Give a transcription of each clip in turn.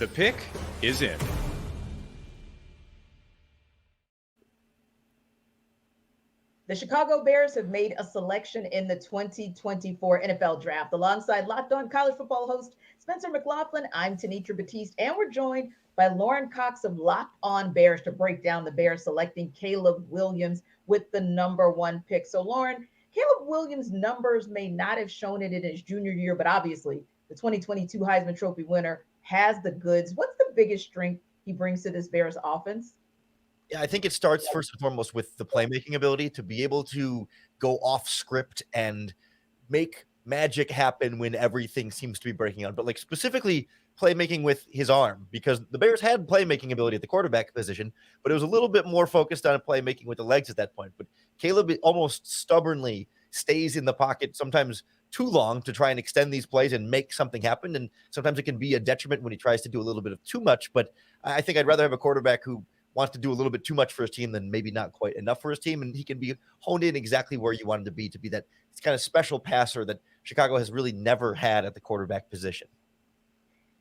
The pick is in. The Chicago Bears have made a selection in the 2024 NFL Draft. Alongside Locked On College Football host Spencer McLaughlin, I'm Tanitra Batiste, and we're joined by Lauren Cox of Locked On Bears to break down the Bears selecting Caleb Williams with the #1 pick. So, Lauren, Caleb Williams' numbers may not have shown it in his junior year, but obviously the 2022 Heisman Trophy winner has the goods. What's the biggest strength he brings to this Bears offense? Yeah, I think it starts first and foremost with the playmaking ability to be able to go off script and make magic happen when everything seems to be breaking out. But like specifically playmaking with his arm, because the Bears had playmaking ability at the quarterback position, but it was a little bit more focused on playmaking with the legs at that point. But Caleb almost stubbornly stays in the pocket, sometimes too long, to try and extend these plays and make something happen. And sometimes it can be a detriment when he tries to do a little bit of too much. But I think I'd rather have a quarterback who wants to do a little bit too much for his team than maybe not quite enough for his team. And he can be honed in exactly where you want him to be that kind of special passer that Chicago has really never had at the quarterback position.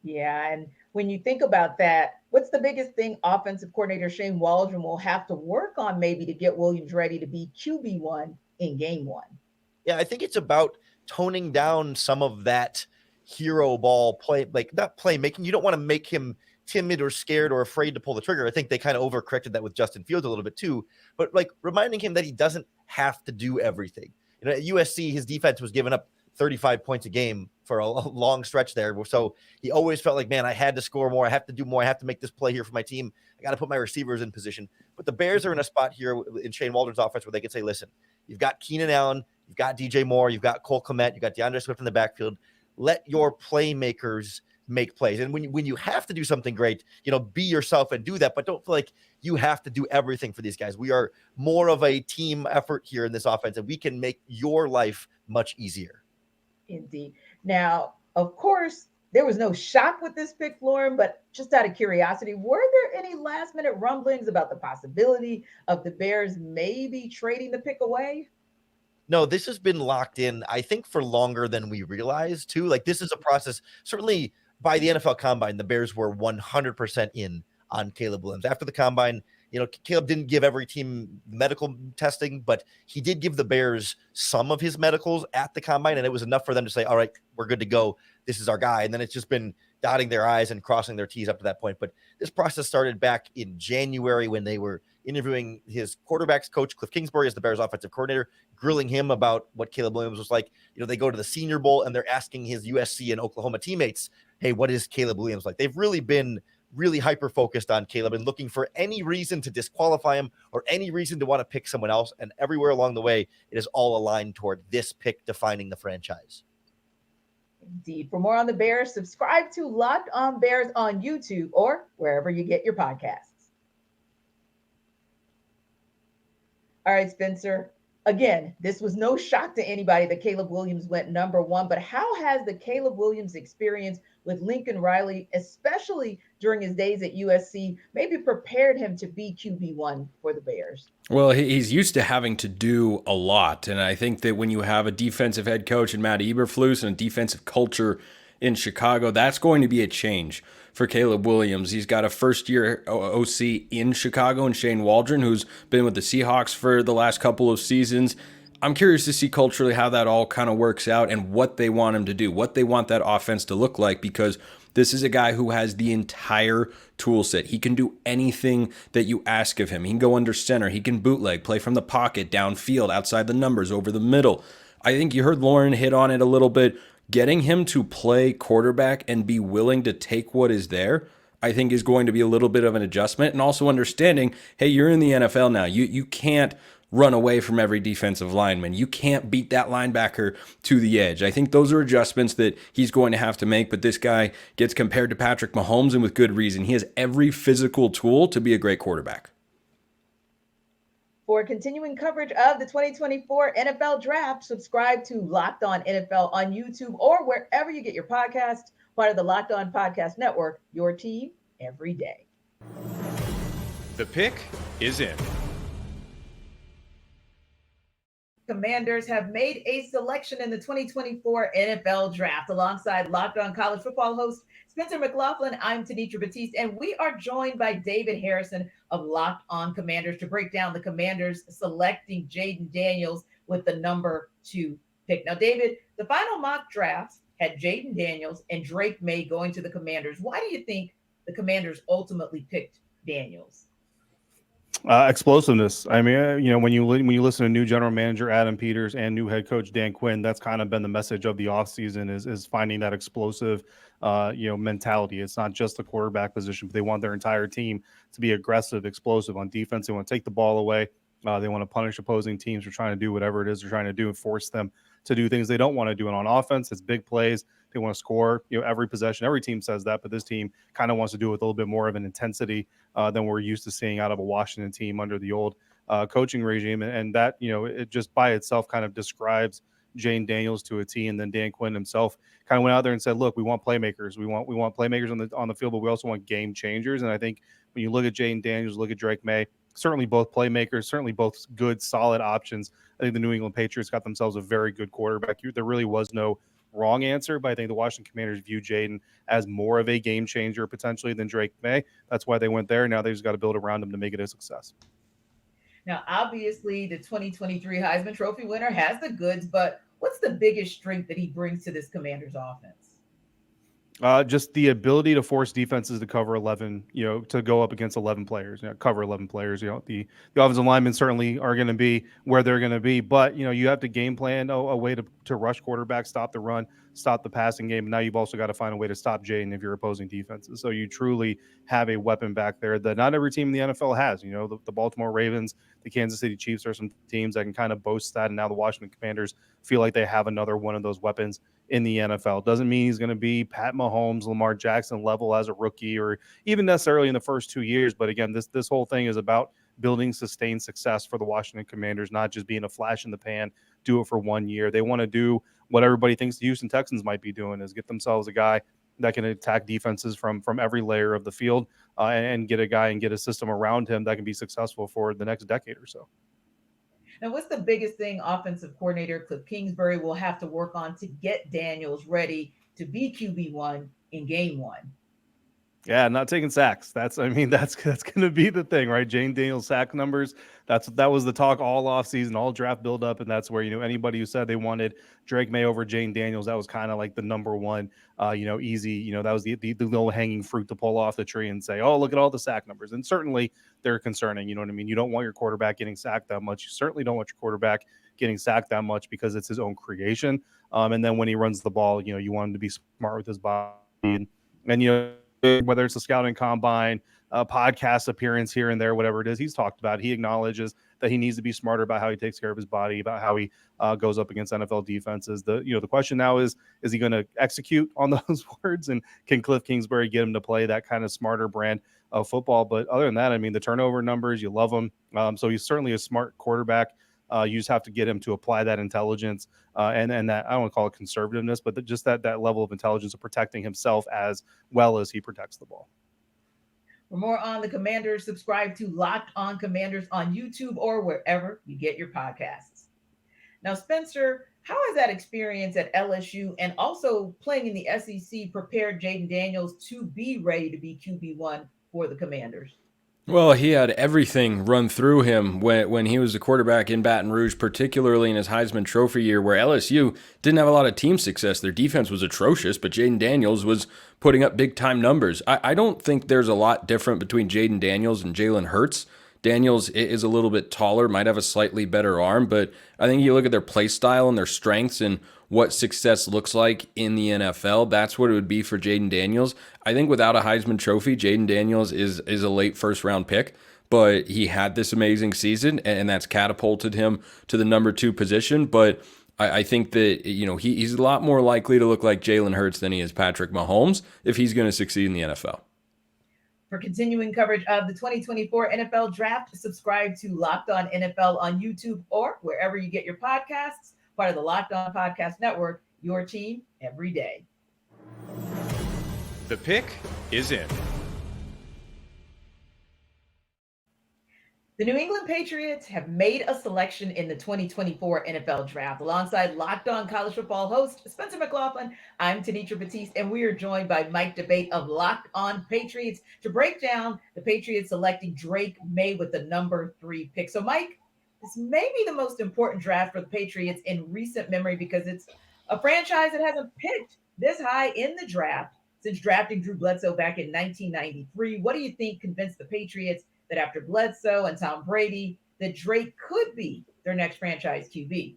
Yeah, and when you think about that, what's the biggest thing offensive coordinator Shane Waldron will have to work on maybe to get Williams ready to be QB1 in game one? Yeah, I think it's about toning down some of that hero ball play, like not playmaking. You don't want to make him timid or scared or afraid to pull the trigger. I think they kind of overcorrected that with Justin Fields a little bit too, but like reminding him that he doesn't have to do everything. You know, at USC, his defense was giving up 35 points a game for a long stretch there. So he always felt like, man, I had to score more. I have to do more. I have to make this play here for my team. I got to put my receivers in position. But the Bears are in a spot here in Shane Waldron's offense where they can say, listen, you've got Keenan Allen, you've got DJ Moore, you've got Cole Kmet, you've got DeAndre Swift in the backfield. Let your playmakers make plays. And when you have to do something great, be yourself and do that, but don't feel like you have to do everything for these guys. We are more of a team effort here in this offense, and we can make your life much easier. Indeed. Now, of course, there was no shock with this pick, Lauren, but just out of curiosity, were there any last minute rumblings about the possibility of the Bears maybe trading the pick away? No, this has been locked in, I think, for longer than we realize too. Like, this is a process, certainly by the NFL Combine, the Bears were 100% in on Caleb Williams. After the Combine, Caleb didn't give every team medical testing, but he did give the Bears some of his medicals at the Combine, and it was enough for them to say, all right, we're good to go. This is our guy. And then it's just been dotting their I's and crossing their T's up to that point. But this process started back in January when they were interviewing his quarterbacks coach, Cliff Kingsbury, as the Bears offensive coordinator, grilling him about what Caleb Williams was like. They go to the Senior Bowl, and they're asking his USC and Oklahoma teammates, hey, what is Caleb Williams like? They've really been hyper-focused on Caleb and looking for any reason to disqualify him or any reason to want to pick someone else. And everywhere along the way, it is all aligned toward this pick defining the franchise. Indeed. For more on the Bears, subscribe to Locked On Bears on YouTube or wherever you get your podcasts. All right, Spencer. Again, this was no shock to anybody that Caleb Williams went #1, but how has the Caleb Williams experience with Lincoln Riley, especially during his days at USC, maybe prepared him to be QB1 for the Bears? Well, he's used to having to do a lot, and I think that when you have a defensive head coach in Matt Eberflus and a defensive culture in Chicago, that's going to be a change for Caleb Williams. He's got a first-year OC in Chicago and Shane Waldron, who's been with the Seahawks for the last couple of seasons. I'm curious to see culturally how that all kind of works out and what they want him to do, what they want that offense to look like, because this is a guy who has the entire tool set. He can do anything that you ask of him. He can go under center. He can bootleg, play from the pocket, downfield, outside the numbers, over the middle. I think you heard Lauren hit on it a little bit. Getting him to play quarterback and be willing to take what is there, I think is going to be a little bit of an adjustment. And also understanding, hey, you're in the NFL now. You can't run away from every defensive lineman. You can't beat that linebacker to the edge. I think those are adjustments that he's going to have to make, but this guy gets compared to Patrick Mahomes, and with good reason. He has every physical tool to be a great quarterback. For continuing coverage of the 2024 NFL Draft, subscribe to Locked On NFL on YouTube or wherever you get your podcast, part of the Locked On Podcast Network, your team every day. The pick is in. Commanders have made a selection in the 2024 NFL Draft. Alongside Locked On College Football host Spencer McLaughlin, I'm Tenitra Batiste, and we are joined by David Harrison of Locked On Commanders to break down the Commanders selecting Jaden Daniels with the number 2 pick. Now, David, the final mock draft had Jaden Daniels and Drake May going to the Commanders. Why do you think the Commanders ultimately picked Daniels? Explosiveness. I mean, when you listen to new general manager Adam Peters and new head coach Dan Quinn, that's kind of been the message of the offseason is finding that explosive, mentality. It's not just the quarterback position, but they want their entire team to be aggressive, explosive on defense. They want to take the ball away. They want to punish opposing teams for trying to do whatever it is they're trying to do and force them to do things they don't want to do. And on offense, it's big plays. They want to score, every possession. Every team says that, but this team kind of wants to do it with a little bit more of an intensity than we're used to seeing out of a Washington team under the old coaching regime. And that, it just by itself kind of describes Jaden Daniels to a T. And then Dan Quinn himself kind of went out there and said, look, we want playmakers. We want playmakers on the field, but we also want game changers. And I think when you look at Jaden Daniels, look at Drake May, certainly both playmakers, certainly both good, solid options. I think the New England Patriots got themselves a very good quarterback. There really was no wrong answer, but I think the Washington Commanders view Jaden as more of a game changer potentially than Drake May. That's why they went there. Now they just got to build around him to make it a success. Now, obviously, the 2023 Heisman Trophy winner has the goods, but what's the biggest strength that he brings to this Commanders offense? Just the ability to force defenses to cover 11, to go up against 11 players, cover 11 players. The offensive linemen certainly are going to be where they're going to be, but, you have to game plan a way to rush quarterbacks, stop the run, stop the passing game. And now you've also got to find a way to stop Jaden if you're opposing defenses. So you truly have a weapon back there that not every team in the NFL has. The Baltimore Ravens, the Kansas City Chiefs are some teams that can kind of boast that. And now the Washington Commanders feel like they have another one of those weapons in the NFL. Doesn't mean he's going to be Pat Mahomes, Lamar Jackson level as a rookie or even necessarily in the first 2 years. But again, this whole thing is about building sustained success for the Washington Commanders, not just being a flash in the pan, do it for 1 year. They want to do what everybody thinks the Houston Texans might be doing, is get themselves a guy that can attack defenses from every layer of the field and get a guy and get a system around him that can be successful for the next decade or so. Now, what's the biggest thing offensive coordinator Cliff Kingsbury will have to work on to get Daniels ready to be QB1 in game 1? Yeah, not taking sacks. That's going to be the thing, right? Jaden Daniels sack numbers. That was the talk all offseason, all draft build up, and that's where anybody who said they wanted Drake May over Jaden Daniels, that was kind of like the number one, easy. That was the low hanging fruit to pull off the tree and say, oh, look at all the sack numbers. And certainly they're concerning. You know what I mean? You don't want your quarterback getting sacked that much. You certainly don't want your quarterback getting sacked that much because it's his own creation. And then when he runs the ball, you want him to be smart with his body and whether it's a scouting combine, a podcast appearance here and there, whatever it is he's talked about, he acknowledges that he needs to be smarter about how he takes care of his body, about how he goes up against NFL defenses. The question now is he going to execute on those words, and can Cliff Kingsbury get him to play that kind of smarter brand of football? But other than that, I mean, the turnover numbers, you love him. So he's certainly a smart quarterback. You just have to get him to apply that intelligence and that, I don't want to call it conservativeness, but just that level of intelligence of protecting himself as well as he protects the ball. For more on the Commanders, subscribe to Locked On Commanders on YouTube or wherever you get your podcasts. Now, Spencer, how has that experience at LSU and also playing in the SEC prepared Jaden Daniels to be ready to be QB1 for the Commanders? Well, he had everything run through him when he was the quarterback in Baton Rouge, particularly in his Heisman Trophy year, where LSU didn't have a lot of team success. Their defense was atrocious, but Jaden Daniels was putting up big-time numbers. I don't think there's a lot different between Jaden Daniels and Jalen Hurts. Daniels is a little bit taller, might have a slightly better arm, but I think you look at their play style and their strengths and what success looks like in the NFL, that's what it would be for Jaden Daniels. I think without a Heisman Trophy, Jaden Daniels is a late first-round pick, but he had this amazing season, and that's catapulted him to the number 2 position. But I think that he's a lot more likely to look like Jalen Hurts than he is Patrick Mahomes if he's going to succeed in the NFL. For continuing coverage of the 2024 NFL Draft, subscribe to Locked On NFL on YouTube or wherever you get your podcasts, part of the Locked On Podcast Network, your team every day. The pick is in. The New England Patriots have made a selection in the 2024 NFL Draft. Alongside Locked On College Football host Spencer McLaughlin, I'm Tanitra Batiste, and we are joined by Mike Debate of Locked On Patriots to break down the Patriots selecting Drake May with the number 3 pick. So, Mike, this may be the most important draft for the Patriots in recent memory because it's a franchise that hasn't picked this high in the draft since drafting Drew Bledsoe back in 1993. What do you think convinced the Patriots that after Bledsoe and Tom Brady, that Drake could be their next franchise QB?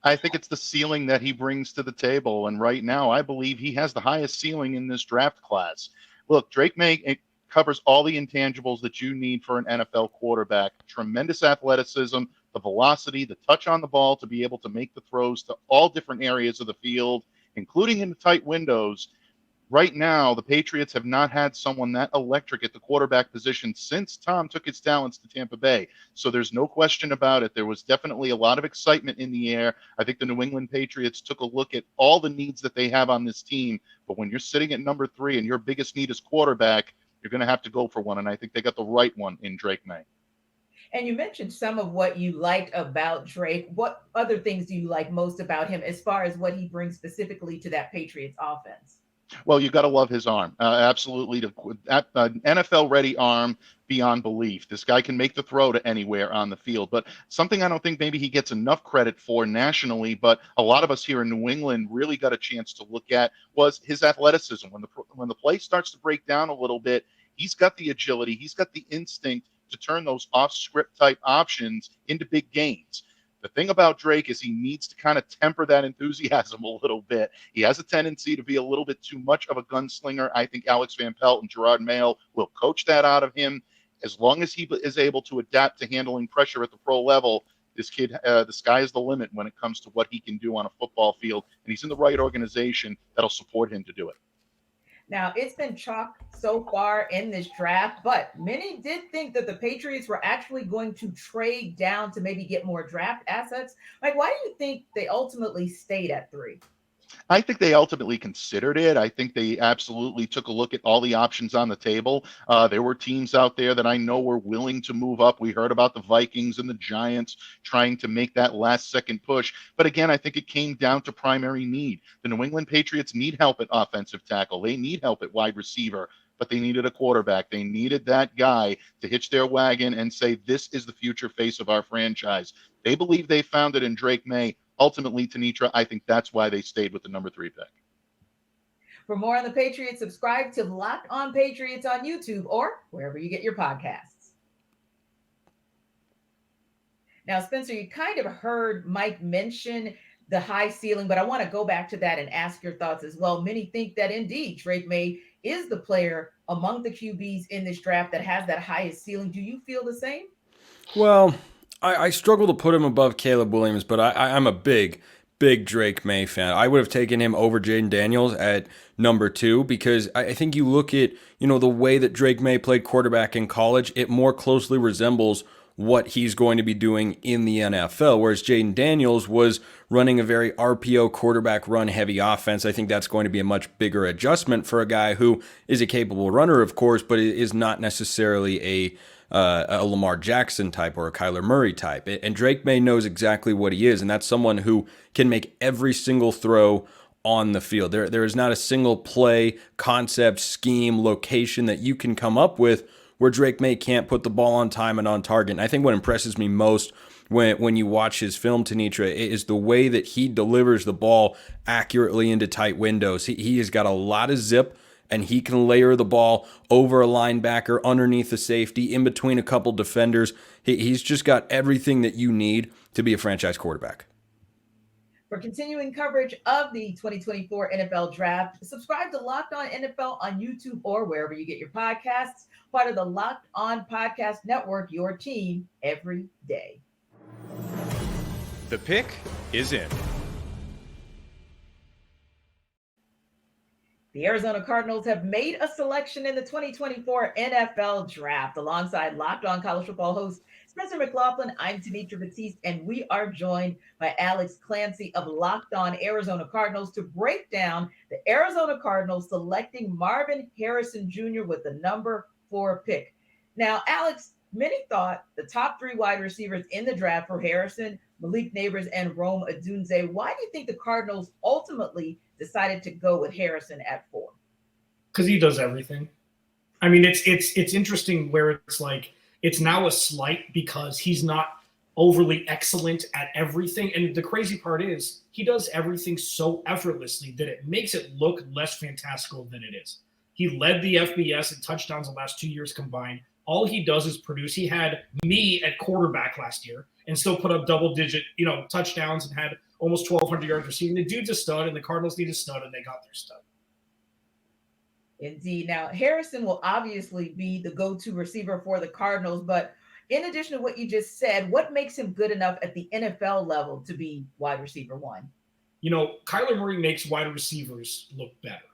I think it's the ceiling that he brings to the table. And right now, I believe he has the highest ceiling in this draft class. Look, Drake May covers all the intangibles that you need for an NFL quarterback. Tremendous athleticism, the velocity, the touch on the ball to be able to make the throws to all different areas of the field, including in the tight windows. Right now, the Patriots have not had someone that electric at the quarterback position since Tom took his talents to Tampa Bay. So there's no question about it. There was definitely a lot of excitement in the air. I think the New England Patriots took a look at all the needs that they have on this team. But when you're sitting at number 3 and your biggest need is quarterback, you're going to have to go for one. And I think they got the right one in Drake May. And you mentioned some of what you liked about Drake. What other things do you like most about him as far as what he brings specifically to that Patriots offense? Well, you got to love his arm. Absolutely. An NFL-ready arm beyond belief. This guy can make the throw to anywhere on the field. But something I don't think maybe he gets enough credit for nationally, but a lot of us here in New England really got a chance to look at was his athleticism. When the play starts to break down a little bit, he's got the agility. He's got the instinct to turn those off-script type options into big gains. The thing about Drake is he needs to kind of temper that enthusiasm a little bit. He has a tendency to be a little bit too much of a gunslinger. I think Alex Van Pelt and Gerard Mayo will coach that out of him. As long as he is able to adapt to handling pressure at the pro level, this kid, the sky is the limit when it comes to what he can do on a football field. And he's in the right organization that'll support him to do it. Now, it's been chalk so far in this draft, but many did think that the Patriots were actually going to trade down to maybe get more draft assets. Like, why do you think they ultimately stayed at 3? I think they ultimately considered it. I think they absolutely took a look at all the options on the table. There were teams out there that I know were willing to move up. We heard about the Vikings and the Giants trying to make that last second push. But again, I think it came down to primary need. The New England Patriots need help at offensive tackle. They need help at wide receiver, but they needed a quarterback. They needed that guy to hitch their wagon and say, this is the future face of our franchise. They believe they found it in Drake May. Ultimately, Tanitra, I think that's why they stayed with the number 3 pick. For more on the Patriots, subscribe to Locked On Patriots on YouTube or wherever you get your podcasts. Now, Spencer, you kind of heard Mike mention the high ceiling, but I want to go back to that and ask your thoughts as well. Many think that indeed Drake May is the player among the QBs in this draft that has that highest ceiling. Do you feel the same? Well, I struggle to put him above Caleb Williams, but I'm a big Drake May fan. I would have taken him over Jaden Daniels at number 2 because I think you look at, the way that Drake May played quarterback in college, it more closely resembles what he's going to be doing in the NFL, whereas Jaden Daniels was running a very RPO quarterback run heavy offense. I think that's going to be a much bigger adjustment for a guy who is a capable runner, of course, but is not necessarily a Lamar Jackson type or a Kyler Murray type. And Drake May knows exactly what he is, and that's someone who can make every single throw on the field. There is not a single play, concept, scheme, location that you can come up with where Drake May can't put the ball on time and on target. And I think what impresses me most when you watch his film, Tanitra, is the way that he delivers the ball accurately into tight windows. He has got a lot of zip, and he can layer the ball over a linebacker, underneath a safety, in between a couple defenders. He's just got everything that you need to be a franchise quarterback. For continuing coverage of the 2024 NFL Draft, subscribe to Locked On NFL on YouTube or wherever you get your podcasts. Part of the Locked On Podcast Network, your team every day. The pick is in. The Arizona Cardinals have made a selection in the 2024 NFL Draft. Alongside Locked On College Football host Spencer McLaughlin, I'm Tanitra Batiste, and we are joined by Alex Clancy of Locked On Arizona Cardinals to break down the Arizona Cardinals selecting Marvin Harrison Jr. with the number 4 pick. Now, Alex, Many thought the top three wide receivers in the draft were Harrison, Malik Neighbors, and Rome Adunze. Why do you think the Cardinals ultimately decided to go with Harrison at 4? Because he does everything. I mean, it's interesting where it's like it's now a slight because he's not overly excellent at everything. And the crazy part is he does everything so effortlessly that it makes it look less fantastical than it is. He led the FBS in touchdowns the last 2 years combined. All he does is produce. He had me at quarterback last year and still put up double-digit, touchdowns and had almost 1,200 yards receiving. The dude's a stud, and the Cardinals need a stud, and they got their stud. Indeed. Now, Harrison will obviously be the go-to receiver for the Cardinals, but in addition to what you just said, what makes him good enough at the NFL level to be wide receiver 1? Kyler Murray makes wide receivers look better.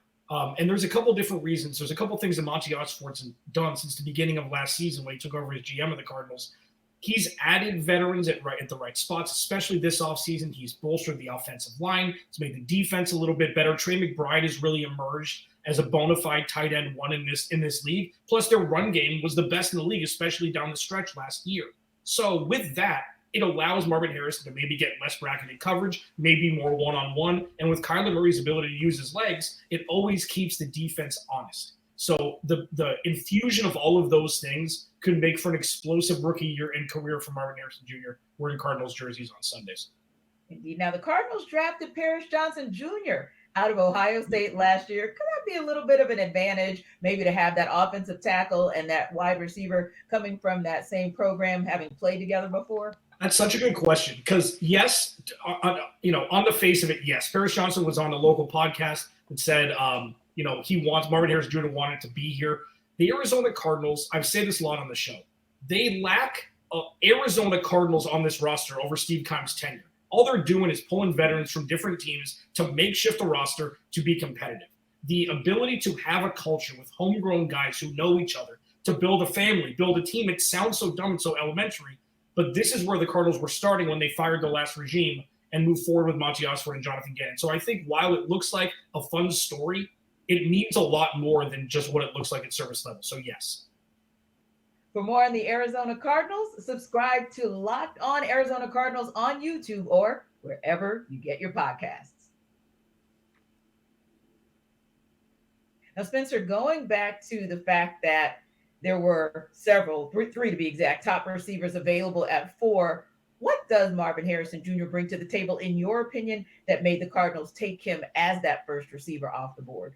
And there's a couple different reasons. There's a couple things that Monty Osborne's done since the beginning of last season when he took over as GM of the Cardinals. He's added veterans at the right spots, especially this offseason. He's bolstered the offensive line. He's made the defense a little bit better. Trey McBride has really emerged as a bona fide tight end 1 in this league. Plus, their run game was the best in the league, especially down the stretch last year. So with that, it allows Marvin Harrison to maybe get less bracketed coverage, maybe more one-on-one. And with Kyler Murray's ability to use his legs, it always keeps the defense honest. So the infusion of all of those things could make for an explosive rookie year and career for Marvin Harrison Jr. wearing Cardinals jerseys on Sundays. Indeed. Now, the Cardinals drafted Paris Johnson Jr. out of Ohio State last year. Could that be a little bit of an advantage, maybe to have that offensive tackle and that wide receiver coming from that same program, having played together before? That's such a good question because, yes, on the face of it, yes. Paris Johnson was on a local podcast that said, he wants Marvin Harrison Jr. wanted to be here. The Arizona Cardinals, I've said this a lot on the show, they lack Arizona Cardinals on this roster over Steve Keim's tenure. All they're doing is pulling veterans from different teams to makeshift the roster to be competitive. The ability to have a culture with homegrown guys who know each other, to build a family, build a team, it sounds so dumb and so elementary, but this is where the Cardinals were starting when they fired the last regime and moved forward with Monty Osborne and Jonathan Gannon. So I think while it looks like a fun story, it means a lot more than just what it looks like at service level. So yes. For more on the Arizona Cardinals, subscribe to Locked On Arizona Cardinals on YouTube or wherever you get your podcasts. Now, Spencer, going back to the fact that there were three to be exact, top receivers available at 4, what does Marvin Harrison Jr. bring to the table, in your opinion, that made the Cardinals take him as that first receiver off the board?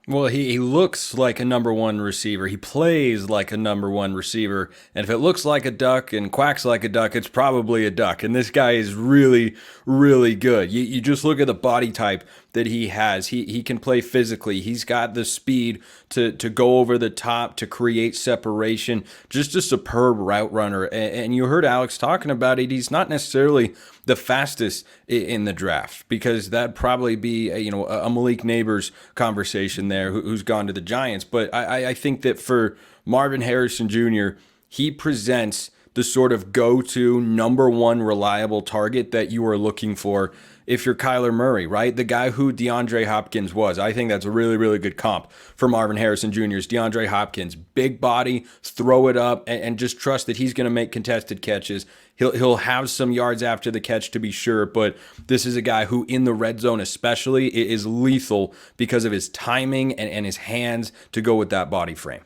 Well, he looks like a number 1 receiver. He plays like a number 1 receiver. And if it looks like a duck and quacks like a duck, it's probably a duck. And this guy is really, really good. You just look at the body type that he has. He can play physically. He's got the speed to go over the top, to create separation. Just a superb route runner. And you heard Alex talking about it. He's not necessarily the fastest in the draft, because that'd probably be a Malik Neighbors conversation there, who's gone to the Giants. But I think that for Marvin Harrison Jr., he presents the sort of go-to number 1 reliable target that you are looking for if you're Kyler Murray, right? The guy who DeAndre Hopkins was. I think that's a really, really good comp for Marvin Harrison Jr.'s DeAndre Hopkins. Big body, throw it up, and just trust that he's going to make contested catches. He'll have some yards after the catch, to be sure, but this is a guy who, in the red zone especially, is lethal because of his timing and his hands to go with that body frame.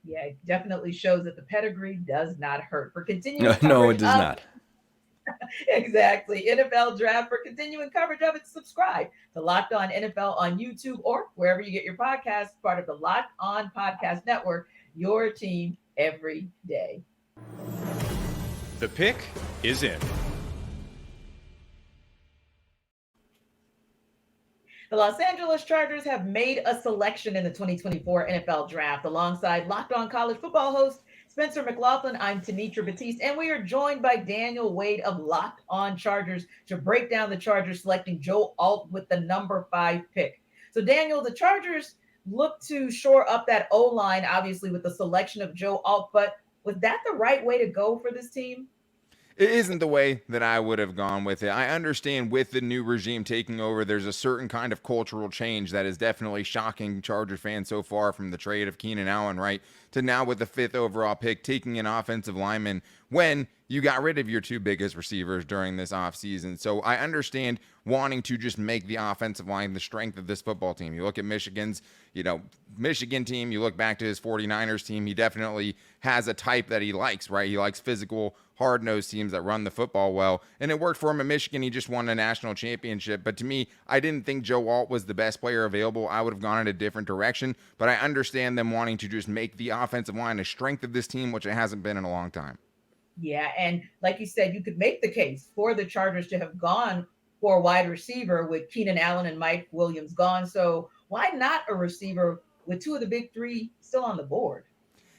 Yeah, it definitely shows that the pedigree does not hurt. For continuing No, it does not. Exactly. NFL Draft. For continuing coverage of it, subscribe to Locked On NFL on YouTube or wherever you get your podcasts, part of the Locked On Podcast Network, your team every day. The pick is in. The Los Angeles Chargers have made a selection in the 2024 NFL Draft. Alongside Locked On College Football host Spencer McLaughlin, I'm Tenitra Batiste, and we are joined by Daniel Wade of Locked On Chargers to break down the Chargers selecting Joe Alt with the number 5 pick. So, Daniel, the Chargers look to shore up that O-line, obviously, with the selection of Joe Alt, but was that the right way to go for this team? it isn't the way that I would have gone with it. I understand with the new regime taking over, there's a certain kind of cultural change that is definitely shocking Charger fans so far, from the trade of Keenan Allen, right, to now with the 5th overall pick, taking an offensive lineman when you got rid of your 2 biggest receivers during this offseason. So I understand wanting to just make the offensive line the strength of this football team. You look at Michigan's, Michigan team, you look back to his 49ers team, he definitely has a type that he likes, right? He likes physical, hard-nosed teams that run the football well, and it worked for him at Michigan. He just won a national championship. But to me, I didn't think Joe Alt was the best player available. I would have gone in a different direction, but I understand them wanting to just make the offensive line a strength of this team, which it hasn't been in a long time. Yeah, and like you said, you could make the case for the Chargers to have gone for a wide receiver with Keenan Allen and Mike Williams gone. So why not a receiver with 2 of the big 3 still on the board?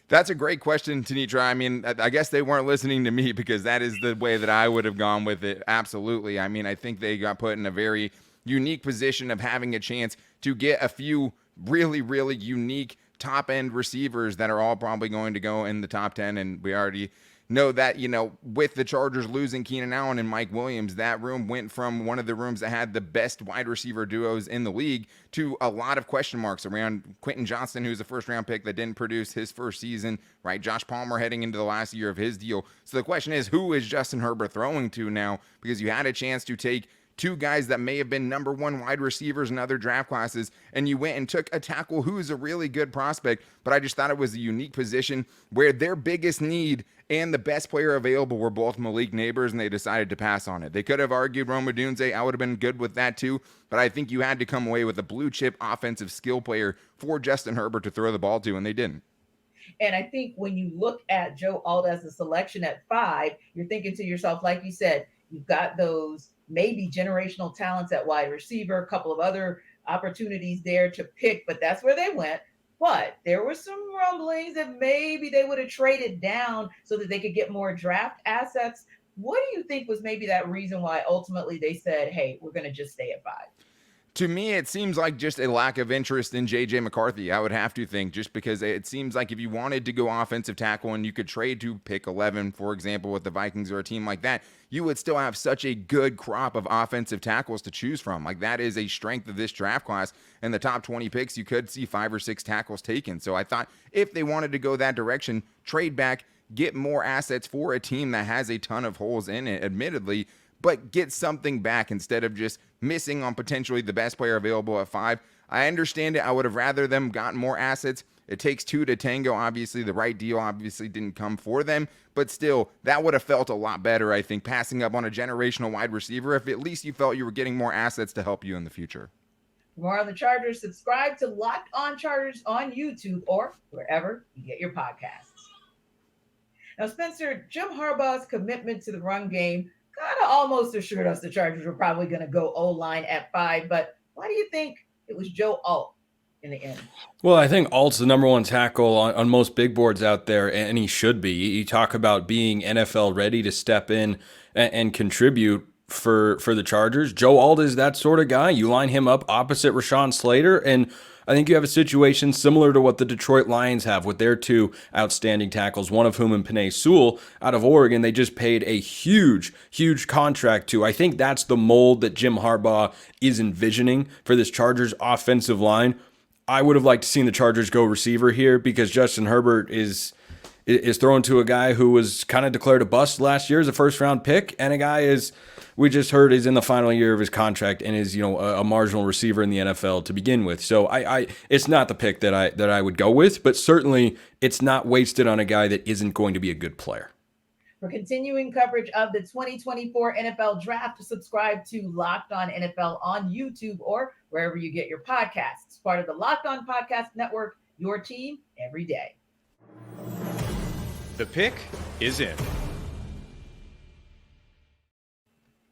That's a great question, Tanitra. I mean, I guess they weren't listening to me, because that is the way that I would have gone with it. Absolutely. I mean, I think they got put in a very unique position of having a chance to get a few really, really unique top-end receivers that are all probably going to go in the top 10, and we already know that, with the Chargers losing Keenan Allen and Mike Williams, that room went from one of the rooms that had the best wide receiver duos in the league to a lot of question marks around Quentin Johnston, who's a first-round pick that didn't produce his first season, right? Josh Palmer heading into the last year of his deal. So the question is, who is Justin Herbert throwing to now? Because you had a chance to take 2 guys that may have been number 1 wide receivers in other draft classes, and you went and took a tackle who's a really good prospect. But I just thought it was a unique position where their biggest need and the best player available were both Malik Neighbors, and they decided to pass on it. They could have argued Rome Odunze. I would have been good with that too, but I think you had to come away with a blue-chip offensive skill player for Justin Herbert to throw the ball to, and they didn't. And I think when you look at Joe Alt as a selection at 5, you're thinking to yourself, like you said, you've got those maybe generational talents at wide receiver, a couple of other opportunities there to pick, but that's where they went. But there were some rumblings that maybe they would have traded down so that they could get more draft assets. What do you think was maybe that reason why ultimately they said, hey, we're going to just stay at 5? To me, it seems like just a lack of interest in J.J. McCarthy, I would have to think, just because it seems like if you wanted to go offensive tackle and you could trade to pick 11, for example, with the Vikings or a team like that, you would still have such a good crop of offensive tackles to choose from. Like, that is a strength of this draft class. In the top 20 picks, you could see 5 or 6 tackles taken. So I thought if they wanted to go that direction, trade back, get more assets for a team that has a ton of holes in it, admittedly, but get something back instead of just missing on potentially the best player available at 5. I understand it. I would have rather them gotten more assets. It takes 2 to tango. Obviously, the right deal obviously didn't come for them, but still, that would have felt a lot better, I think, passing up on a generational wide receiver if at least you felt you were getting more assets to help you in the future. For more on the Chargers, subscribe to Locked On Chargers on YouTube or wherever you get your podcasts. Now, Spencer, Jim Harbaugh's commitment to the run game kind of almost assured us the Chargers were probably going to go O-line at 5, but why do you think it was Joe Alt in the end? Well, I think Alt's the number 1 tackle on most big boards out there, and he should be. You talk about being NFL ready to step in and contribute for the Chargers. Joe Alt is that sort of guy. You line him up opposite Rashawn Slater, and I think you have a situation similar to what the Detroit Lions have with their 2 outstanding tackles, one of whom in Penei Sewell out of Oregon. They just paid a huge, huge contract to. I think that's the mold that Jim Harbaugh is envisioning for this Chargers offensive line. I would have liked to seen the Chargers go receiver here because Justin Herbert is thrown to a guy who was kind of declared a bust last year as a first-round pick, and a guy we just heard is in the final year of his contract and is a marginal receiver in the NFL to begin with. So it's not the pick that I would go with, but certainly it's not wasted on a guy that isn't going to be a good player. For continuing coverage of the 2024 NFL Draft, subscribe to Locked On NFL on YouTube or wherever you get your podcasts. Part of the Locked On Podcast Network, your team every day. The pick is in.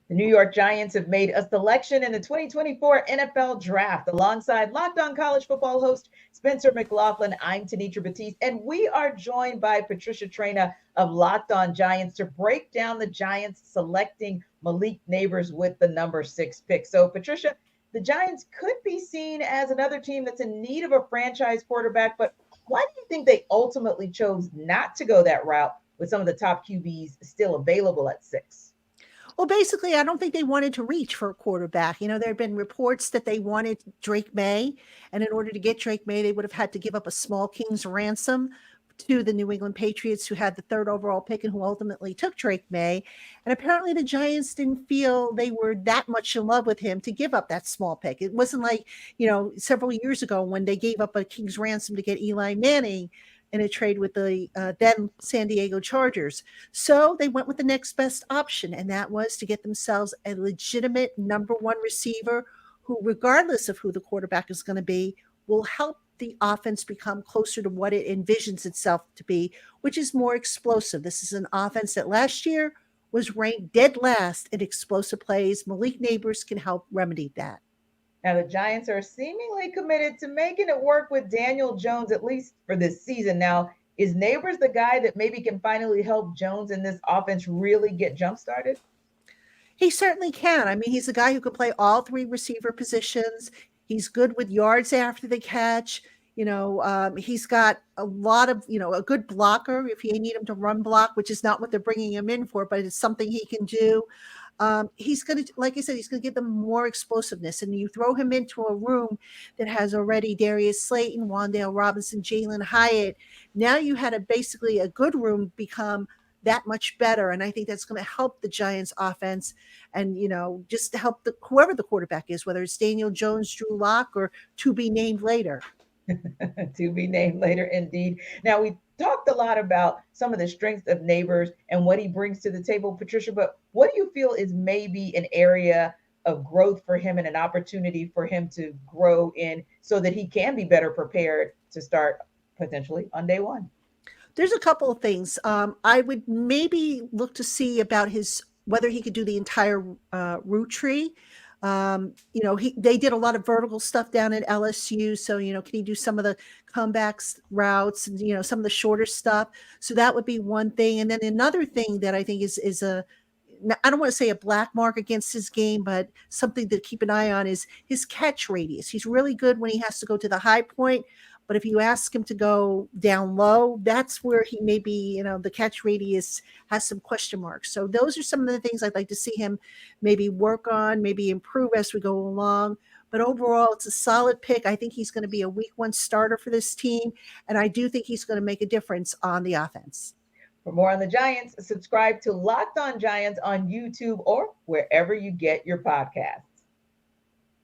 The New York Giants have made a selection in the 2024 NFL Draft. Alongside Locked On College Football host Spencer McLaughlin, I'm Tanitra Batiste, and we are joined by Patricia Traina of Locked On Giants to break down the Giants selecting Malik Neighbors with the number 6 pick. So, Patricia, the Giants could be seen as another team that's in need of a franchise quarterback, but why do you think they ultimately chose not to go that route with some of the top QBs still available at 6? Well, basically, I don't think they wanted to reach for a quarterback. There had been reports that they wanted Drake May, and in order to get Drake May, they would have had to give up a small king's ransom to the New England Patriots, who had the 3rd overall pick and who ultimately took Drake May. And apparently the Giants didn't feel they were that much in love with him to give up that small pick. It wasn't like, several years ago when they gave up a king's ransom to get Eli Manning in a trade with the then San Diego Chargers. So they went with the next best option, and that was to get themselves a legitimate number 1 receiver who, regardless of who the quarterback is going to be, will help the offense become closer to what it envisions itself to be, which is more explosive. This is an offense that last year was ranked dead last in explosive plays. Malik Neighbors can help remedy that. Now, the Giants are seemingly committed to making it work with Daniel Jones, at least for this season. Now, is Neighbors the guy that maybe can finally help Jones in this offense really get jump-started? He certainly can. I mean, he's a guy who can play all 3 receiver positions. He's good with yards after the catch. He's got a lot of, a good blocker if you need him to run block, which is not what they're bringing him in for, but it's something he can do. He's going to, like I said, he's going to give them more explosiveness. And you throw him into a room that has already Darius Slayton, Wan'Dale Robinson, Jalen Hyatt. Now you had basically a good room become that much better. And I think that's going to help the Giants offense and, just to help whoever the quarterback is, whether it's Daniel Jones, Drew Lock, or to be named later. To be named later, indeed. Now, we talked a lot about some of the strengths of Neighbors and what he brings to the table, Patricia, but what do you feel is maybe an area of growth for him and an opportunity for him to grow in so that he can be better prepared to start potentially on day 1? There's a couple of things. I would maybe look to see about whether he could do the entire route tree. They did a lot of vertical stuff down at LSU. So, can he do some of the comebacks routes and, some of the shorter stuff? So that would be one thing. And then another thing that I think is I don't want to say a black mark against his game, but something to keep an eye on is his catch radius. He's really good when he has to go to the high point. But if you ask him to go down low, that's where he may be, the catch radius has some question marks. So those are some of the things I'd like to see him maybe work on, maybe improve as we go along. But overall, it's a solid pick. I think he's going to be a week 1 starter for this team. And I do think he's going to make a difference on the offense. For more on the Giants, subscribe to Locked On Giants on YouTube or wherever you get your podcasts.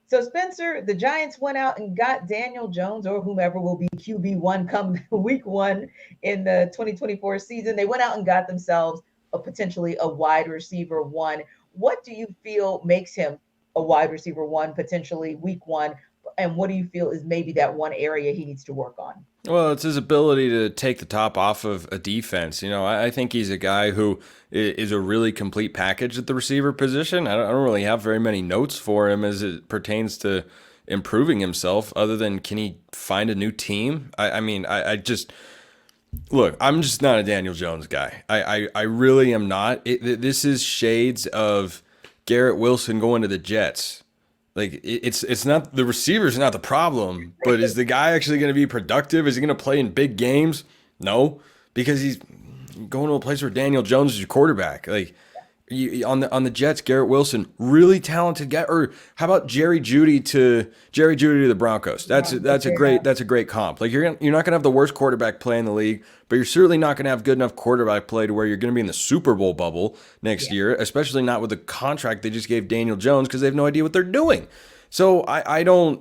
So, Spencer, the Giants went out and got Daniel Jones, or whomever will be QB1 come week 1 in the 2024 season. They went out and got themselves potentially a wide receiver 1. What do you feel makes him a wide receiver 1, potentially week 1? And what do you feel is maybe that one area he needs to work on? Well, it's his ability to take the top off of a defense. I think he's a guy who is a really complete package at the receiver position. I don't really have very many notes for him as it pertains to improving himself, other than can he find a new team? I just look, I'm just not a Daniel Jones guy. I really am not. This is shades of Garrett Wilson going to the Jets. Like it's not the receiver's not the problem, but is the guy actually going to be productive? Is he going to play in big games? No, because he's going to a place where Daniel Jones is your quarterback. Like on the Jets, Garrett Wilson, really talented guy. Or how about Jerry Jeudy to the Broncos? That's a great comp. Like you're not going to have the worst quarterback play in the league, but you're certainly not going to have good enough quarterback play to where you're going to be in the Super Bowl bubble next year, especially not with the contract they just gave Daniel Jones because they have no idea what they're doing. So I don't,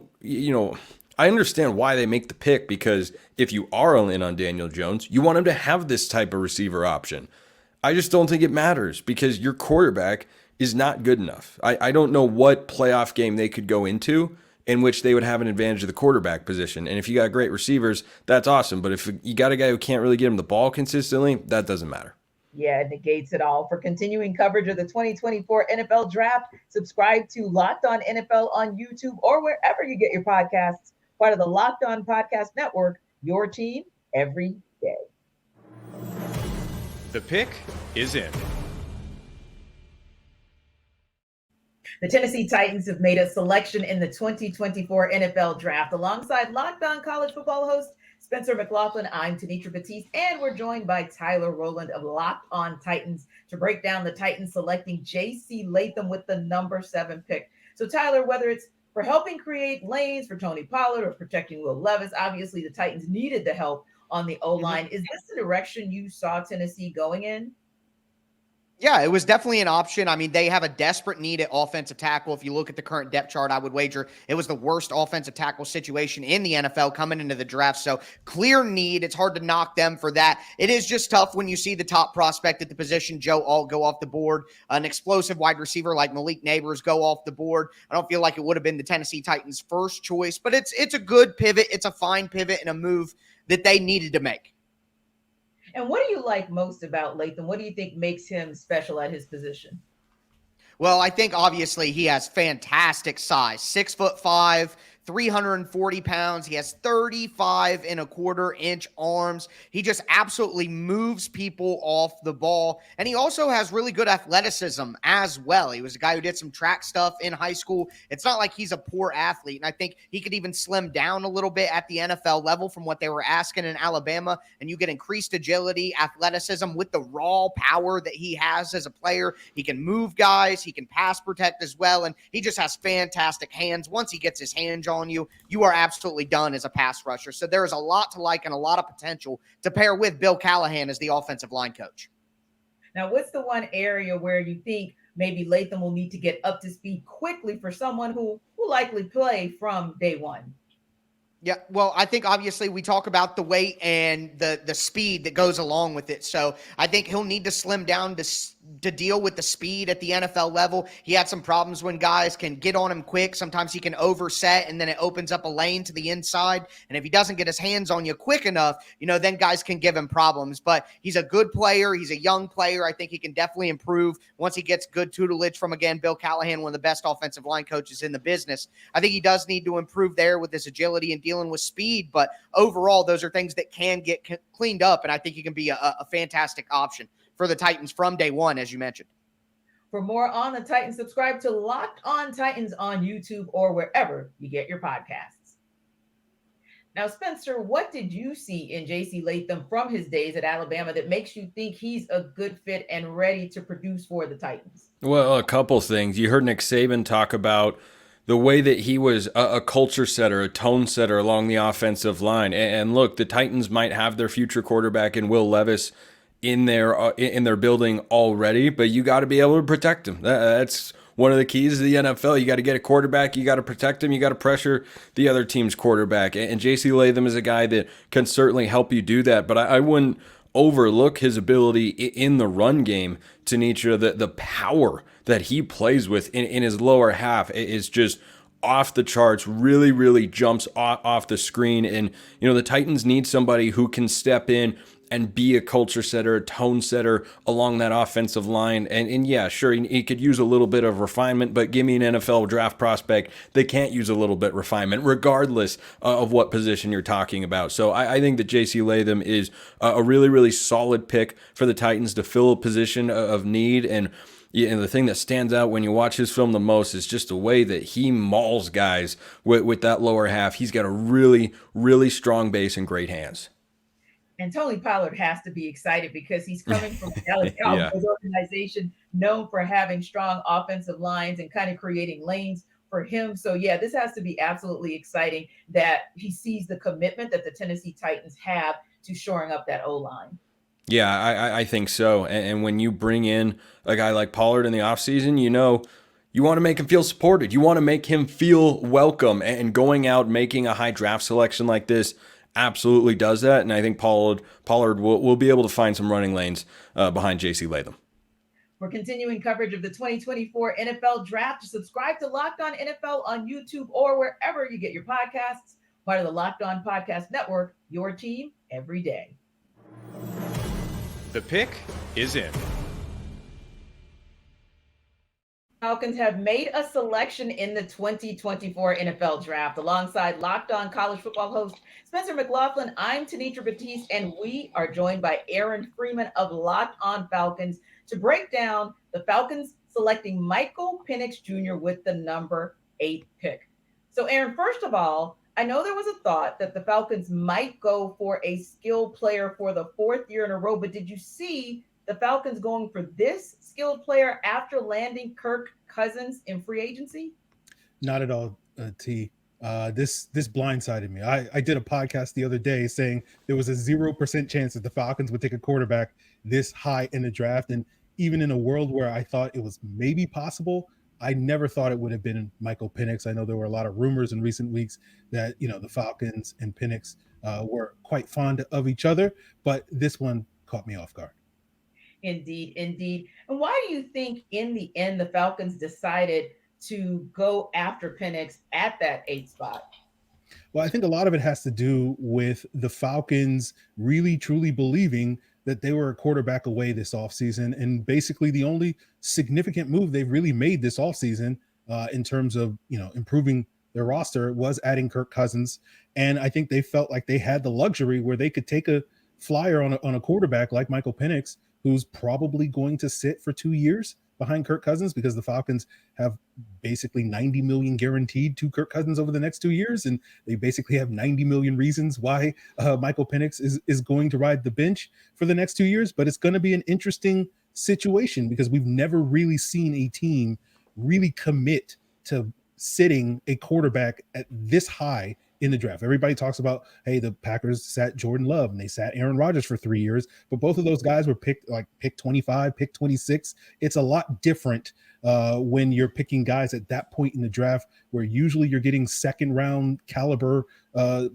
I understand why they make the pick, because if you are all in on Daniel Jones, you want him to have this type of receiver option. I just don't think it matters because your quarterback is not good enough. I don't know what playoff game they could go into in which they would have an advantage of the quarterback position. And if you got great receivers, that's awesome. But if you got a guy who can't really get him the ball consistently, that doesn't matter. Yeah, it negates it all. For continuing coverage of the 2024 NFL Draft, subscribe to Locked On NFL on YouTube or wherever you get your podcasts. Part of the Locked On Podcast Network, your team every day. The pick is in. The Tennessee Titans have made a selection in the 2024 NFL Draft. Alongside Locked On College Football host Spencer McLaughlin, I'm Tanitra Batiste, and we're joined by Tyler Rowland of Locked On Titans to break down the Titans selecting J.C. Latham with the number 7 pick. So, Tyler, whether it's for helping create lanes for Tony Pollard or protecting Will Levis, obviously the Titans needed the help on the O-line. Is this the direction you saw Tennessee going in? Yeah, it was definitely an option. I mean, they have a desperate need at offensive tackle. If you look at the current depth chart, I would wager it was the worst offensive tackle situation in the NFL coming into the draft. So clear need. It's hard to knock them for that. It is just tough when you see the top prospect at the position, Joe Alt, go off the board. An explosive wide receiver like Malik Neighbors go off the board. I don't feel like it would have been the Tennessee Titans' first choice, but it's a good pivot. It's a fine pivot and a move that they needed to make. And what do you like most about Latham? What do you think makes him special at his position? Well, I think obviously he has fantastic size, 6'5", 340 pounds. He has 35 and a quarter inch arms. He just absolutely moves people off the ball. And he also has really good athleticism as well. He was a guy who did some track stuff in high school. It's not like he's a poor athlete. And I think he could even slim down a little bit at the NFL level from what they were asking in Alabama. And you get increased agility, athleticism with the raw power that he has as a player. He can move guys. He can pass protect as well. And he just has fantastic hands. Once he gets his hands on you, you are absolutely done as a pass rusher. So there is a lot to like and a lot of potential to pair with Bill Callahan as the offensive line coach. Now, what's the one area where you think maybe Latham will need to get up to speed quickly for someone who will likely play from day one? Yeah, well, I think obviously we talk about the weight and the speed that goes along with it. So I think he'll need to slim down to deal with the speed at the NFL level. He had some problems when guys can get on him quick. Sometimes he can overset and then it opens up a lane to the inside. And if he doesn't get his hands on you quick enough, then guys can give him problems. But he's a good player. He's a young player. I think he can definitely improve once he gets good tutelage from, again, Bill Callahan, one of the best offensive line coaches in the business. I think he does need to improve there with his agility and dealing with speed. But overall, those are things that can get cleaned up. And I think he can be a fantastic option for the Titans from day one, as you mentioned. For more on the Titans, subscribe to Locked On Titans on YouTube or wherever you get your podcasts. Now, Spencer, what did you see in J.C. Latham from his days at Alabama that makes you think he's a good fit and ready to produce for the Titans? Well, a couple things. You heard Nick Saban talk about the way that he was a culture setter, a tone setter along the offensive line. And look, the Titans might have their future quarterback in Will Levis in their building already, but you got to be able to protect him. That's one of the keys of the NFL. You got to get a quarterback, you got to protect him, you got to pressure the other team's quarterback. And J.C. Latham is a guy that can certainly help you do that, but I wouldn't overlook his ability in the run game. Tanitra, the power that he plays with in his lower half is just off the charts, really, really jumps off the screen. And, the Titans need somebody who can step in and be a culture setter, a tone setter along that offensive line. And yeah, sure, he could use a little bit of refinement, but give me an NFL draft prospect that can't use a little bit refinement, regardless of what position you're talking about. So I think that J.C. Latham is a really, really solid pick for the Titans to fill a position of need. And the thing that stands out when you watch his film the most is just the way that he mauls guys with that lower half. He's got a really, really strong base and great hands. And Tony Pollard has to be excited because he's coming from the Dallas Cowboys organization known for having strong offensive lines and kind of creating lanes for him. So, yeah, this has to be absolutely exciting that he sees the commitment that the Tennessee Titans have to shoring up that O-line. Yeah, I think so. And when you bring in a guy like Pollard in the offseason, you want to make him feel supported. You want to make him feel welcome. And going out making a high draft selection like this absolutely does that, and I think Pollard will be able to find some running lanes behind J.C. Latham. For continuing coverage of the 2024 NFL Draft, subscribe to Locked On NFL on YouTube or wherever you get your podcasts. Part of the Locked On Podcast Network, your team every day. The pick is in. Falcons have made a selection in the 2024 NFL Draft. Alongside Locked On College Football host Spencer McLaughlin, I'm Tanitra Batiste, and we are joined by Aaron Freeman of Locked On Falcons to break down the Falcons' selecting Michael Penix Jr. with the number 8 pick. So, Aaron, first of all, I know there was a thought that the Falcons might go for a skilled player for the 4th year in a row, but did you see the Falcons going for this skilled player after landing Kirk Cousins in free agency? Not at all, T. This blindsided me. I did a podcast the other day saying there was a 0% chance that the Falcons would take a quarterback this high in the draft. And even in a world where I thought it was maybe possible, I never thought it would have been Michael Penix. I know there were a lot of rumors in recent weeks that, the Falcons and Penix were quite fond of each other, but this one caught me off guard. Indeed, indeed. And why do you think in the end the Falcons decided to go after Penix at that 8 spot? Well, I think a lot of it has to do with the Falcons really truly believing that they were a quarterback away this offseason. And basically the only significant move they've really made this offseason in terms of, improving their roster was adding Kirk Cousins. And I think they felt like they had the luxury where they could take a flyer on a quarterback like Michael Penix, who's probably going to sit for 2 years behind Kirk Cousins, because the Falcons have basically 90 million guaranteed to Kirk Cousins over the next 2 years. And they basically have 90 million reasons why Michael Penix is going to ride the bench for the next 2 years. But it's going to be an interesting situation because we've never really seen a team really commit to sitting a quarterback at this high in the draft. Everybody talks about, hey, the Packers sat Jordan Love and they sat Aaron Rodgers for 3 years, but both of those guys were picked like pick 25, pick 26. It's a lot different when you're picking guys at that point in the draft, where usually you're getting second round caliber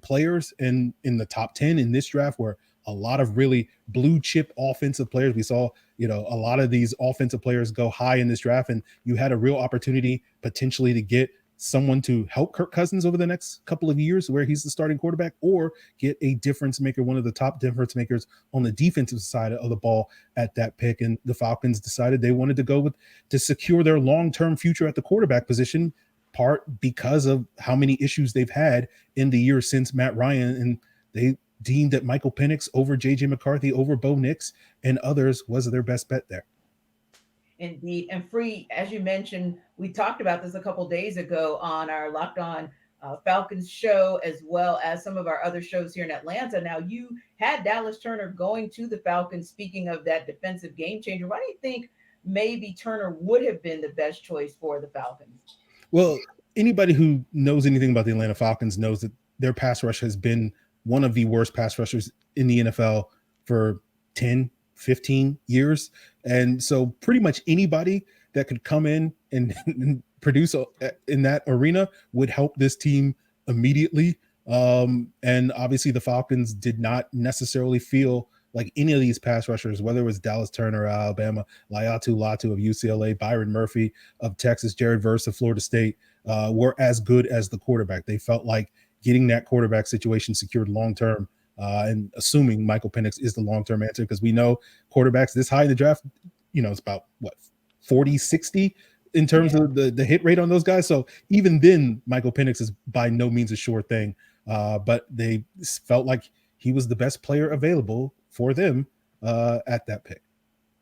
players, and in the top 10 in this draft, where a lot of really blue chip offensive players. We saw, a lot of these offensive players go high in this draft, and you had a real opportunity potentially to get someone to help Kirk Cousins over the next couple of years where he's the starting quarterback, or get a difference maker, one of the top difference makers on the defensive side of the ball at that pick. And the Falcons decided they wanted to go to secure their long-term future at the quarterback position, part because of how many issues they've had in the years since Matt Ryan. And they deemed that Michael Penix over JJ McCarthy, over Bo Nix and others was their best bet there. Indeed. And Free, as you mentioned, we talked about this a couple days ago on our Locked On Falcons show, as well as some of our other shows here in Atlanta. Now, you had Dallas Turner going to the Falcons. Speaking of that defensive game changer, why do you think maybe Turner would have been the best choice for the Falcons? Well, anybody who knows anything about the Atlanta Falcons knows that their pass rush has been one of the worst pass rushers in the NFL for 10, 15 years. And so pretty much anybody that could come in and produce in that arena would help this team immediately. And obviously the Falcons did not necessarily feel like any of these pass rushers, whether it was Dallas Turner of Alabama, Laiatu Latu of UCLA, Byron Murphy of Texas, Jared Verse of Florida State, were as good as the quarterback. They felt like getting that quarterback situation secured long-term, and assuming Michael Penix is the long-term answer, because we know quarterbacks this high in the draft, it's about 40, 60 in terms of the hit rate on those guys. So even then, Michael Penix is by no means a sure thing. But they felt like he was the best player available for them at that pick.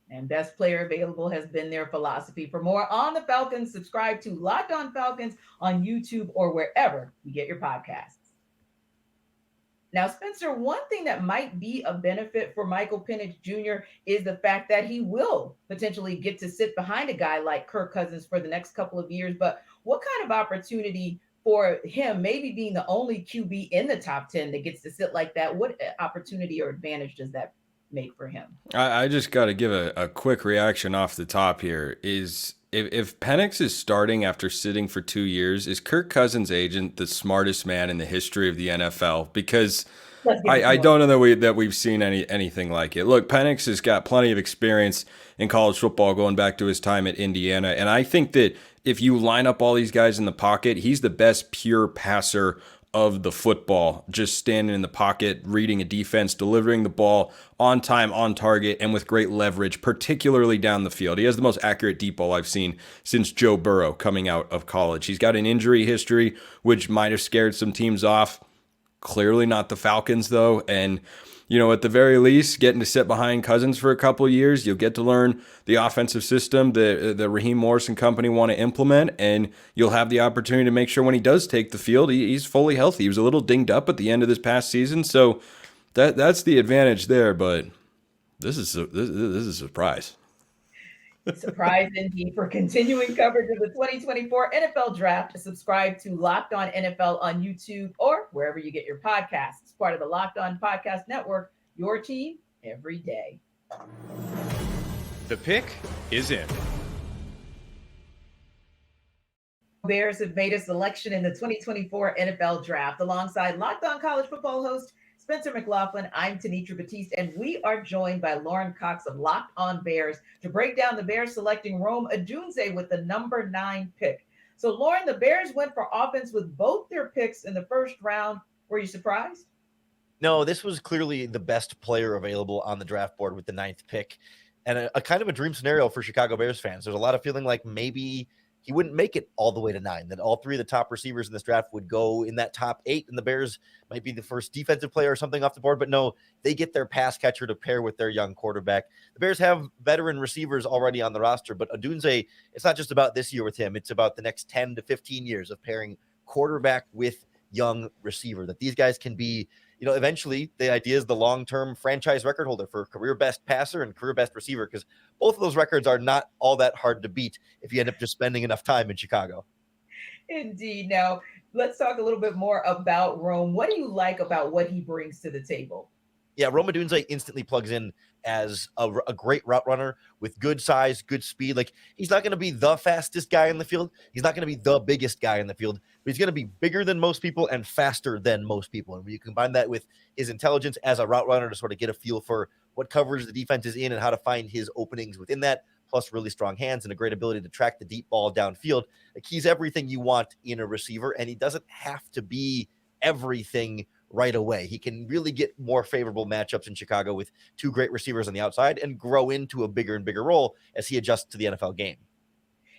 And best player available has been their philosophy. For more on the Falcons, subscribe to Locked On Falcons on YouTube or wherever you get your podcasts. Now, Spencer, one thing that might be a benefit for Michael Penix Jr. is the fact that he will potentially get to sit behind a guy like Kirk Cousins for the next couple of years. But what kind of opportunity for him, maybe being the only QB in the top 10 that gets to sit like that, what opportunity or advantage does that make for him? I just got to give a quick reaction off the top here. Is if Penix is starting after sitting for 2 years, is Kirk Cousins' agent the smartest man in the history of the NFL? Because I don't know that we've seen anything like it. Look, Penix has got plenty of experience in college football going back to his time at Indiana, and I think that if you line up all these guys in the pocket, he's the best pure passer of the football, just standing in the pocket, reading a defense, delivering the ball on time, on target, and with great leverage, particularly down the field. He has the most accurate deep ball I've seen since Joe Burrow coming out of college. He's got an injury history, which might have scared some teams off. Clearly not the Falcons, though. And, at the very least, getting to sit behind Cousins for a couple of years, you'll get to learn the offensive system that the Raheem Morris and company want to implement, and you'll have the opportunity to make sure when he does take the field, he's fully healthy. He was a little dinged up at the end of this past season, so that's the advantage there. But this is a surprise. Surprise indeed. For continuing coverage of the 2024 NFL Draft, subscribe to Locked On NFL on YouTube or wherever you get your podcasts. Part of the Locked On Podcast Network, your team every day. The pick is in. Bears have made a selection in the 2024 NFL Draft. Alongside Locked On College Football host Spencer McLaughlin, I'm Tanitra Batiste, and we are joined by Lauren Cox of Locked On Bears to break down the Bears selecting Rome Odunze with the number 9 pick. So, Lauren, the Bears went for offense with both their picks in the first round. Were you surprised? No, this was clearly the best player available on the draft board with the 9th pick, and a kind of a dream scenario for Chicago Bears fans. There's a lot of feeling like maybe he wouldn't make it all the way to 9, that all 3 of the top receivers in this draft would go in that top 8, and the Bears might be the first defensive player or something off the board. But no, they get their pass catcher to pair with their young quarterback. The Bears have veteran receivers already on the roster, but Odunze, it's not just about this year with him. It's about the next 10 to 15 years of pairing quarterback with young receiver, that these guys can be, eventually the idea is the long-term franchise record holder for career best passer and career best receiver, because both of those records are not all that hard to beat if you end up just spending enough time in Chicago. Indeed. Now, let's talk a little bit more about Rome. What do you like about what he brings to the table? Yeah, Rome Odunze instantly plugs in as a great route runner with good size, good speed. Like, he's not going to be the fastest guy in the field. He's not going to be the biggest guy in the field, but he's going to be bigger than most people and faster than most people. And when you combine that with his intelligence as a route runner to sort of get a feel for what coverage the defense is in and how to find his openings within that, plus really strong hands and a great ability to track the deep ball downfield, like, he's everything you want in a receiver, and he doesn't have to be everything right away. He can really get more favorable matchups in Chicago with 2 great receivers on the outside and grow into a bigger and bigger role as he adjusts to the NFL game.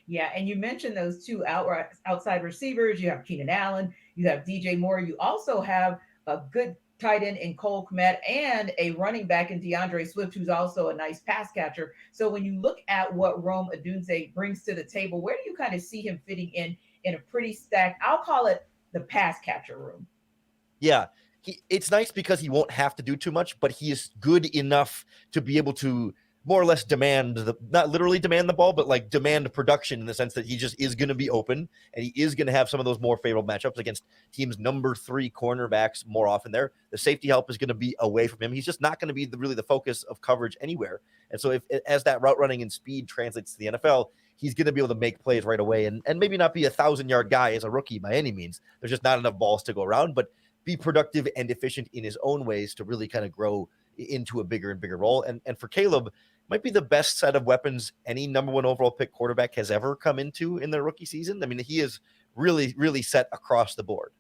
Yeah, and you mentioned those 2 outside receivers. You have Keenan Allen, you have DJ Moore. You also have a good tight end in Cole Kmet and a running back in DeAndre Swift, who's also a nice pass catcher. So when you look at what Rome Odunze brings to the table, where do you kind of see him fitting in a pretty stacked, I'll call it the pass catcher room? Yeah, it's nice because he won't have to do too much, but he is good enough to be able to more or less not literally demand the ball, but like demand production in the sense that he just is going to be open, and he is going to have some of those more favorable matchups against teams' number 3 cornerbacks more often there. The safety help is going to be away from him. He's just not going to be really the focus of coverage anywhere. And so as that route running and speed translates to the NFL, he's going to be able to make plays right away and maybe not be a 1,000-yard guy as a rookie by any means. There's just not enough balls to go around, but be productive and efficient in his own ways to really kind of grow into a bigger and bigger role. And for Caleb, might be the best set of weapons any number 1 overall pick quarterback has ever come into in their rookie season. I mean, he is really, really set across the board.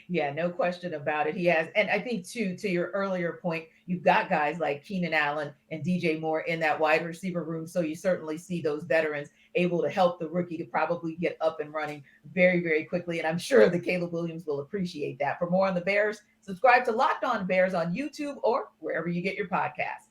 Yeah, no question about it. He has. And I think, too, to your earlier point, you've got guys like Keenan Allen and DJ Moore in that wide receiver room. So you certainly see those veterans able to help the rookie to probably get up and running very, very quickly. And I'm sure the Caleb Williams will appreciate that. For more on the Bears, subscribe to Locked On Bears on YouTube or wherever you get your podcasts.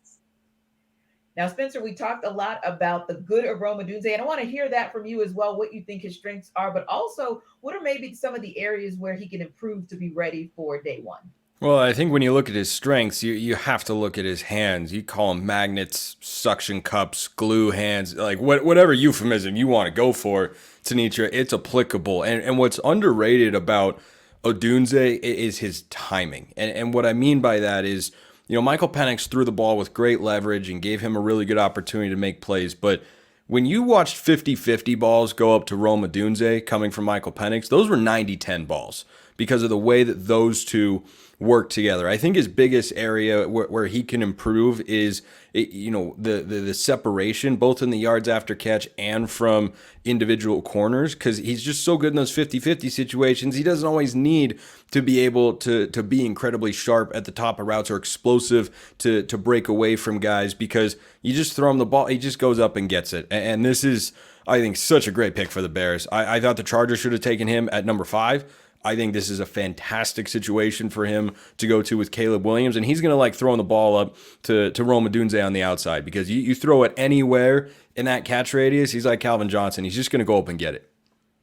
Now, Spencer, we talked a lot about the good of Rome Odunze, and I want to hear that from you as well, what you think his strengths are, but also what are maybe some of the areas where he can improve to be ready for day one? Well, I think when you look at his strengths, you have to look at his hands. You call them magnets, suction cups, glue hands, like whatever euphemism you want to go for, Tanitra, it's applicable. And what's underrated about Odunze is his timing. And what I mean by that is, Michael Penix threw the ball with great leverage and gave him a really good opportunity to make plays. But when you watched 50-50 balls go up to Rome Odunze coming from Michael Penix, those were 90-10 balls because of the way that those two work together. I think his biggest area where he can improve is, the separation, both in the yards after catch and from individual corners, because he's just so good in those 50-50 situations. He doesn't always need to be able to be incredibly sharp at the top of routes or explosive to break away from guys, because you just throw him the ball, he just goes up and gets it. And this is, I think, such a great pick for the Bears. I thought the Chargers should have taken him at number 5. I think this is a fantastic situation for him to go to with Caleb Williams, and he's going to like throwing the ball up to Rome Odunze on the outside, because you throw it anywhere in that catch radius, he's like Calvin Johnson. He's just going to go up and get it.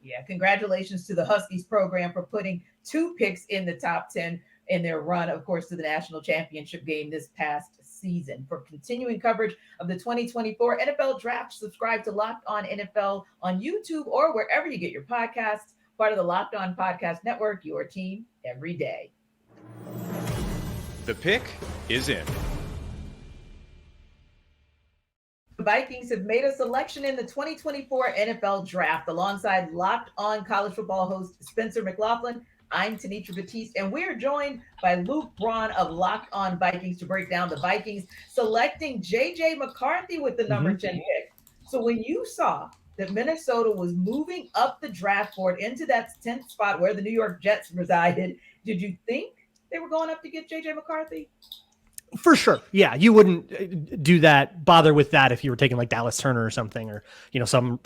Yeah, congratulations to the Huskies program for putting 2 picks in the top 10 in their run, of course, to the national championship game this past season. For continuing coverage of the 2024 NFL Draft, subscribe to Locked On NFL on YouTube or wherever you get your podcasts. Part of the Locked On Podcast Network, your team every day. The pick is in. The Vikings have made a selection in the 2024 NFL Draft. Alongside Locked On college football host Spencer McLaughlin, I'm Tenitra Batiste, and we're joined by Luke Braun of Locked On Vikings to break down the Vikings selecting J.J. McCarthy with the number 10 pick. So when you saw that Minnesota was moving up the draft board into that 10th spot where the New York Jets resided, did you think they were going up to get J.J. McCarthy? For sure. Yeah. You wouldn't do that, bother with that if you were taking like Dallas Turner or something, or, some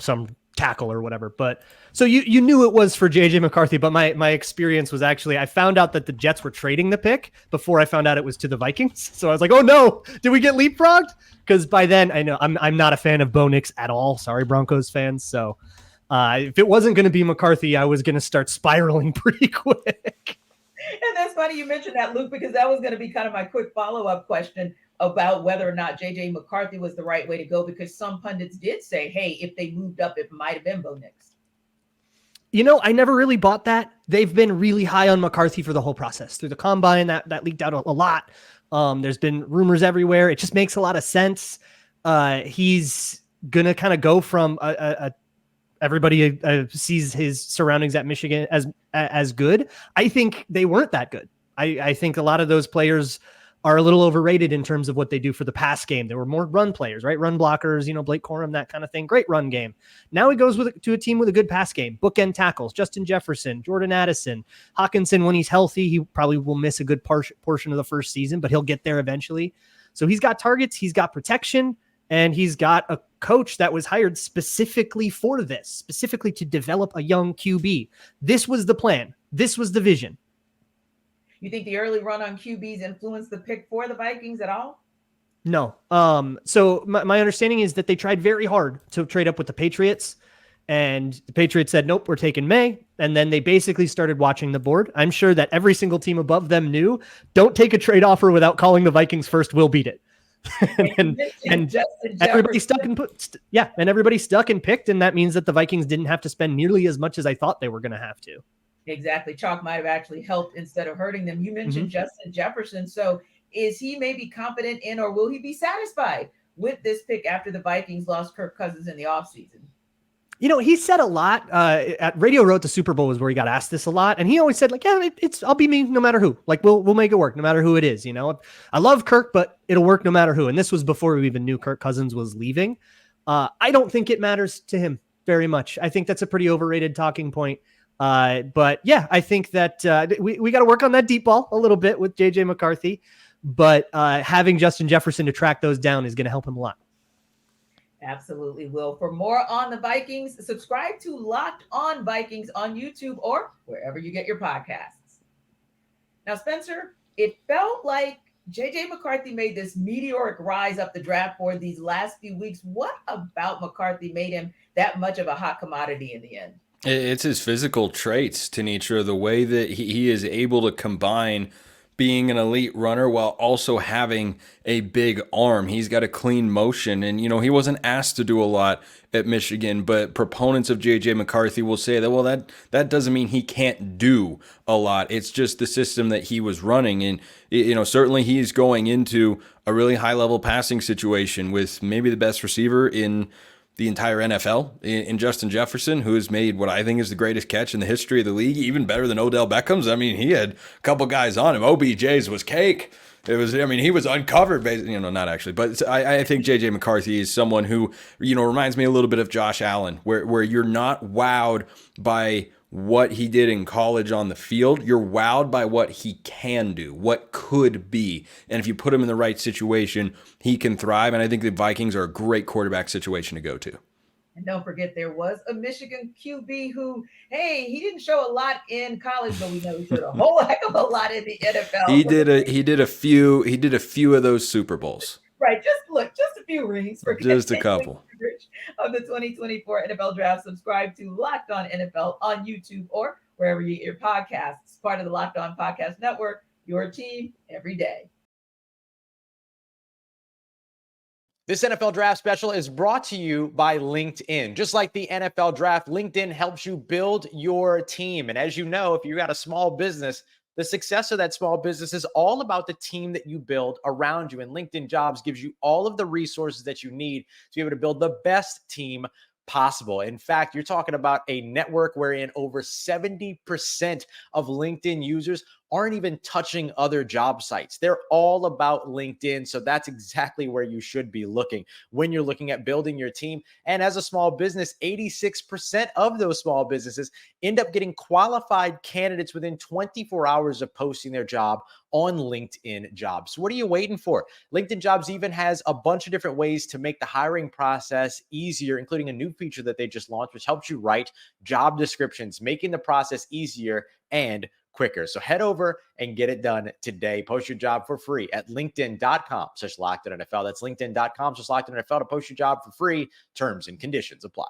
tackle or whatever. But so you knew it was for JJ McCarthy, but my experience was actually, I found out that the Jets were trading the pick before I found out it was to the Vikings. So I was like, oh no, did we get leapfrogged? Because by then I know I'm not a fan of Bo Nix at all. Sorry, Broncos fans. So if it wasn't going to be McCarthy, I was going to start spiraling pretty quick. And that's funny you mentioned that, Luke, because that was going to be kind of my quick follow-up question about whether or not J.J. McCarthy was the right way to go, because some pundits did say, hey, if they moved up, it might have been Bo Nix. I never really bought that. They've been really high on McCarthy for the whole process. Through the combine, that leaked out a lot. There's been rumors everywhere. It just makes a lot of sense. He's going to kind of go from everybody sees his surroundings at Michigan as good. I think they weren't that good. I think a lot of those players are a little overrated in terms of what they do for the pass game. There were more run players, right? Run blockers, Blake Corum, that kind of thing. Great run game. Now he goes to a team with a good pass game. Bookend tackles, Justin Jefferson, Jordan Addison, Hawkinson. When he's healthy, he probably will miss a good portion of the first season, but he'll get there eventually. So he's got targets, he's got protection, and he's got a coach that was hired specifically for this, specifically to develop a young QB. This was the plan. This was the vision. You think the early run on QBs influenced the pick for the Vikings at all? No. So my understanding is that they tried very hard to trade up with the Patriots, and the Patriots said, nope, we're taking May. And then they basically started watching the board. I'm sure that every single team above them knew, don't take a trade offer without calling the Vikings first. We'll beat it. and everybody stuck and everybody stuck and picked. And that means that the Vikings didn't have to spend nearly as much as I thought they were going to have to. Exactly. Chalk might have actually helped instead of hurting them. You mentioned Justin Jefferson. So is he maybe confident in, or will he be satisfied with this pick after the Vikings lost Kirk Cousins in the offseason? He said a lot at Radio Row at the Super Bowl was where he got asked this a lot. And he always said, like, yeah, I'll be me no matter who. Like, we'll make it work no matter who it is. I love Kirk, but it'll work no matter who. And this was before we even knew Kirk Cousins was leaving. I don't think it matters to him very much. I think that's a pretty overrated talking point. But yeah, I think that we got to work on that deep ball a little bit with JJ McCarthy, but having Justin Jefferson to track those down is going to help him a lot. Absolutely will. For more on the Vikings, subscribe to Locked On Vikings on YouTube or wherever you get your podcasts. Now, Spencer, it felt like J.J. McCarthy made this meteoric rise up the draft board these last few weeks. What about McCarthy made him that much of a hot commodity in the end? It's his physical traits, Tenitra, the way that he is able to combine being an elite runner while also having a big arm. He's got a clean motion, and he wasn't asked to do a lot at Michigan, but proponents of J.J. McCarthy will say that, well, that doesn't mean he can't do a lot. It's just the system that he was running, and certainly he's going into a really high-level passing situation with maybe the best receiver in the entire NFL in Justin Jefferson, who has made what I think is the greatest catch in the history of the league, even better than Odell Beckham's. I mean, he had a couple guys on him. OBJ's was cake. He was uncovered, basically, not actually, but I think JJ McCarthy is someone who, reminds me a little bit of Josh Allen, where you're not wowed by what he did in college on the field. You're wowed by what he can do, what could be. And if you put him in the right situation, he can thrive. And I think the Vikings are a great quarterback situation to go to. And don't forget, there was a Michigan QB who, hey, he didn't show a lot in college, but we know he showed a whole heck of a lot in the NFL. He did a few of those Super Bowls. Right, just a few rings for Just a couple coverage of the 2024 NFL Draft. Subscribe to Locked On NFL on YouTube or wherever you get your podcasts. Part of the Locked On Podcast Network, your team every day. This NFL Draft Special is brought to you by LinkedIn. Just like the NFL Draft, LinkedIn helps you build your team. And as you know, if you got a small business, the success of that small business is all about the team that you build around you. And LinkedIn Jobs gives you all of the resources that you need to be able to build the best team possible. In fact, you're talking about a network wherein over 70% of LinkedIn users aren't even touching other job sites. They're all about LinkedIn. So that's exactly where you should be looking when you're looking at building your team. And as a small business, 86% of those small businesses end up getting qualified candidates within 24 hours of posting their job on LinkedIn Jobs. So what are you waiting for? LinkedIn Jobs even has a bunch of different ways to make the hiring process easier, including a new feature that they just launched, which helps you write job descriptions, making the process easier and quicker. So head over and get it done today. Post your job for free at linkedin.com/LockedOnNFL. That's linkedin.com/LockedOnNFL to post your job for free. Terms and conditions apply.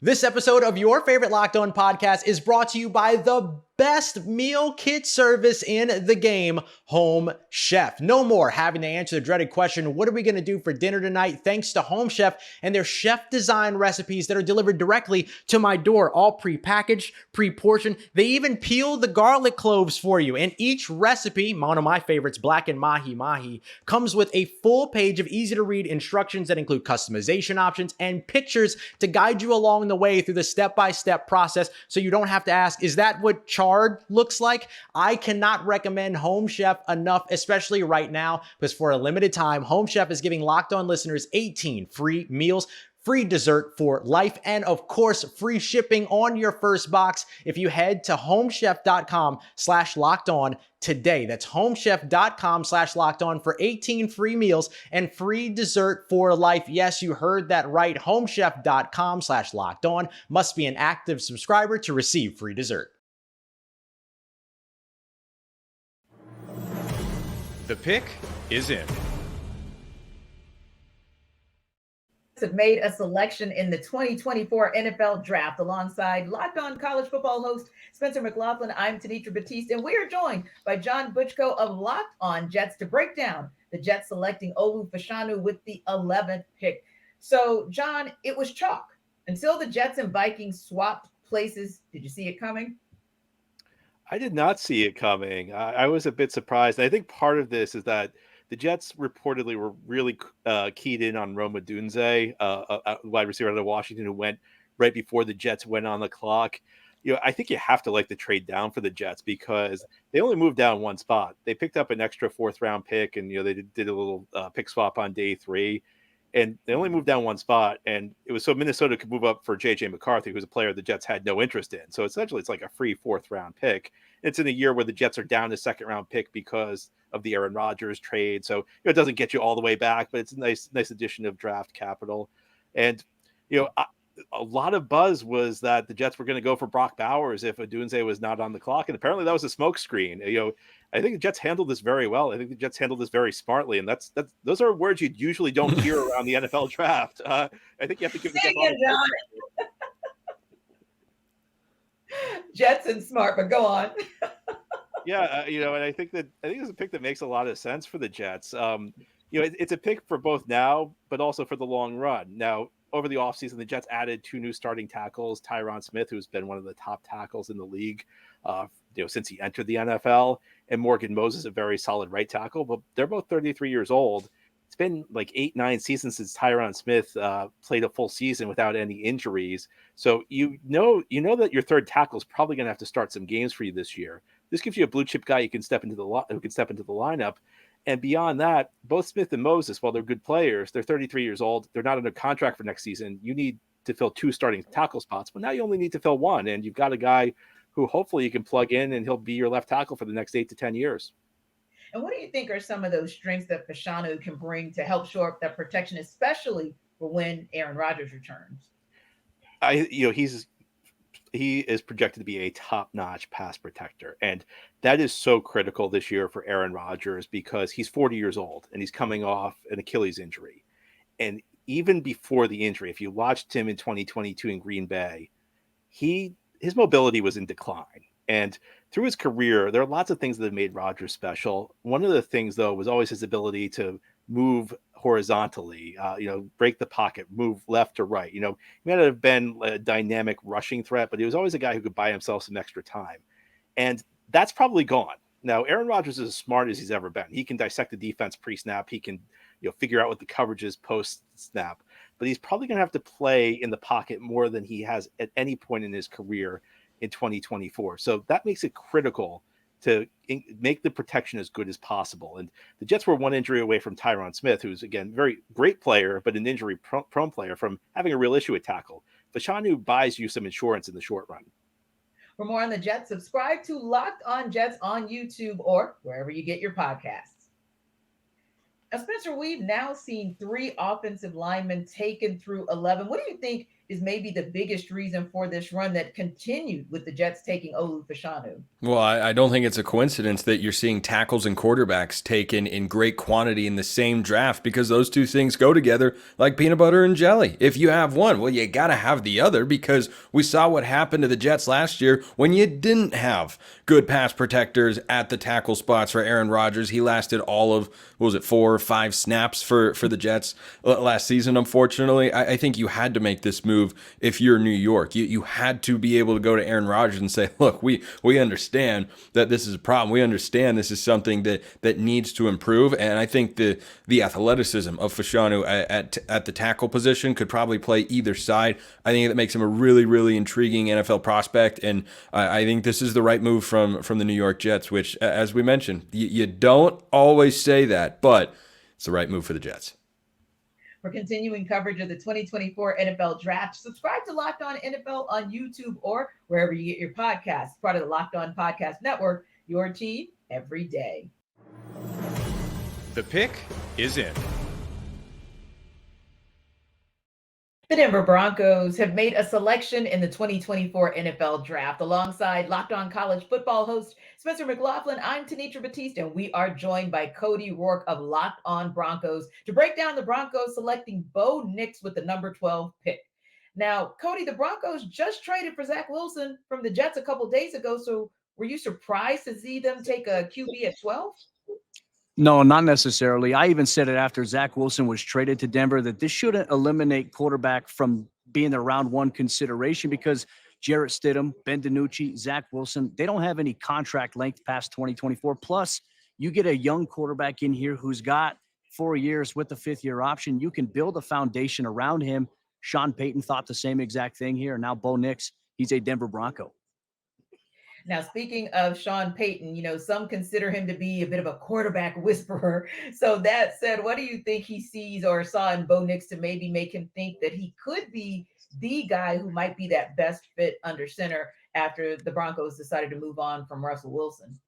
This episode of your favorite Locked On podcast is brought to you by the best meal kit service in the game, Home Chef. No more having to answer the dreaded question, what are we going to do for dinner tonight? Thanks to Home Chef and their chef-designed recipes that are delivered directly to my door, all pre-packaged, pre-portioned. They even peel the garlic cloves for you. And each recipe, one of my favorites, Black and Mahi Mahi, comes with a full page of easy-to-read instructions that include customization options and pictures to guide you along the way through the step-by-step process so you don't have to ask, is that what chard looks like? I cannot recommend Home Chef enough, especially right now, because for a limited time, Home Chef is giving Locked On listeners 18 free meals, free dessert for life, and of course, free shipping on your first box if you head to homechef.com/lockedon today. That's homechef.com/lockedon for 18 free meals and free dessert for life. Yes, you heard that right. Homechef.com/lockedon. Must be an active subscriber to receive free dessert. The pick is in. Have made a selection in the 2024 NFL Draft alongside Locked On College Football host Spencer McLaughlin. I'm Tanitra Batiste, and we are joined by John Butchko of Locked On Jets to break down the Jets selecting Olu Fashanu with the 11th pick. So, John, it was chalk until the Jets and Vikings swapped places. Did you see it coming? I did not see it coming. I was a bit surprised. I think part of this is that the Jets reportedly were really keyed in on Rome Odunze, a wide receiver out of Washington who went right before the Jets went on the clock. I think you have to like the trade down for the Jets because they only moved down one spot. They picked up an extra 4th round pick, and they did a little pick swap on day 3. And they only moved down one spot, and it was so Minnesota could move up for J.J. McCarthy, who's a player the Jets had no interest in. So essentially, it's like a free 4th round pick. It's in a year where the Jets are down a 2nd round pick because of the Aaron Rodgers trade. So it doesn't get you all the way back, but it's a nice addition of draft capital. And a lot of buzz was that the Jets were going to go for Brock Bowers if Odunze was not on the clock, and apparently that was a smokescreen. I think the Jets handled this very well. I think the Jets handled this very smartly, and those are words you usually don't hear around the NFL draft. I think you have to give the Jets Jets and smart, but go on. Yeah, and I think it's a pick that makes a lot of sense for the Jets. It's a pick for both now, but also for the long run. Now, over the offseason, the Jets added 2 new starting tackles, Tyron Smith, who's been one of the top tackles in the league since he entered the NFL, and Morgan Moses, a very solid right tackle, but they're both 33 years old. It's been like 8-9 seasons since Tyron Smith played a full season without any injuries. So you know that your third tackle is probably going to have to start some games for you this year. This gives you a blue chip guy who can step into the lineup. And beyond that, both Smith and Moses, while they're good players, they're 33 years old. They're not under contract for next season. You need to fill 2 starting tackle spots, but now you only need to fill 1. And you've got a guy who hopefully you can plug in, and he'll be your left tackle for the next 8 to 10 years. And what do you think are some of those strengths that Fashanu can bring to help shore up that protection, especially for when Aaron Rodgers returns? he is projected to be a top-notch pass protector, and that is so critical this year for Aaron Rodgers because he's 40 years old and he's coming off an Achilles injury. And even before the injury, if you watched him in 2022 in Green Bay, his mobility was in decline. And through his career, there are lots of things that have made Rodgers special. One of the things, though, was always his ability to move horizontally, break the pocket, move left to right. He may not have been a dynamic rushing threat, but he was always a guy who could buy himself some extra time. And that's probably gone. Now, Aaron Rodgers is as smart as he's ever been. He can dissect the defense pre-snap. He can figure out what the coverage is post-snap. But he's probably going to have to play in the pocket more than he has at any point in his career in 2024. So that makes it critical to make the protection as good as possible. And the Jets were one injury away from Tyron Smith, who's, again, very great player, but an injury-prone player, from having a real issue at tackle. Fashanu buys you some insurance in the short run. For more on the Jets, subscribe to Locked On Jets on YouTube or wherever you get your podcasts. Now, Spencer, we've now seen 3 offensive linemen taken through 11. What do you think is maybe the biggest reason for this run that continued with the Jets taking Olu Fashanu? Well, I don't think it's a coincidence that you're seeing tackles and quarterbacks taken in great quantity in the same draft, because those two things go together like peanut butter and jelly. If you have one, well, you got to have the other, because we saw what happened to the Jets last year when you didn't have good pass protectors at the tackle spots for Aaron Rodgers. He lasted all of, 4 or 5 snaps for the Jets last season, unfortunately. I think you had to make this move if you're New York. You had to be able to go to Aaron Rodgers and say, look, we understand that this is a problem. We understand this is something that needs to improve. And I think the athleticism of Fashanu at the tackle position could probably play either side. I think that makes him a really, really intriguing NFL prospect. And I think this is the right move from the New York Jets, which, as we mentioned, you don't always say that, but it's the right move for the Jets. For continuing coverage of the 2024 NFL Draft, subscribe to Locked On NFL on YouTube or wherever you get your podcasts. Part of the Locked On Podcast Network, your team every day. The pick is in. The Denver Broncos have made a selection in the 2024 NFL Draft. Alongside Locked On College Football host Spencer McLaughlin, I'm Tanitra Batiste, and we are joined by Cody Rourke of Locked On Broncos to break down the Broncos selecting Bo Nix with the number 12 pick. Now, Cody, the Broncos just traded for Zach Wilson from the Jets a couple days ago, so were you surprised to see them take a QB at 12? No, not necessarily. I even said it after Zach Wilson was traded to Denver that this shouldn't eliminate quarterback from being the round 1 consideration, because Jarrett Stidham, Ben DiNucci, Zach Wilson, they don't have any contract length past 2024. Plus, you get a young quarterback in here who's got 4 years with the 5th-year option. You can build a foundation around him. Sean Payton thought the same exact thing here. Now Bo Nix, he's a Denver Bronco. Now, speaking of Sean Payton, some consider him to be a bit of a quarterback whisperer. So that said, what do you think he sees or saw in Bo Nix to maybe make him think that he could be the guy who might be that best fit under center after the Broncos decided to move on from Russell Wilson?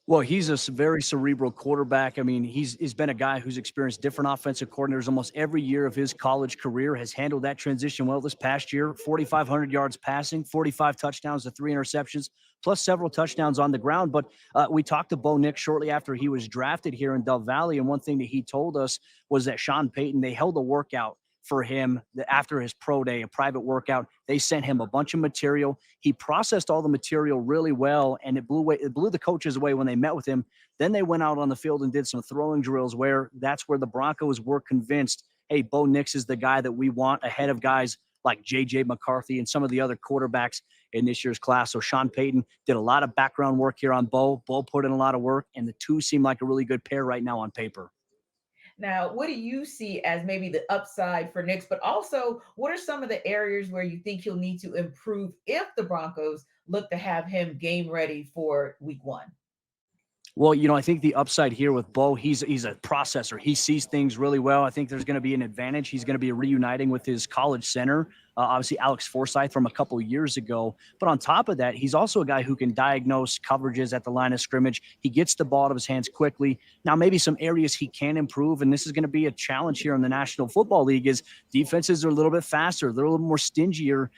Well, he's a very cerebral quarterback. I mean, he's been a guy who's experienced different offensive coordinators almost every year of his college career, has handled that transition well this past year. 4,500 yards passing, 45 touchdowns to 3 interceptions, plus several touchdowns on the ground. But we talked to Bo Nix shortly after he was drafted here in Dove Valley, and one thing that he told us was that Sean Payton, they held a workout for him after his pro day, a private workout. They sent him a bunch of material. He processed all the material really well, and it blew the coaches away when they met with him. Then they went out on the field and did some throwing drills that's where the Broncos were convinced, hey, Bo Nix is the guy that we want ahead of guys like J.J. McCarthy and some of the other quarterbacks in this year's class. So Sean Payton did a lot of background work here on Bo. Bo put in a lot of work, and the two seem like a really good pair right now on paper. Now, what do you see as maybe the upside for Nix, but also what are some of the areas where you think he'll need to improve if the Broncos look to have him game ready for week 1? Well, I think the upside here with Bo, he's a processor. He sees things really well. I think there's going to be an advantage. He's going to be reuniting with his college center, obviously Alex Forsyth from a couple of years ago. But on top of that, he's also a guy who can diagnose coverages at the line of scrimmage. He gets the ball out of his hands quickly. Now, maybe some areas he can improve, and this is going to be a challenge here in the National Football League, is defenses are a little bit faster. They're a little more stingier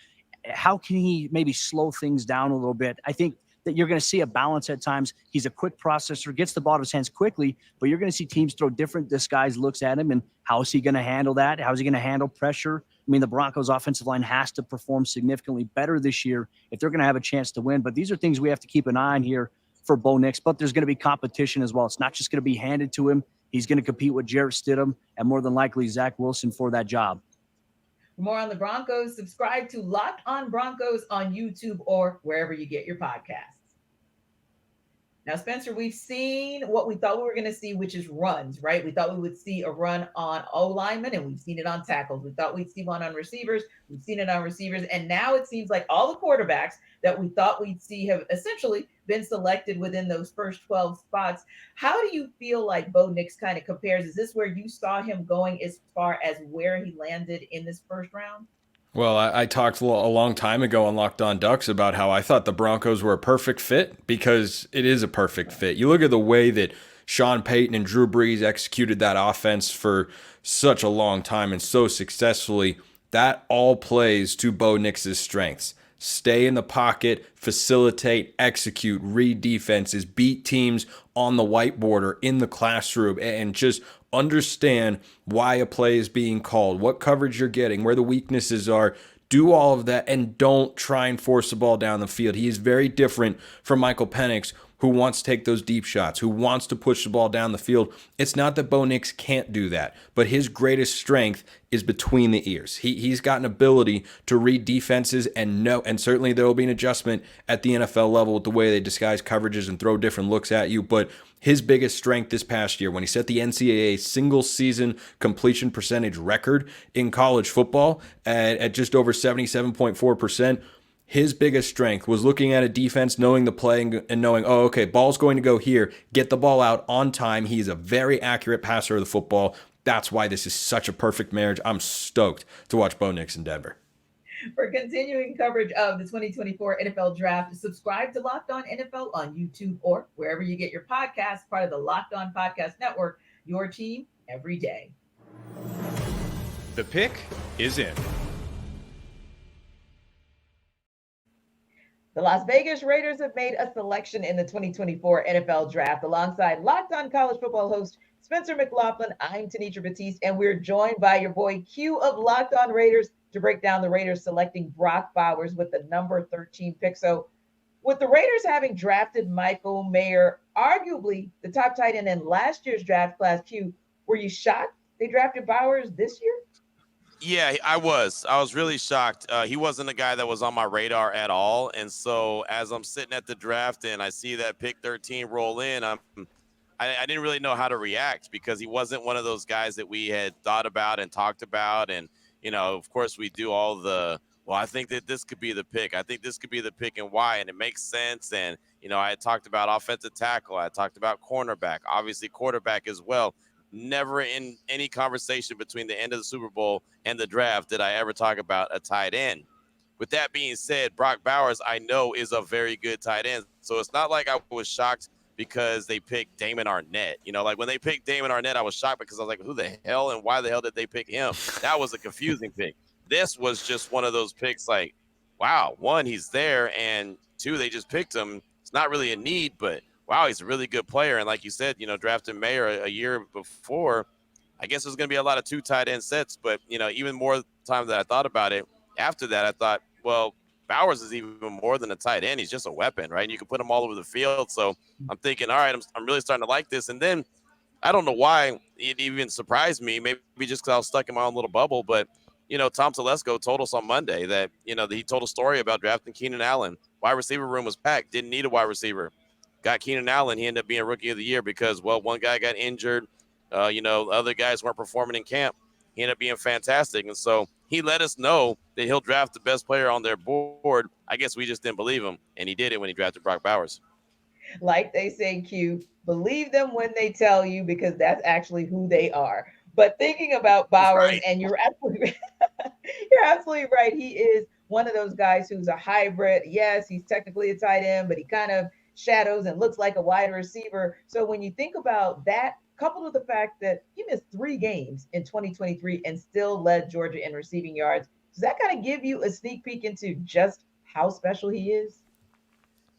how can he maybe slow things down a little bit? I think that you're going to see a balance at times. He's a quick processor, gets the ball to his hands quickly, but you're going to see teams throw different disguised looks at him. And how is he going to handle that? How is he going to handle pressure? I mean, the Broncos offensive line has to perform significantly better this year if they're going to have a chance to win. But these are things we have to keep an eye on here for Bo Nix. But there's going to be competition as well. It's not just going to be handed to him. He's going to compete with Jarrett Stidham and more than likely Zach Wilson for that job. For more on the Broncos, subscribe to Locked On Broncos on YouTube or wherever you get your podcasts. Now, Spencer, we've seen what we thought we were going to see, which is runs, right? We thought we would see a run on O-linemen, and we've seen it on tackles. We thought we'd see one on receivers. We've seen it on receivers. And now it seems like all the quarterbacks that we thought we'd see have essentially been selected within those first 12 spots. How do you feel like Bo Nix kind of compares? Is this where you saw him going as far as where he landed in this first round? Well, I talked a long time ago on Locked On Ducks about how I thought the Broncos were a perfect fit, because it is a perfect fit. You look at the way that Sean Payton and Drew Brees executed that offense for such a long time and so successfully. That all plays to Bo Nix's strengths. Stay in the pocket, facilitate, execute, read defenses, beat teams on the whiteboard or in the classroom, and just understand why a play is being called, what coverage you're getting, where the weaknesses are. Do all of that and don't try and force the ball down the field. He is very different from Michael Penix, who wants to take those deep shots, who wants to push the ball down the field. It's not that Bo Nix can't do that, but his greatest strength is between the ears. He's got an ability to read defenses and know, and certainly there will be an adjustment at the NFL level with the way they disguise coverages and throw different looks at you. But his biggest strength this past year, when he set the NCAA single season completion percentage record in college football at just over 77.4%, his biggest strength was looking at a defense, knowing the play and knowing, oh, okay, ball's going to go here, get the ball out on time. He's a very accurate passer of the football. That's why this is such a perfect marriage. I'm stoked to watch Bo Nix in Denver. For continuing coverage of the 2024 NFL Draft, subscribe to Locked On NFL on YouTube or wherever you get your podcasts, part of the Locked On Podcast Network, your team every day. The pick is in. The Las Vegas Raiders have made a selection in the 2024 NFL Draft. Alongside Locked On College Football host Spencer McLaughlin, I'm Tenitra Batiste, and we're joined by your boy Q of Locked On Raiders to break down the Raiders selecting Brock Bowers with the number 13 pick. So with the Raiders having drafted Michael Mayer, arguably the top tight end in last year's draft class, Q, were you shocked they drafted Bowers this year? Yeah, I was. I was really shocked. He wasn't a guy that was on my radar at all. And so as I'm sitting at the draft and I see that pick 13 roll in, I didn't really know how to react, because he wasn't one of those guys that we had thought about and talked about. And, you know, of course we do all the, well, I think that this could be the pick. I think this could be the pick and why, and it makes sense. And, you know, I had talked about offensive tackle. I talked about cornerback, obviously quarterback as well. Never in any conversation between the end of the Super Bowl and the draft did I ever talk about a tight end. With that being said, Brock Bowers, I know, is a very good tight end. So it's not like I was shocked because they picked Damon Arnett. You know, like when they picked Damon Arnett, I was shocked because I was like, who the hell and why the hell did they pick him? That was a confusing pick. This was just one of those picks like, wow, one, he's there, and two, they just picked him. It's not really a need, but wow, he's a really good player. And like you said, you know, drafting Mayer a year before, I guess there's going to be a lot of two tight end sets. But, you know, even more time that I thought about it, after that, I thought, well, Bowers is even more than a tight end. He's just a weapon, right? And you can put him all over the field. So I'm thinking, all right, I'm really starting to like this. And then I don't know why it even surprised me, maybe just because I was stuck in my own little bubble. But, you know, Tom Telesco told us on Monday that, you know, he told a story about drafting Keenan Allen. Wide receiver room was packed, didn't need a wide receiver. Got Keenan Allen, he ended up being Rookie of the Year because, well, one guy got injured. You know, other guys weren't performing in camp. He ended up being fantastic. And so he let us know that he'll draft the best player on their board. I guess we just didn't believe him, and he did it when he drafted Brock Bowers. Like they say, Q, believe them when they tell you, because that's actually who they are. But thinking about Bowers, right. And you're absolutely right. He is one of those guys who's a hybrid. Yes, he's technically a tight end, but he kind of shadows and looks like a wide receiver. So when you think about that, coupled with the fact that he missed 3 games in 2023 and still led Georgia in receiving yards, Does that kind of give you a sneak peek into just how special he is?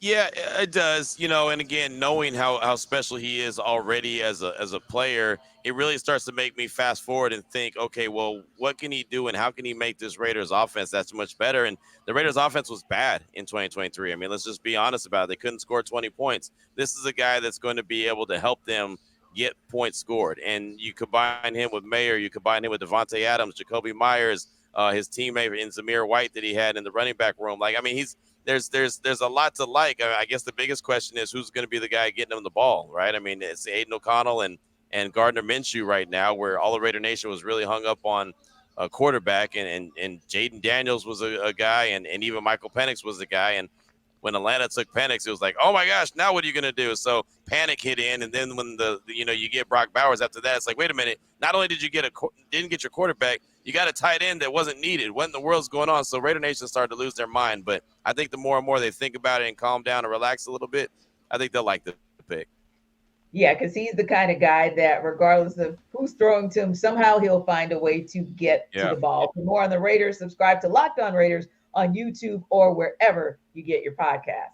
Yeah, it does. And again, knowing how special he is already as a player, it really starts to make me fast forward and think, okay, well, what can he do and how can he make this Raiders offense that's much better? And the Raiders offense was bad in 2023. I mean, let's just be honest about it. They couldn't score 20 points. This is a guy that's going to be able to help them get points scored. And you combine him with Mayer, you combine him with Devontae Adams, Jacoby Myers, his teammate in Zamir White that he had in the running back room. Like, I mean, there's a lot to like. I guess the biggest question is who's going to be the guy getting him the ball, right? I mean, it's Aiden O'Connell and Gardner Minshew right now, where all of Raider Nation was really hung up on a quarterback, and Jaden Daniels was a guy, and even Michael Penix was a guy. And when Atlanta took Penix, it was like, oh my gosh, now what are you going to do? So panic hit in, and then when you get Brock Bowers after that, it's like, wait a minute, not only did you didn't get your quarterback, you got a tight end that wasn't needed. What in the world's going on? So Raider Nation started to lose their mind. But I think the more and more they think about it and calm down and relax a little bit, I think they'll like the pick. Yeah, because he's the kind of guy that regardless of who's throwing to him, somehow he'll find a way to get to the ball. For more on the Raiders, subscribe to Locked On Raiders on YouTube or wherever you get your podcasts.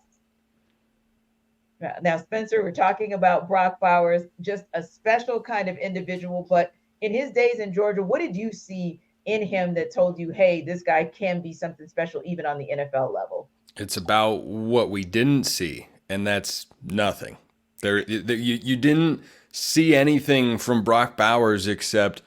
Now, Spencer, we're talking about Brock Bowers, just a special kind of individual, but in his days in Georgia, what did you see in him that told you, hey, this guy can be something special even on the NFL level? It's about what we didn't see, and that's nothing. You didn't see anything from Brock Bowers except,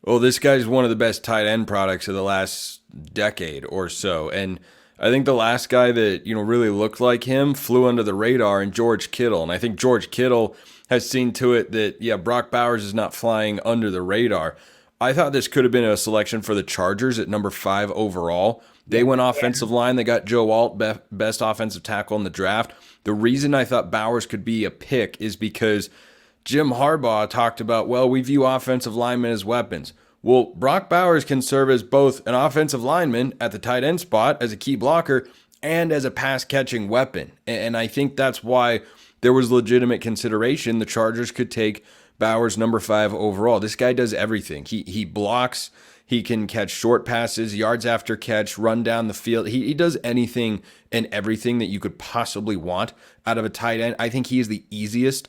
this guy's one of the best tight end products of the last decade or so. And I think the last guy that, really looked like him flew under the radar, and George Kittle. And I think George Kittle has seen to it that, Brock Bowers is not flying under the radar. I thought this could have been a selection for the Chargers at number 5 overall. They went offensive line. They got Joe Alt, best offensive tackle in the draft. The reason I thought Bowers could be a pick is because Jim Harbaugh talked about, we view offensive linemen as weapons. Well, Brock Bowers can serve as both an offensive lineman at the tight end spot as a key blocker and as a pass-catching weapon. And I think that's why there was legitimate consideration the Chargers could take Bowers number 5 overall. This guy does everything. He blocks, he can catch short passes, yards after catch, run down the field. He does anything and everything that you could possibly want out of a tight end. I think he is the easiest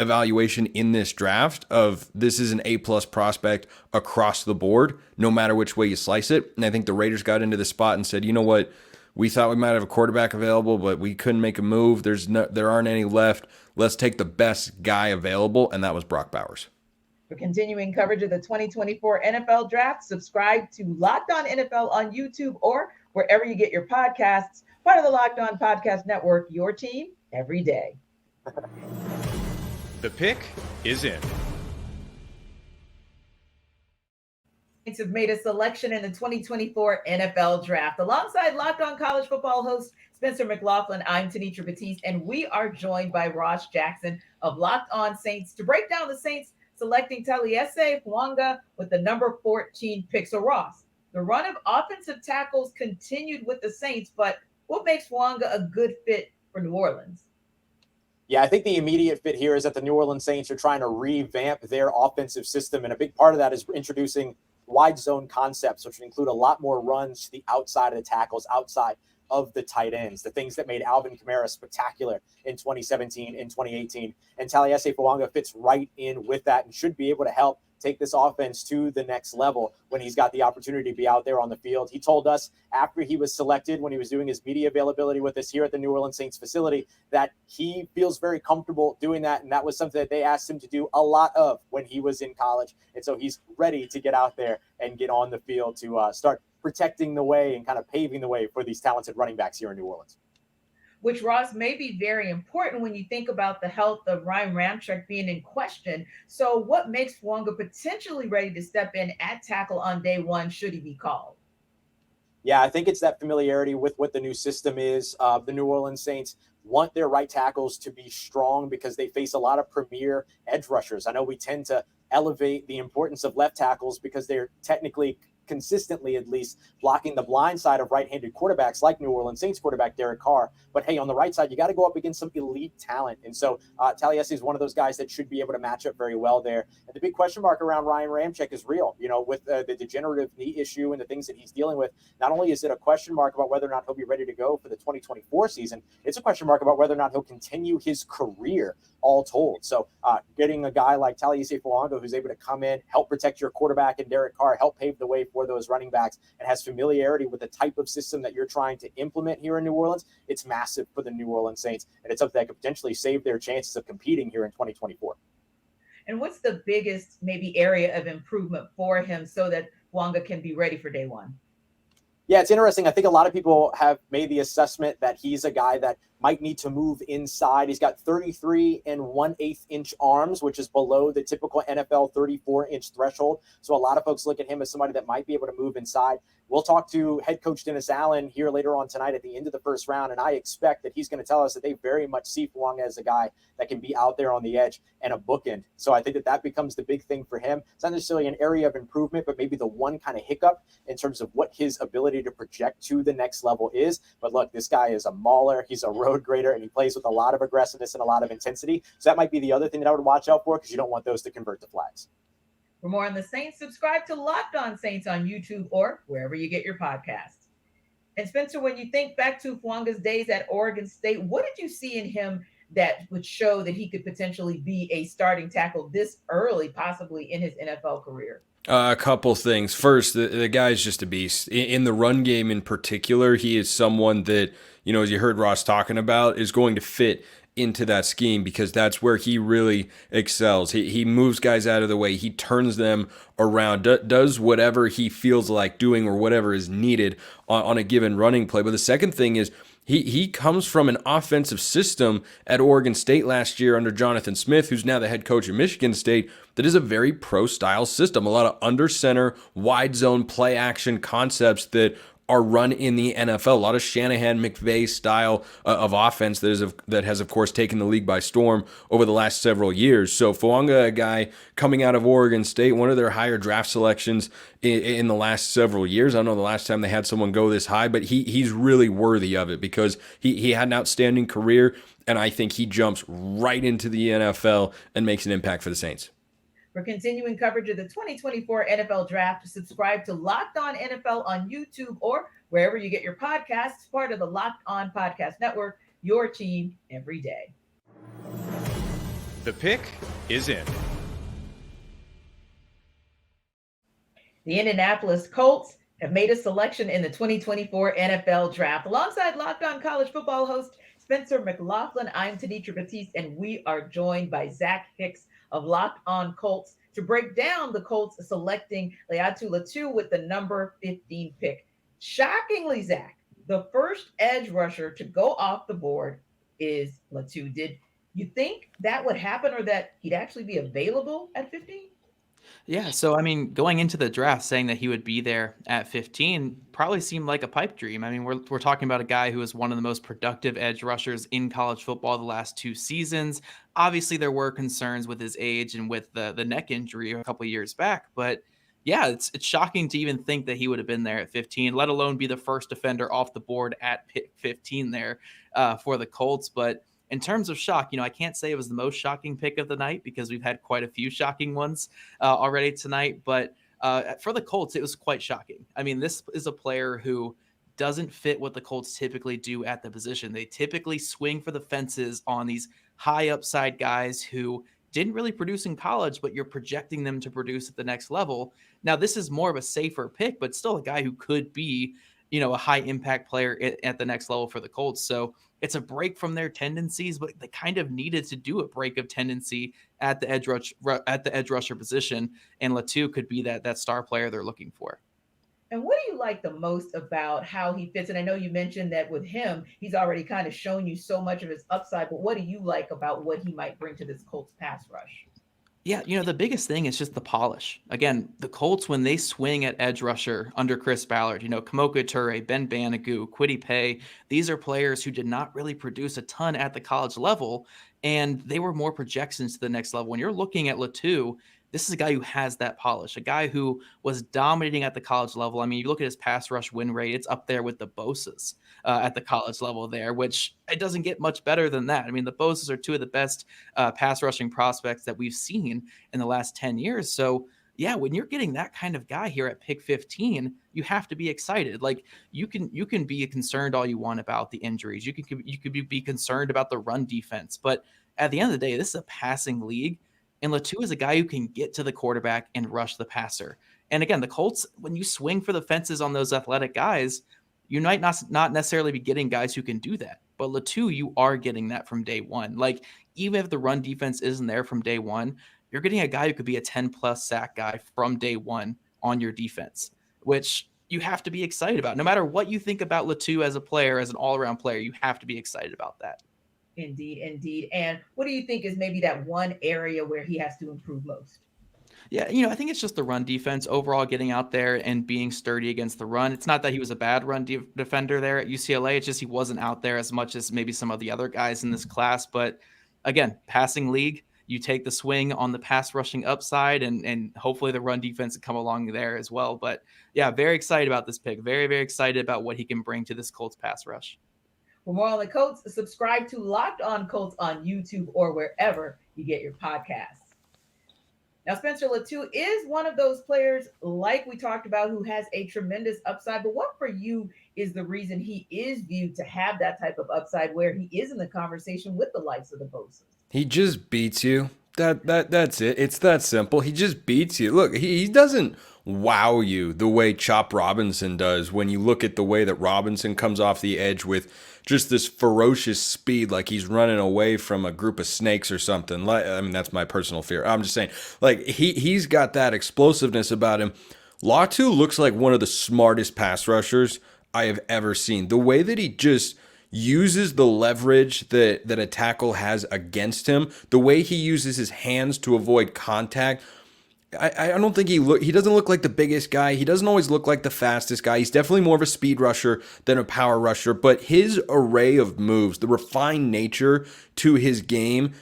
evaluation in this draft of this is an A+ prospect across the board, no matter which way you slice it. And I think the Raiders got into the spot and said, you know what? We thought we might have a quarterback available, but we couldn't make a move. There aren't any left. Let's take the best guy available, and that was Brock Bowers. For continuing coverage of the 2024 NFL Draft, subscribe to Locked On NFL on YouTube or wherever you get your podcasts. Part of the Locked On Podcast Network, your team every day. The pick is in. Saints have made a selection in the 2024 NFL Draft. Alongside Locked On College Football host Spencer McLaughlin, I'm Tenitra Batiste, and we are joined by Ross Jackson of Locked On Saints to break down the Saints selecting Taliesin Fuanga with the number 14 pick. So, Ross, the run of offensive tackles continued with the Saints, but what makes Fuanga a good fit for New Orleans? Yeah, I think the immediate fit here is that the New Orleans Saints are trying to revamp their offensive system, and a big part of that is introducing wide zone concepts, which include a lot more runs to the outside of the tackles, outside of the tight ends, the things that made Alvin Kamara spectacular in 2017 and 2018. And Taliesin Fuanga fits right in with that and should be able to help take this offense to the next level when he's got the opportunity to be out there on the field. He told us after he was selected, when he was doing his media availability with us here at the New Orleans Saints facility, that he feels very comfortable doing that. And that was something that they asked him to do a lot of when he was in college. And so he's ready to get out there and get on the field to start protecting the way and kind of paving the way for these talented running backs here in New Orleans. Which, Ross, may be very important when you think about the health of Ryan Ramczyk being in question. So what makes Fuanga potentially ready to step in at tackle on day one should he be called? Yeah, I think it's that familiarity with what the new system is. The New Orleans Saints want their right tackles to be strong because they face a lot of premier edge rushers. I know we tend to elevate the importance of left tackles because they're technically consistently at least blocking the blind side of right-handed quarterbacks like New Orleans Saints quarterback Derek Carr. But hey, on the right side, you got to go up against some elite talent. And so Taliesin is one of those guys that should be able to match up very well there. And the big question mark around Ryan Ramczyk is real, with the degenerative knee issue and the things that he's dealing with. Not only is it a question mark about whether or not he'll be ready to go for the 2024 season, it's a question mark about whether or not he'll continue his career all told. So getting a guy like Taliesin Fuanga, who's able to come in, help protect your quarterback and Derek Carr, help pave the way for those running backs, and has familiarity with the type of system that you're trying to implement here in New Orleans, it's massive for the New Orleans Saints. And it's something that could potentially save their chances of competing here in 2024. And what's the biggest maybe area of improvement for him so that Fuanga can be ready for day one? Yeah, it's interesting. I think a lot of people have made the assessment that he's a guy that might need to move inside. He's got 33 1/8 inch arms, which is below the typical NFL 34-inch threshold. So a lot of folks look at him as somebody that might be able to move inside. We'll talk to head coach Dennis Allen here later on tonight at the end of the first round, and I expect that he's going to tell us that they very much see Fuanga as a guy that can be out there on the edge and a bookend. So I think that becomes the big thing for him. It's not necessarily an area of improvement, but maybe the one kind of hiccup in terms of what his ability to project to the next level is. But look, this guy is a mauler. He's a road grader, and he plays with a lot of aggressiveness and a lot of intensity. So that might be the other thing that I would watch out for, because you don't want those to convert to flags. For more on the Saints, subscribe to Locked On Saints on YouTube or wherever you get your podcasts. And Spencer, when you think back to Fuanga's days at Oregon State, what did you see in him that would show that he could potentially be a starting tackle this early, possibly in his NFL career? A couple things. First, the guy's just a beast. In the run game in particular, he is someone that, as you heard Ross talking about, is going to fit into that scheme, because that's where he really excels. He moves guys out of the way. He turns them around, does whatever he feels like doing or whatever is needed on a given running play. But the second thing is he comes from an offensive system at Oregon State last year under Jonathan Smith, who's now the head coach at Michigan State, that is a very pro-style system. A lot of under center, wide zone, play action concepts that are run in the NFL. A lot of Shanahan, McVay style of offense that has, of course, taken the league by storm over the last several years. So Fuanga, a guy coming out of Oregon State, one of their higher draft selections in the last several years. I don't know the last time they had someone go this high, but he's really worthy of it, because he had an outstanding career, and I think he jumps right into the NFL and makes an impact for the Saints. For continuing coverage of the 2024 NFL Draft, subscribe to Locked On NFL on YouTube or wherever you get your podcasts, part of the Locked On Podcast Network, your team every day. The pick is in. The Indianapolis Colts have made a selection in the 2024 NFL Draft. Alongside Locked On College Football host Spencer McLaughlin, I'm Tenitra Batiste, and we are joined by Zach Hicks of Locked On Colts to break down the Colts selecting Laiatu Latu with the number 15 pick. Shockingly, Zach, the first edge rusher to go off the board is Latu. Did you think that would happen, or that he'd actually be available at 15? Yeah, so I mean, going into the draft, saying that he would be there at 15 probably seemed like a pipe dream. I mean, we're talking about a guy who is one of the most productive edge rushers in college football the last 2 seasons. Obviously, there were concerns with his age and with the neck injury a couple of years back, but yeah, it's shocking to even think that he would have been there at 15, let alone be the first defender off the board at pick 15 there for the Colts. But in terms of shock, I can't say it was the most shocking pick of the night, because we've had quite a few shocking ones already tonight. But for the Colts, it was quite shocking. I mean, this is a player who doesn't fit what the Colts typically do at the position. They typically swing for the fences on these high upside guys who didn't really produce in college, but you're projecting them to produce at the next level. Now, this is more of a safer pick, but still a guy who could be, a high impact player at the next level for the Colts. So it's a break from their tendencies, but they kind of needed to do a break of tendency at the edge rusher position, and Latu could be that star player they're looking for. And what do you like the most about how he fits? And I know you mentioned that with him, he's already kind of shown you so much of his upside, but what do you like about what he might bring to this Colts pass rush? Yeah, the biggest thing is just the polish. Again, the Colts, when they swing at edge rusher under Chris Ballard, Kamoka Ture, Ben Banigou, Kwity Paye, these are players who did not really produce a ton at the college level, and they were more projections to the next level. When you're looking at Latu, this is a guy who has that polish, a guy who was dominating at the college level. I mean, you look at his pass rush win rate, it's up there with the Bosa's at the college level there, which it doesn't get much better than that. I mean, the Bosa's are two of the best pass rushing prospects that we've seen in the last 10 years. So, yeah, when you're getting that kind of guy here at pick 15, you have to be excited. Like you can be concerned all you want about the injuries. You could be concerned about the run defense, but at the end of the day, this is a passing league. And Lemieux is a guy who can get to the quarterback and rush the passer. And again, the Colts, when you swing for the fences on those athletic guys, you might not necessarily be getting guys who can do that. But Lemieux, you are getting that from day one. Like, even if the run defense isn't there from day one, you're getting a guy who could be a 10-plus sack guy from day one on your defense, which you have to be excited about. No matter what you think about Lemieux as a player, as an all-around player, you have to be excited about that. Indeed. And what do you think is maybe that one area where he has to improve most? Yeah, I think it's just the run defense overall, getting out there and being sturdy against the run. It's not that he was a bad run defender there at UCLA. It's just he wasn't out there as much as maybe some of the other guys in this class. But again, passing league, you take the swing on the pass rushing upside, and hopefully the run defense will come along there as well. But yeah, very excited about this pick. Very, very excited about what he can bring to this Colts pass rush. For more on the Colts, subscribe to Locked On Colts on YouTube or wherever you get your podcasts. Now, Spencer Lemieux is one of those players, like we talked about, who has a tremendous upside. But what for you is the reason he is viewed to have that type of upside where he is in the conversation with the likes of the Bosa's? He just beats you. That's it. It's that simple. He just beats you. Look, he doesn't wow you the way Chop Robinson does when you look at the way that Robinson comes off the edge with just this ferocious speed, like he's running away from a group of snakes or something. I mean, that's my personal fear. I'm just saying, like, he's got that explosiveness about him. Latu looks like one of the smartest pass rushers I have ever seen. The way that he just uses the leverage that a tackle has against him, the way he uses his hands to avoid contact. I don't think he doesn't look like the biggest guy. He doesn't always look like the fastest guy. He's definitely more of a speed rusher than a power rusher, but his array of moves, the refined nature to his game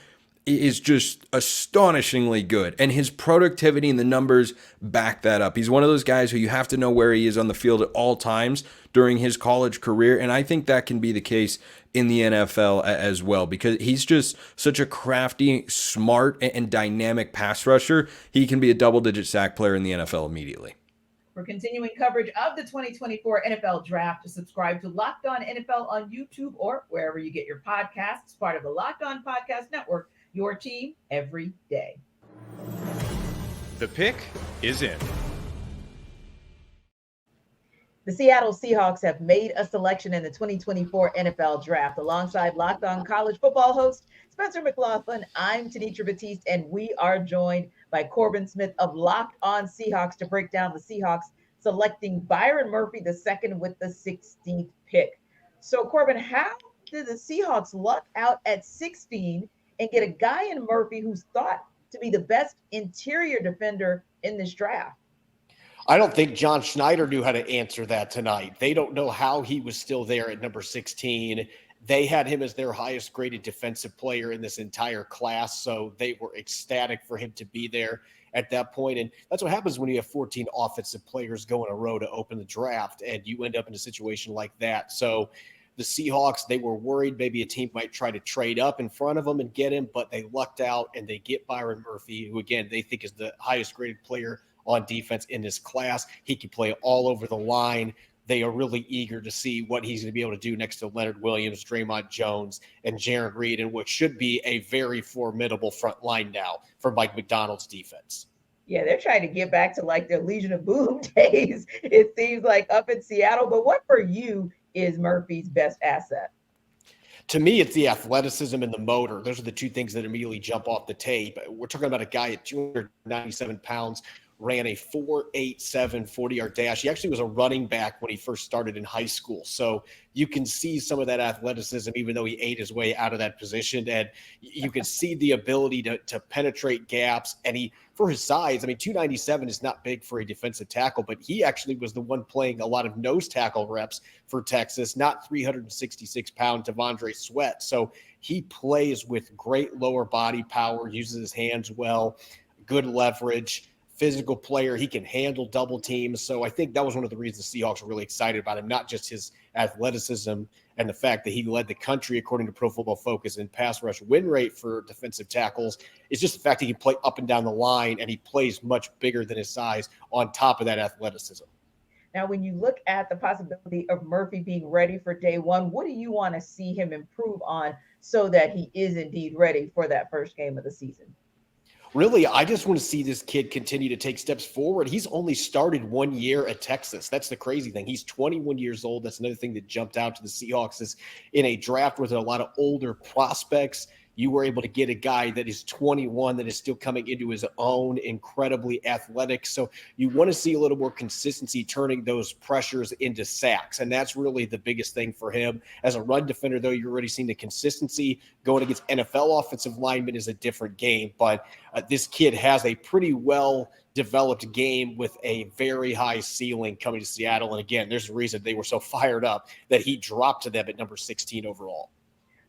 is just astonishingly good. And his productivity and the numbers back that up. He's one of those guys who you have to know where he is on the field at all times during his college career. And I think that can be the case in the NFL as well, because he's just such a crafty, smart, and dynamic pass rusher. He can be a double-digit sack player in the NFL immediately. For continuing coverage of the 2024 NFL Draft, subscribe to Locked On NFL on YouTube or wherever you get your podcasts, part of the Locked On Podcast Network, your team every day. The pick is in. The Seattle Seahawks have made a selection in the 2024 NFL Draft. Alongside Locked On College Football host Spencer McLaughlin, I'm Tenitra Batiste, and we are joined by Corbin Smith of Locked On Seahawks to break down the Seahawks selecting Byron Murphy II with the 16th pick. So, Corbin, how did the Seahawks luck out at 16 and get a guy in Murphy who's thought to be the best interior defender in this draft? I don't think John Schneider knew how to answer that tonight. They don't know how he was still there at number 16. They had him as their highest graded defensive player in this entire class, so they were ecstatic for him to be there at that point. And that's what happens when you have 14 offensive players go in a row to open the draft, and you end up in a situation like that. So the Seahawks, they were worried maybe a team might try to trade up in front of them and get him, but they lucked out and they get Byron Murphy, who, again, they think is the highest graded player on defense in this class. He can play all over the line. They are really eager to see what he's going to be able to do next to Leonard Williams, Draymond Jones, and Jaron Reed, and what should be a very formidable front line now for Mike McDonald's defense. Yeah, they're trying to get back to like their Legion of Boom days, it seems like, up in Seattle. But what for you is Murphy's best asset? To me, it's the athleticism and the motor. Those are the two things that immediately jump off the tape. We're talking about a guy at 297 pounds, ran a 4.87 40-yard dash. He actually was a running back when he first started in high school. So you can see some of that athleticism, even though he ate his way out of that position. And you can see the ability to penetrate gaps. And he, for his size, I mean, 297 is not big for a defensive tackle, but he actually was the one playing a lot of nose tackle reps for Texas, not 366-pound Devondre Sweat. So he plays with great lower body power, uses his hands well. good leverage, physical player. He can handle double teams. So I think that was one of the reasons the Seahawks were really excited about him, not just his athleticism and the fact that he led the country, according to Pro Football Focus, in pass rush win rate for defensive tackles. It's just the fact that he can play up and down the line, and he plays much bigger than his size on top of that athleticism. Now, when you look at the possibility of Murphy being ready for day one, what do you want to see him improve on so that he is indeed ready for that first game of the season? Really, I just want to see this kid continue to take steps forward. He's only started 1 year at Texas. That's the crazy thing. He's 21 years old. That's another thing that jumped out to the Seahawks is in a draft with a lot of older prospects, you were able to get a guy that is 21 that is still coming into his own, incredibly athletic. So you want to see a little more consistency turning those pressures into sacks. And that's really the biggest thing for him. As a run defender, though, you're already seeing the consistency. Going against NFL offensive linemen is a different game. But this kid has a pretty well-developed game with a very high ceiling coming to Seattle. And again, there's a reason they were so fired up that he dropped to them at number 16 overall.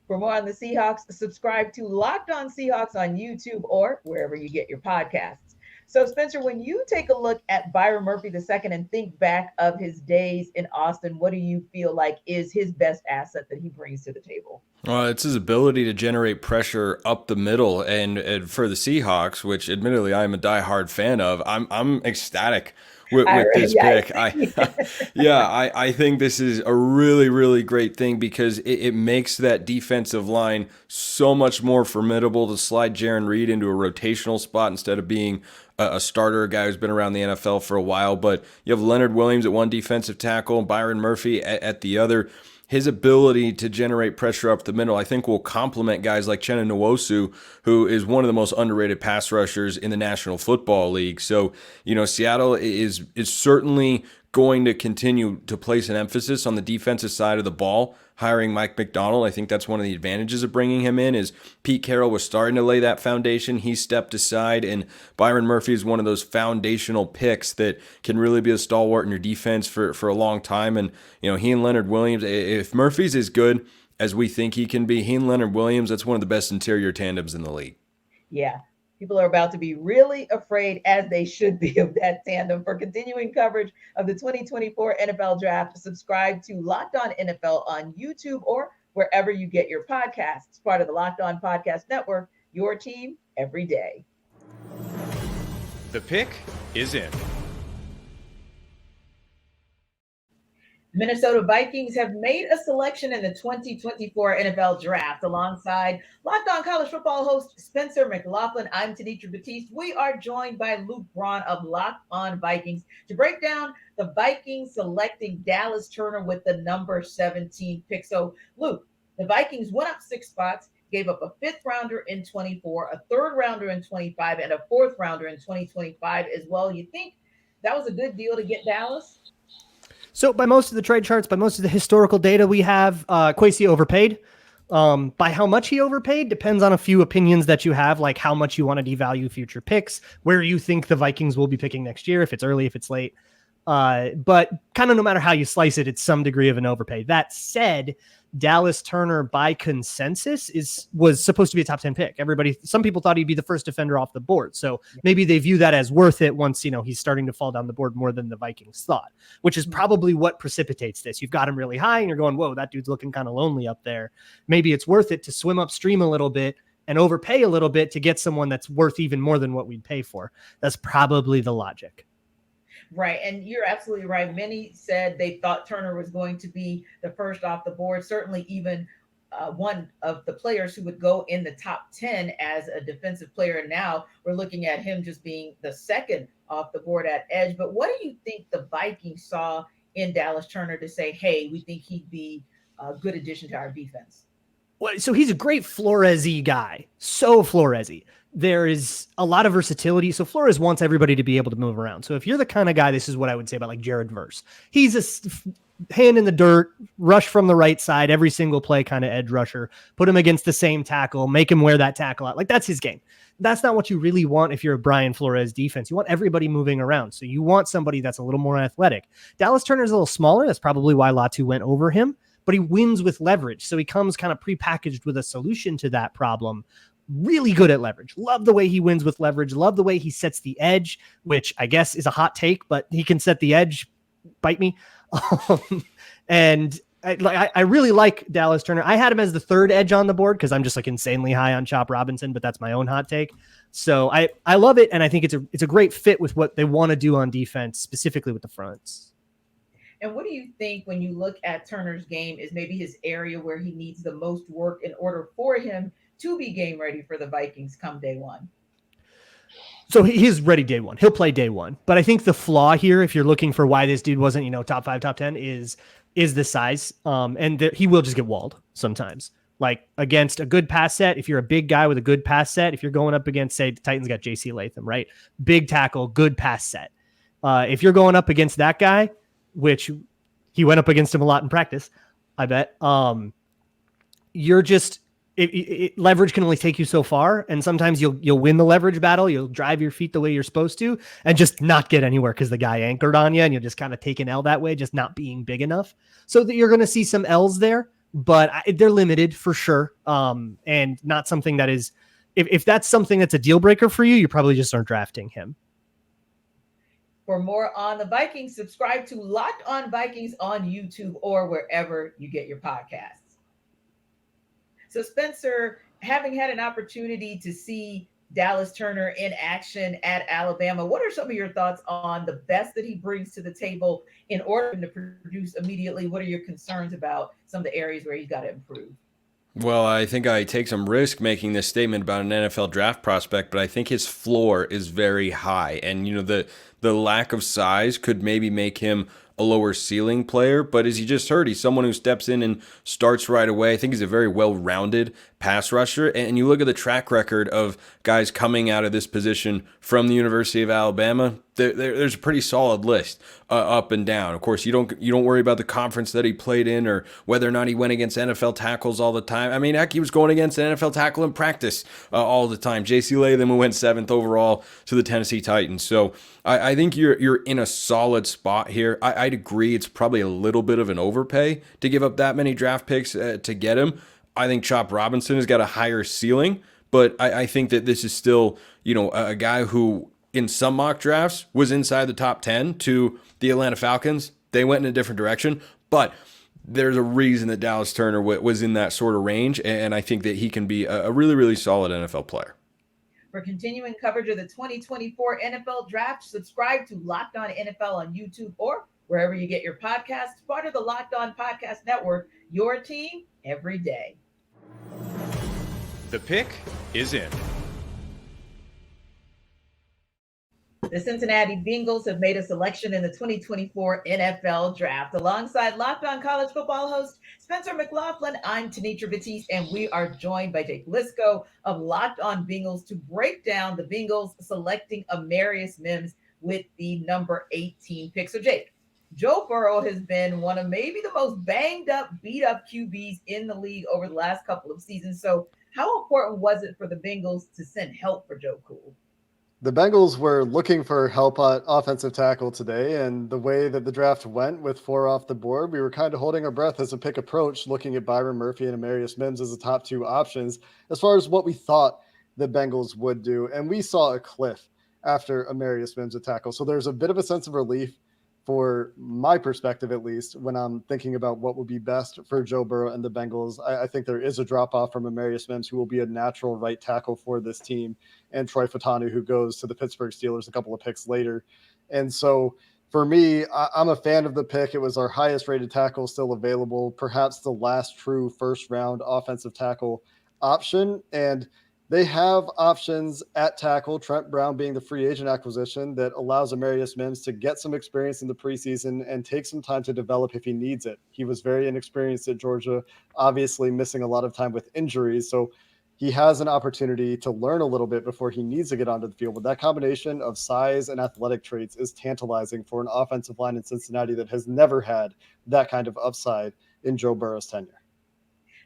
For more on the Seahawks, subscribe to Locked On Seahawks on YouTube or wherever you get your podcasts. So, Spencer, when you take a look at Byron Murphy II and think back of his days in Austin, what do you feel like is his best asset that he brings to the table? Well, it's his ability to generate pressure up the middle, and for the Seahawks, which admittedly I'm a diehard fan of, I'm ecstatic with this pick. I think this is a really, really great thing because it makes that defensive line so much more formidable to slide Jarran Reed into a rotational spot instead of being a starter, a guy who's been around the NFL for a while. But you have Leonard Williams at one defensive tackle, Byron Murphy at the other. His ability to generate pressure up the middle, I think, will complement guys like Chenna Nwosu, who is one of the most underrated pass rushers in the National Football League. So, Seattle is certainly going to continue to place an emphasis on the defensive side of the ball. Hiring Mike McDonald, I think that's one of the advantages of bringing him in is Pete Carroll was starting to lay that foundation. He stepped aside, and Byron Murphy is one of those foundational picks that can really be a stalwart in your defense for a long time. And, he and Leonard Williams, if Murphy's as good as we think he can be, he and Leonard Williams, that's one of the best interior tandems in the league. Yeah. People are about to be really afraid, as they should be, of that tandem. For continuing coverage of the 2024 NFL Draft, subscribe to Locked On NFL on YouTube or wherever you get your podcasts. Part of the Locked On Podcast Network, your team every day. The pick is in. Minnesota Vikings have made a selection in the 2024 NFL Draft. Alongside Locked On College Football host Spencer McLaughlin, I'm Tanitra Batiste. We are joined by Luke Braun of Locked On Vikings to break down the Vikings selecting Dallas Turner with the number 17 pick. So, Luke, the Vikings went up 6 spots, gave up a 5th rounder in 24, a 3rd rounder in 25, and a 4th rounder in 2025 as well. You think that was a good deal to get Dallas? So by most of the trade charts, by most of the historical data we have, Kwesi overpaid. By how much he overpaid depends on a few opinions that you have, like how much you want to devalue future picks, where you think the Vikings will be picking next year, if it's early, if it's late. But kind of no matter how you slice it, it's some degree of an overpay. That said, Dallas Turner by consensus was supposed to be a top 10 pick. Some people thought he'd be the first defender off the board. So maybe they view that as worth it once, he's starting to fall down the board more than the Vikings thought, which is probably what precipitates this. You've got him really high and you're going, whoa, that dude's looking kind of lonely up there. Maybe it's worth it to swim upstream a little bit and overpay a little bit to get someone that's worth even more than what we'd pay for. That's probably the logic. Right. And you're absolutely right. Many said they thought Turner was going to be the first off the board. Certainly even one of the players who would go in the top 10 as a defensive player. And now we're looking at him just being the second off the board at edge. But what do you think the Vikings saw in Dallas Turner to say, hey, we think he'd be a good addition to our defense? Well, so he's a great Flores-y guy. So Flores-y. There is a lot of versatility. So Flores wants everybody to be able to move around. So if you're the kind of guy, this is what I would say about like Jared Verse. He's a hand in the dirt, rush from the right side, every single play kind of edge rusher, put him against the same tackle, make him wear that tackle out. Like that's his game. That's not what you really want if you're a Brian Flores defense. You want everybody moving around. So you want somebody that's a little more athletic. Dallas Turner's a little smaller. That's probably why Latu went over him, but he wins with leverage. So he comes kind of prepackaged with a solution to that problem. really good at leverage. Love the way he wins with leverage. Love the way he sets the edge, which I guess is a hot take, but he can set the edge. Bite me. And I really like Dallas Turner. I had him as the third edge on the board because I'm just like insanely high on Chop Robinson, but that's my own hot take. So I love it, and I think it's a great fit with what they want to do on defense, specifically with the fronts. And what do you think when you look at Turner's game is maybe his area where he needs the most work in order for him to be game ready for the Vikings come day one? So he's ready day one. He'll play day one. But I think the flaw here, if you're looking for why this dude wasn't, top 5, top 10, is the size. And he will just get walled sometimes. Like against a good pass set, if you're a big guy with a good pass set, if you're going up against, say, the Titans got JC Latham, right? Big tackle, good pass set. If you're going up against that guy, which he went up against him a lot in practice, I bet, you're just... leverage can only take you so far, and sometimes you'll win the leverage battle. You'll drive your feet the way you're supposed to, and just not get anywhere because the guy anchored on you, and you'll just kind of take an L that way, just not being big enough. So that you're going to see some L's there, but they're limited for sure, and not something that is. If that's something that's a deal breaker for you, you probably just aren't drafting him. For more on the Vikings, subscribe to Locked On Vikings on YouTube or wherever you get your podcasts. So Spencer, having had an opportunity to see Dallas Turner in action at Alabama, what are some of your thoughts on the best that he brings to the table in order to produce immediately? What are your concerns about some of the areas where he's got to improve? Well, I think I take some risk making this statement about an NFL draft prospect, but I think his floor is very high. And, the lack of size could maybe make him a lower ceiling player, but as you just heard, he's someone who steps in and starts right away. I think he's a very well-rounded pass rusher, and you look at the track record of guys coming out of this position from the University of Alabama, there's a pretty solid list up and down. Of course, you don't worry about the conference that he played in or whether or not he went against NFL tackles all the time. I mean, heck, he was going against an NFL tackle in practice all the time. JC Latham, who went 7th overall to the Tennessee Titans. So I think you're in a solid spot here. I'd agree it's probably a little bit of an overpay to give up that many draft picks to get him. I think Chop Robinson has got a higher ceiling, but I think that this is still, a guy who in some mock drafts was inside the top 10 to the Atlanta Falcons. They went in a different direction, but there's a reason that Dallas Turner was in that sort of range, and I think that he can be a really, really solid NFL player. For continuing coverage of the 2024 NFL Draft, subscribe to Locked On NFL on YouTube or wherever you get your podcasts. Part of the Locked On Podcast Network, your team every day. The pick is in. The Cincinnati Bengals have made a selection in the 2024 NFL Draft. Alongside Locked On College Football host Spencer McLaughlin, I'm Tenitra Batiste, and we are joined by Jake Lisco of Locked On Bengals to break down the Bengals selecting Amarius Mims with the number 18 pick. So, Jake, Joe Burrow has been one of maybe the most banged up, beat up QBs in the league over the last couple of seasons. So, how important was it for the Bengals to send help for Joe Cool? The Bengals were looking for help at offensive tackle today, and the way that the draft went with 4 off the board, we were kind of holding our breath as a pick approach, looking at Byron Murphy and Amarius Mims as the top 2 options as far as what we thought the Bengals would do. And we saw a cliff after Amarius Mims at tackle. So there's a bit of a sense of relief for my perspective, at least, when I'm thinking about what would be best for Joe Burrow and the Bengals. I think there is a drop-off from Amarius Mims, who will be a natural right tackle for this team, and Troy Fautanu, who goes to the Pittsburgh Steelers a couple of picks later. And so for me, I'm a fan of the pick. It was our highest-rated tackle still available, perhaps the last true first-round offensive tackle option. And they have options at tackle, Trent Brown being the free agent acquisition that allows Amarius Mims to get some experience in the preseason and take some time to develop if he needs it. He was very inexperienced at Georgia, obviously missing a lot of time with injuries. So he has an opportunity to learn a little bit before he needs to get onto the field. But that combination of size and athletic traits is tantalizing for an offensive line in Cincinnati that has never had that kind of upside in Joe Burrow's tenure.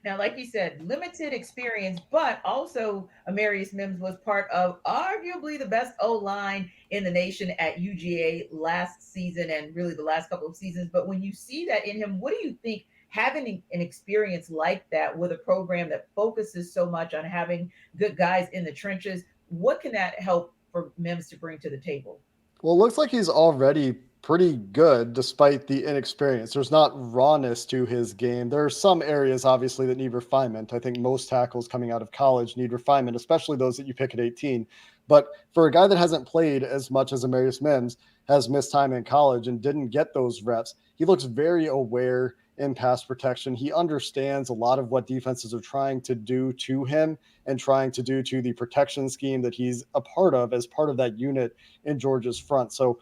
Now, like you said, limited experience, but also Amarius Mims was part of arguably the best O-line in the nation at UGA last season and really the last couple of seasons. But when you see that in him, what do you think having an experience like that with a program that focuses so much on having good guys in the trenches, what can that help for Mims to bring to the table? Well, it looks like he's already pretty good despite the inexperience. There's not rawness to his game. There are some areas, obviously, that need refinement. I think most tackles coming out of college need refinement, especially those that you pick at 18. But for a guy that hasn't played as much as Amarius Mims, has missed time in college and didn't get those reps, he looks very aware in pass protection. He understands a lot of what defenses are trying to do to him and trying to do to the protection scheme that he's a part of as part of that unit in Georgia's front. So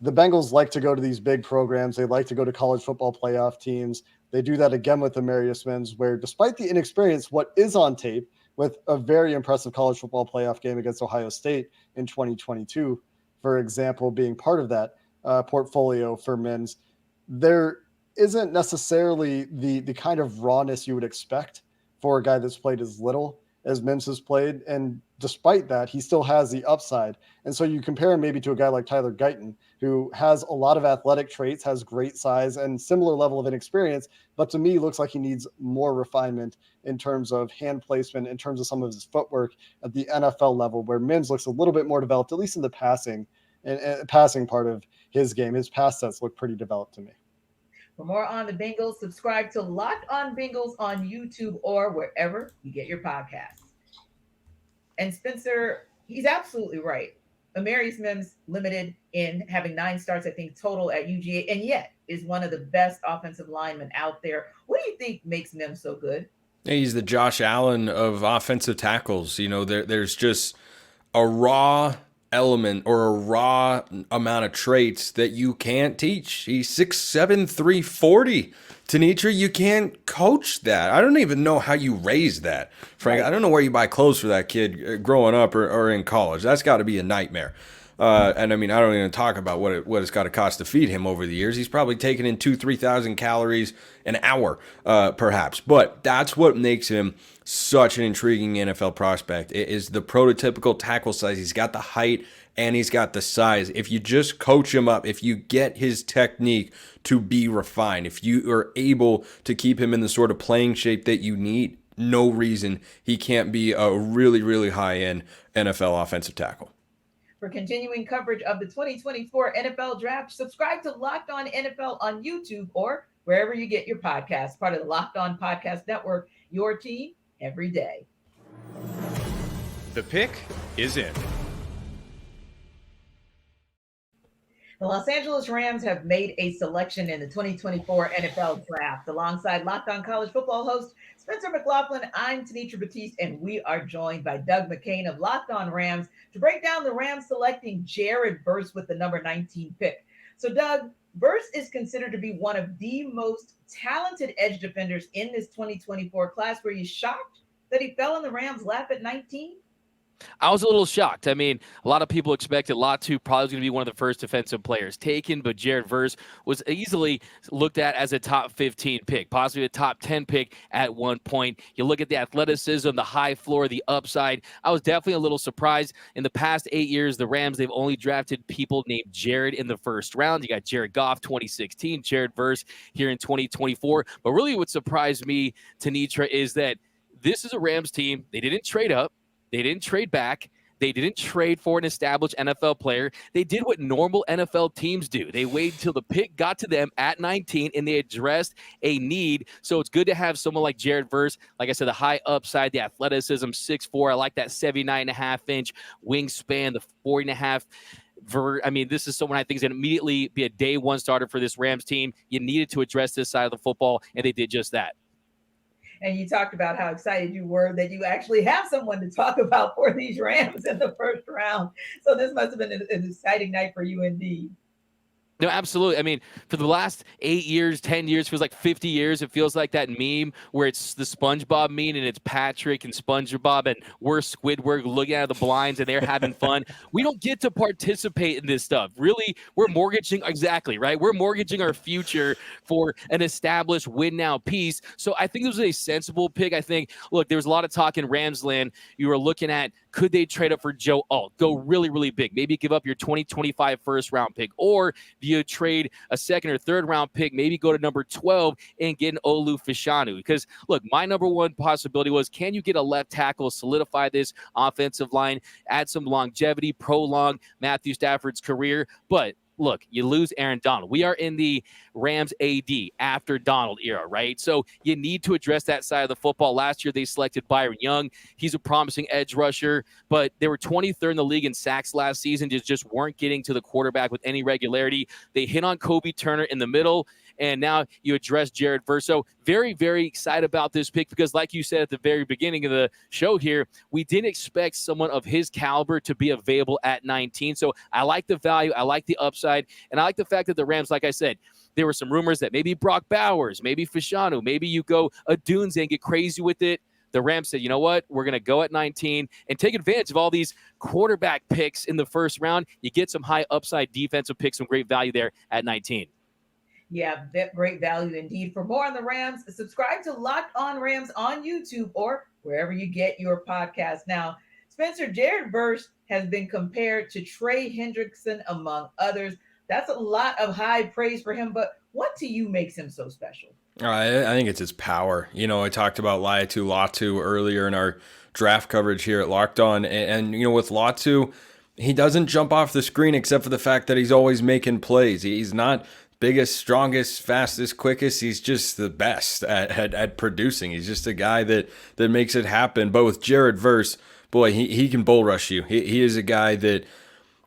the Bengals like to go to these big programs. They like to go to college football playoff teams. They do that again with Amarius Mims, where despite the inexperience, what is on tape with a very impressive college football playoff game against Ohio State in 2022, for example, being part of that portfolio for Mims, there isn't necessarily the kind of rawness you would expect for a guy that's played as little as Mims has played. And despite that, he still has the upside. And so you compare him maybe to a guy like Tyler Guyton, who has a lot of athletic traits, has great size and similar level of inexperience, but to me looks like he needs more refinement in terms of hand placement, in terms of some of his footwork at the NFL level, where Mims looks a little bit more developed, at least in the passing and passing part of his game. His pass sets look pretty developed to me. For more on the Bengals, subscribe to Locked On Bengals on YouTube or wherever you get your podcasts. And Spencer, he's absolutely right. Amarius Mims limited in having 9 starts, I think, total at UGA, and yet is one of the best offensive linemen out there. What do you think makes Mims so good? He's the Josh Allen of offensive tackles. You know, there's just a raw element or a raw amount of traits that you can't teach. He's 6'7", 340. Tanitra, you can't coach that. I don't even know how you raise that, Frank. Right. I don't know where you buy clothes for that kid growing up or in college. That's got to be a nightmare. And I mean, I don't even talk about what it's got to cost to feed him over the years. He's probably taken in 2,000-3,000 calories an hour, perhaps. But that's what makes him such an intriguing NFL prospect. It is the prototypical tackle size. He's got the height and he's got the size. If you just coach him up, if you get his technique to be refined, if you are able to keep him in the sort of playing shape that you need, no reason he can't be a really, really high-end NFL offensive tackle. For continuing coverage of the 2024 NFL Draft, subscribe to Locked On NFL on YouTube or wherever you get your podcasts. Part of the Locked On Podcast Network, your team every day. The pick is in. The Los Angeles Rams have made a selection in the 2024 NFL Draft. Alongside Locked On College Football host Spencer McLaughlin, I'm Tanitra Batiste, and we are joined by Doug McCain of Locked On Rams to break down the Rams selecting Jared Verse with the number 19 pick. So, Doug, Verse is considered to be one of the most talented edge defenders in this 2024 class. Were you shocked that he fell in the Rams' lap at 19? I was a little shocked. I mean, a lot of people expected Latu probably was going to be one of the first defensive players taken, but Jared Verse was easily looked at as a top 15 pick, possibly a top 10 pick at one point. You look at the athleticism, the high floor, the upside. I was definitely a little surprised. In the past 8 years, the Rams, they've only drafted people named Jared in the first round. You got Jared Goff, 2016, Jared Verse here in 2024. But really what surprised me, Tanitra, is that this is a Rams team. They didn't trade up. They didn't trade back. They didn't trade for an established NFL player. They did what normal NFL teams do. They waited until the pick got to them at 19, and they addressed a need. So it's good to have someone like Jared Verse. Like I said, the high upside, the athleticism, 6'4". I like that 79.5-inch wingspan, the 40.5. I mean, this is someone I think is going to immediately be a day one starter for this Rams team. You needed to address this side of the football, and they did just that. And you talked about how excited you were that you actually have someone to talk about for these Rams in the first round. So this must have been an exciting night for you indeed. No, absolutely. I mean, for the last 8 years, 10 years, feels like 50 years. It feels like that meme where it's the SpongeBob meme and it's Patrick and SpongeBob and we're Squidward looking out of the blinds and they're having fun. We don't get to participate in this stuff. Really, we're mortgaging, exactly, right? We're mortgaging our future for an established win now piece. So I think this was a sensible pick. I think, look, there was a lot of talk in Ramsland. You were looking at Could they trade up for Joe Alt? Go really, really big. Maybe give up your 2025 first-round pick. Or do you trade a second or third-round pick, maybe go to number 12 and get an Olu Fashanu? Because, look, my number one possibility was, can you get a left tackle, solidify this offensive line, add some longevity, prolong Matthew Stafford's career? But look, you lose Aaron Donald. We are in the Rams AD after Donald era, right? So you need to address that side of the football. Last year, they selected Byron Young. He's a promising edge rusher, but they were 23rd in the league in sacks last season. Just weren't getting to the quarterback with any regularity. They hit on Kobe Turner in the middle, and now you address Jared Verso. Very, very excited about this pick because, like you said at the very beginning of the show here, we didn't expect someone of his caliber to be available at 19. So I like the value. I like the upside. And I like the fact that the Rams, like I said, there were some rumors that maybe Brock Bowers, maybe Fashanu, maybe you go Adun and get crazy with it. The Rams said, you know what? We're going to go at 19 and take advantage of all these quarterback picks in the first round. You get some high upside defensive picks, some great value there at 19. Yeah, that great value indeed. For more on the Rams, subscribe to Locked On Rams on YouTube or wherever you get your podcast. Now, Spencer, Jared Verse has been compared to Trey Hendrickson, among others. That's a lot of high praise for him, but what to you makes him so special? I think it's his power. You know, I talked about Laiatu Latu earlier in our draft coverage here at Locked On, and you know, with Latu, he doesn't jump off the screen except for the fact that he's always making plays. He's not biggest, strongest, fastest, quickest. He's just the best at producing. He's just a guy that makes it happen. But with Jared Verse, boy, he can bull rush you. He is a guy that,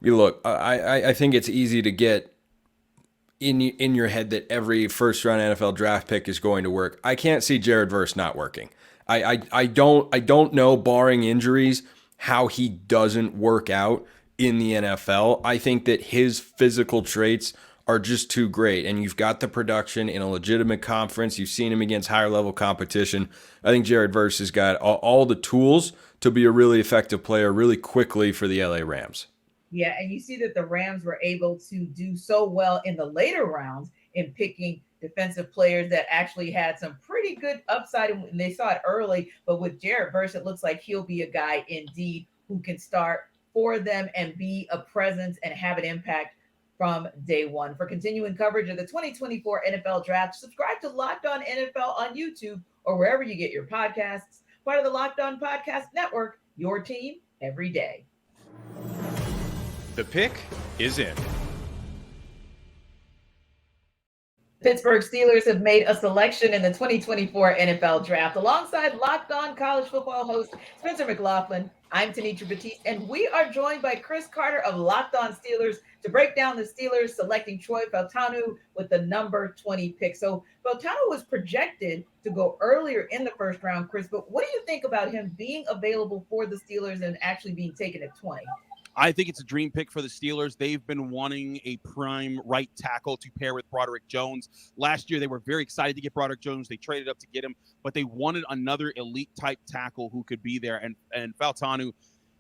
you look, I think it's easy to get in your head that every first round NFL draft pick is going to work. I can't see Jared Verse not working. I don't know, barring injuries, how he doesn't work out in the NFL. I think that his physical traits are just too great, and you've got the production in a legitimate conference. You've seen him against higher level competition. I think Jared Verse has got all the tools to be a really effective player really quickly for the LA Rams. Yeah, and you see that the Rams were able to do so well in the later rounds in picking defensive players that actually had some pretty good upside, and they saw it early. But with Jared Verse, it looks like he'll be a guy indeed who can start for them and be a presence and have an impact from day one. For continuing coverage of the 2024 NFL Draft, subscribe to Locked On NFL on YouTube or wherever you get your podcasts. Part of the Locked On Podcast Network, your team every day. The pick is in. Pittsburgh Steelers have made a selection in the 2024 NFL Draft. Alongside Locked On College Football host Spencer McLaughlin, I'm Tenitra Batiste, and we are joined by Chris Carter of Locked On Steelers to break down the Steelers selecting Troy Fautanu with the number 20 pick. So Fautanu was projected to go earlier in the first round, Chris, but what do you think about him being available for the Steelers and actually being taken at 20? I think it's a dream pick for the Steelers. They've been wanting a prime right tackle to pair with Broderick Jones. Last year, they were very excited to get Broderick Jones. They traded up to get him, but they wanted another elite-type tackle who could be there. And Fautanu,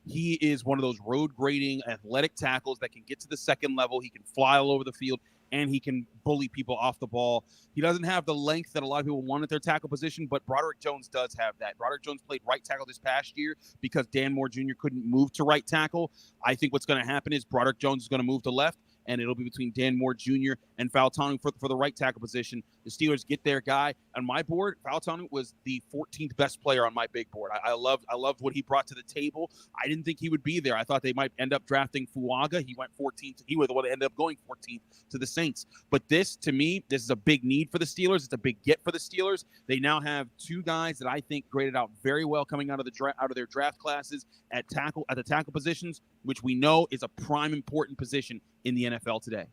he is one of those road-grading athletic tackles that can get to the second level. He can fly all over the field, and he can bully people off the ball. He doesn't have the length that a lot of people want at their tackle position, but Broderick Jones does have that. Broderick Jones played right tackle this past year because Dan Moore Jr. couldn't move to right tackle. I think what's going to happen is Broderick Jones is going to move to left, and it'll be between Dan Moore Jr. and Fautanu for the right tackle position. The Steelers get their guy. On my board, Fautanu was the 14th best player on my big board. I loved what he brought to the table. I didn't think he would be there. I thought they might end up drafting Fuaga. He went 14th. He was the one that ended up going 14th to the Saints. But this, to me, this is a big need for the Steelers. It's a big get for the Steelers. They now have two guys that I think graded out very well coming out of their draft classes at the tackle positions, which we know is a prime important position in the NFL today.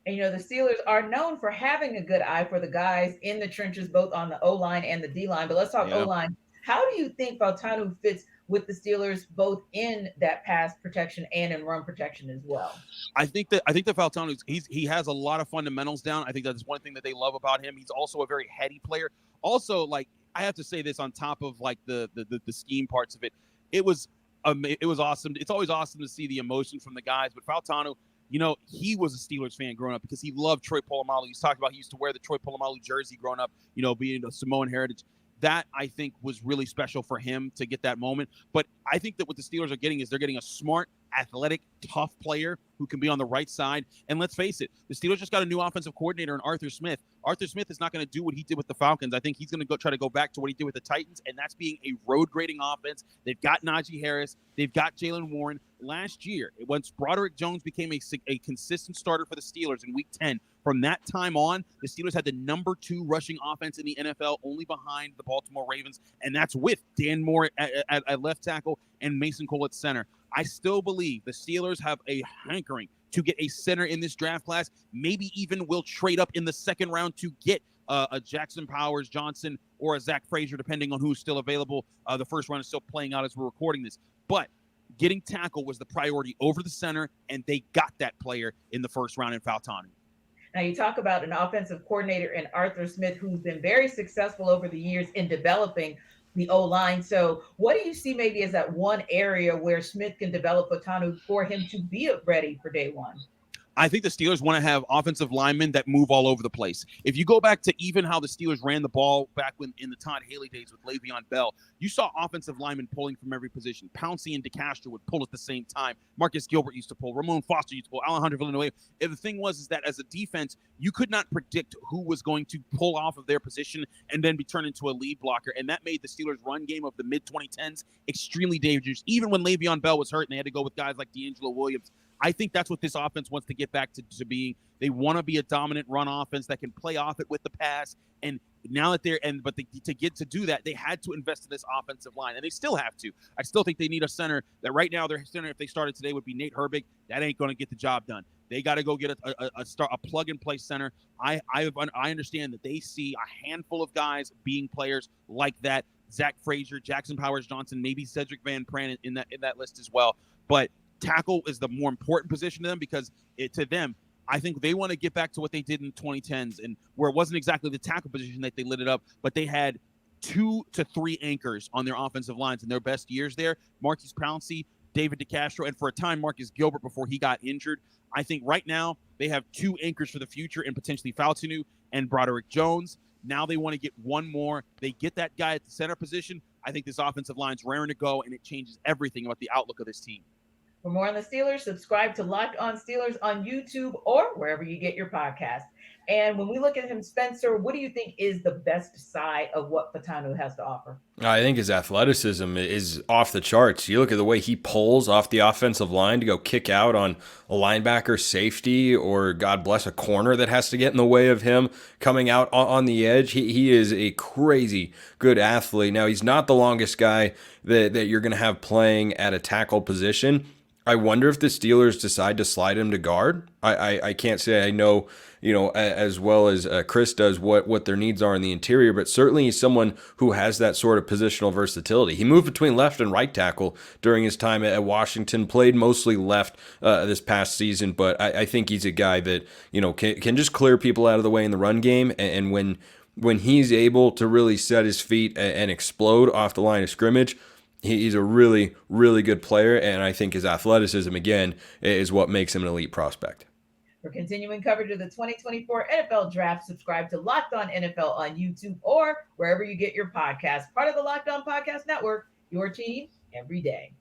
And, you know, the Steelers are known for having a good eye for the guys in the trenches, both on the O-line and the D-line. But let's talk O-line. How do you think Fautanu fits with the Steelers, both in that pass protection and in run protection as well? I think that Fautanu, he has a lot of fundamentals down. I think that's one thing that they love about him. He's also a very heady player. Also, like, I have to say this on top of like the scheme parts of it. It was awesome. It's always awesome to see the emotion from the guys, but Fautanu, you know, he was a Steelers fan growing up because he loved Troy Polamalu. He's talked about he used to wear the Troy Polamalu jersey growing up, you know, being a Samoan heritage. that I think was really special for him to get that moment. But I think that what the Steelers are getting is they're getting a smart, athletic, tough player who can be on the right side. And let's face it, the Steelers just got a new offensive coordinator in Arthur Smith. Arthur Smith is not going to do what he did with the Falcons. I think he's going to try to go back to what he did with the Titans, and that's being a road grading offense. They've got Najee Harris. They've got Jalen Warren. Last year, once Broderick Jones became a consistent starter for the Steelers in Week 10, from that time on, the Steelers had the number 2 rushing offense in the NFL, only behind the Baltimore Ravens, and that's with Dan Moore at left tackle and Mason Cole at center. I still believe the Steelers have a hankering to get a center in this draft class. Maybe even will trade up in the second round to get a Jackson Powers Johnson or a Zach Frazier, depending on who's still available. The first round is still playing out as we're recording this. But getting tackle was the priority over the center, and they got that player in the first round in Faltanu. Now, you talk about an offensive coordinator in Arthur Smith, who's been very successful over the years in developing the O-line. So what do you see maybe as that one area where Smith can develop Otanu for him to be ready for day one? I think the Steelers want to have offensive linemen that move all over the place. If you go back to even how the Steelers ran the ball back when in the Todd Haley days with Le'Veon Bell, you saw offensive linemen pulling from every position. Pouncey and DeCastro would pull at the same time. Marcus Gilbert used to pull. Ramon Foster used to pull. Alejandro Villanueva. And the thing was is that as a defense, you could not predict who was going to pull off of their position and then be turned into a lead blocker. And that made the Steelers' run game of the mid-2010s extremely dangerous. Even when Le'Veon Bell was hurt and they had to go with guys like D'Angelo Williams, I think that's what this offense wants to get back to being. They want to be a dominant run offense that can play off it with the pass. And now that to do that, they had to invest in this offensive line, and they still have to. I still think they need a center. That right now their center, if they started today, would be Nate Herbig. That ain't going to get the job done. They got to go get a plug and play center. I understand that they see a handful of guys being players like that. Zach Frazier, Jackson Powers Johnson, maybe Cedric Van Pran in that list as well. But tackle is the more important position to them because to them, I think they want to get back to what they did in 2010s and where it wasn't exactly the tackle position that they lit it up, but they had 2 to 3 anchors on their offensive lines in their best years there. Marquise Pouncey, David DeCastro, and for a time, Marcus Gilbert before he got injured. I think right now they have 2 anchors for the future and potentially Faltanu and Broderick Jones. Now they want to get one more. They get that guy at the center position. I think this offensive line's raring to go, and it changes everything about the outlook of this team. For more on the Steelers, subscribe to Locked On Steelers on YouTube or wherever you get your podcast. And when we look at him, Spencer, what do you think is the best side of what Fatanu has to offer? I think his athleticism is off the charts. You look at the way he pulls off the offensive line to go kick out on a linebacker, safety, or God bless a corner that has to get in the way of him coming out on the edge. He is a crazy good athlete. Now, he's not the longest guy that you're going to have playing at a tackle position. I wonder if the Steelers decide to slide him to guard. I can't say I know, as well as Chris does what their needs are in the interior, but certainly he's someone who has that sort of positional versatility. He moved between left and right tackle during his time at Washington, played mostly left this past season, but I think he's a guy that, can just clear people out of the way in the run game. And when he's able to really set his feet and explode off the line of scrimmage, he's a really, really good player, and I think his athleticism, again, is what makes him an elite prospect. For continuing coverage of the 2024 NFL Draft, subscribe to Locked On NFL on YouTube or wherever you get your podcasts. Part of the Locked On Podcast Network, your team every day.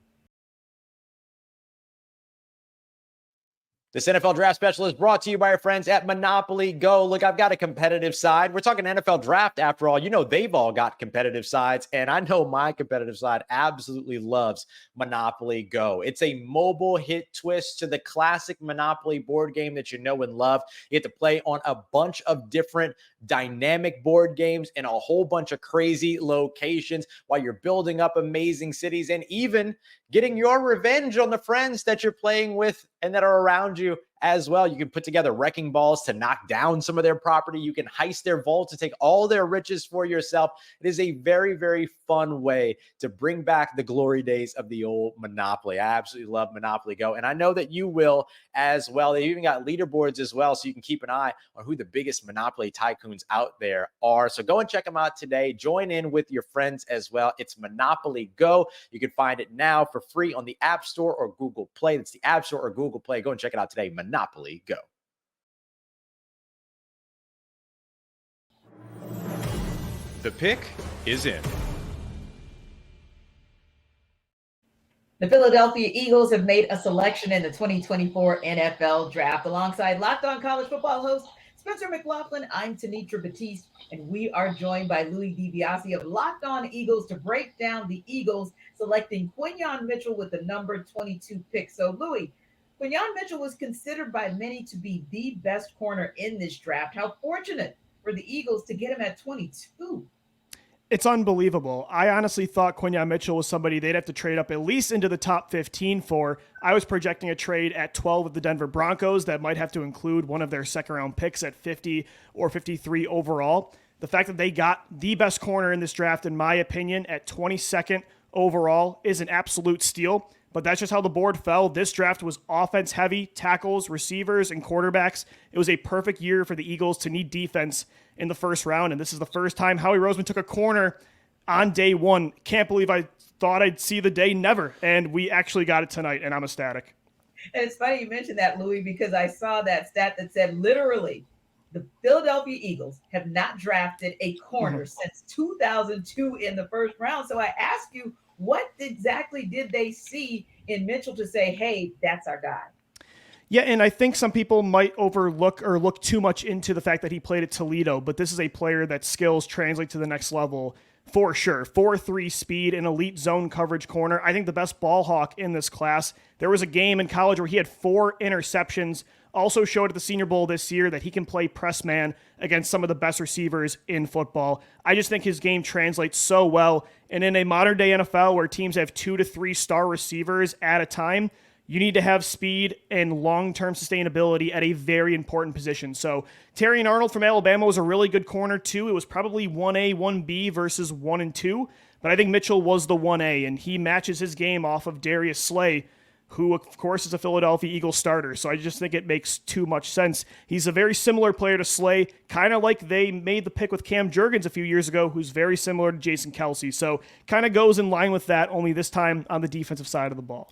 This NFL Draft Special is brought to you by our friends at Monopoly Go. Look, I've got a competitive side. We're talking NFL Draft after all. They've all got competitive sides, and I know my competitive side absolutely loves Monopoly Go. It's a mobile hit twist to the classic Monopoly board game that you know and love. You get to play on a bunch of different dynamic board games in a whole bunch of crazy locations while you're building up amazing cities and even getting your revenge on the friends that you're playing with and that are around you as well. You can put together wrecking balls to knock down some of their property. You can heist their vault to take all their riches for yourself. It is a very, very fun way to bring back the glory days of the old Monopoly. I absolutely love Monopoly Go, and I know that you will as well. They even got leaderboards as well, so you can keep an eye on who the biggest Monopoly tycoons out there are. So go and check them out today. Join in with your friends as well. It's Monopoly Go. You can find it now for free on the App Store or Google Play. That's the App Store or Google Play. Go and check it out today. Monopoly Go. The pick is in. The Philadelphia Eagles have made a selection in the 2024 NFL Draft. Alongside Locked On College Football host Spencer McLaughlin, I'm Tanitra Batiste, and we are joined by Louis DiBiase of Locked On Eagles to break down the Eagles selecting Quinyon Mitchell with the number 22 pick. So, Louis, Quinyon Mitchell was considered by many to be the best corner in this draft. How fortunate for the Eagles to get him at 22. It's unbelievable. I honestly thought Quinyon Mitchell was somebody they'd have to trade up at least into the top 15 for. I was projecting a trade at 12 with the Denver Broncos that might have to include one of their second-round picks at 50 or 53 overall. The fact that they got the best corner in this draft, in my opinion, at 22nd overall is an absolute steal. But that's just how the board fell. This draft was offense-heavy, tackles, receivers, and quarterbacks. It was a perfect year for the Eagles to need defense in the first round, and this is the first time Howie Roseman took a corner on day one. Can't believe I thought I'd see the day, never, and we actually got it tonight, and I'm ecstatic. And it's funny you mentioned that, Louis, because I saw that stat that said literally the Philadelphia Eagles have not drafted a corner since 2002 in the first round. So I ask you, what exactly did they see in Mitchell to say, hey, that's our guy? Yeah, and I think some people might overlook or look too much into the fact that he played at Toledo, but this is a player that skills translate to the next level for sure. 4.3 speed, an elite zone coverage corner. I think the best ball hawk in this class. There was a game in college where he had 4 interceptions. Also showed at the Senior Bowl this year that he can play press man against some of the best receivers in football. I just think his game translates so well. And in a modern day NFL where teams have 2 to 3 star receivers at a time, you need to have speed and long-term sustainability at a very important position. So Terrion Arnold from Alabama was a really good corner too. It was probably 1A, 1B versus 1 and 2. But I think Mitchell was the 1A, and he matches his game off of Darius Slay, who, of course, is a Philadelphia Eagles starter. So I just think it makes too much sense. He's a very similar player to Slay, kind of like they made the pick with Cam Jurgens a few years ago, who's very similar to Jason Kelce. So kind of goes in line with that, only this time on the defensive side of the ball.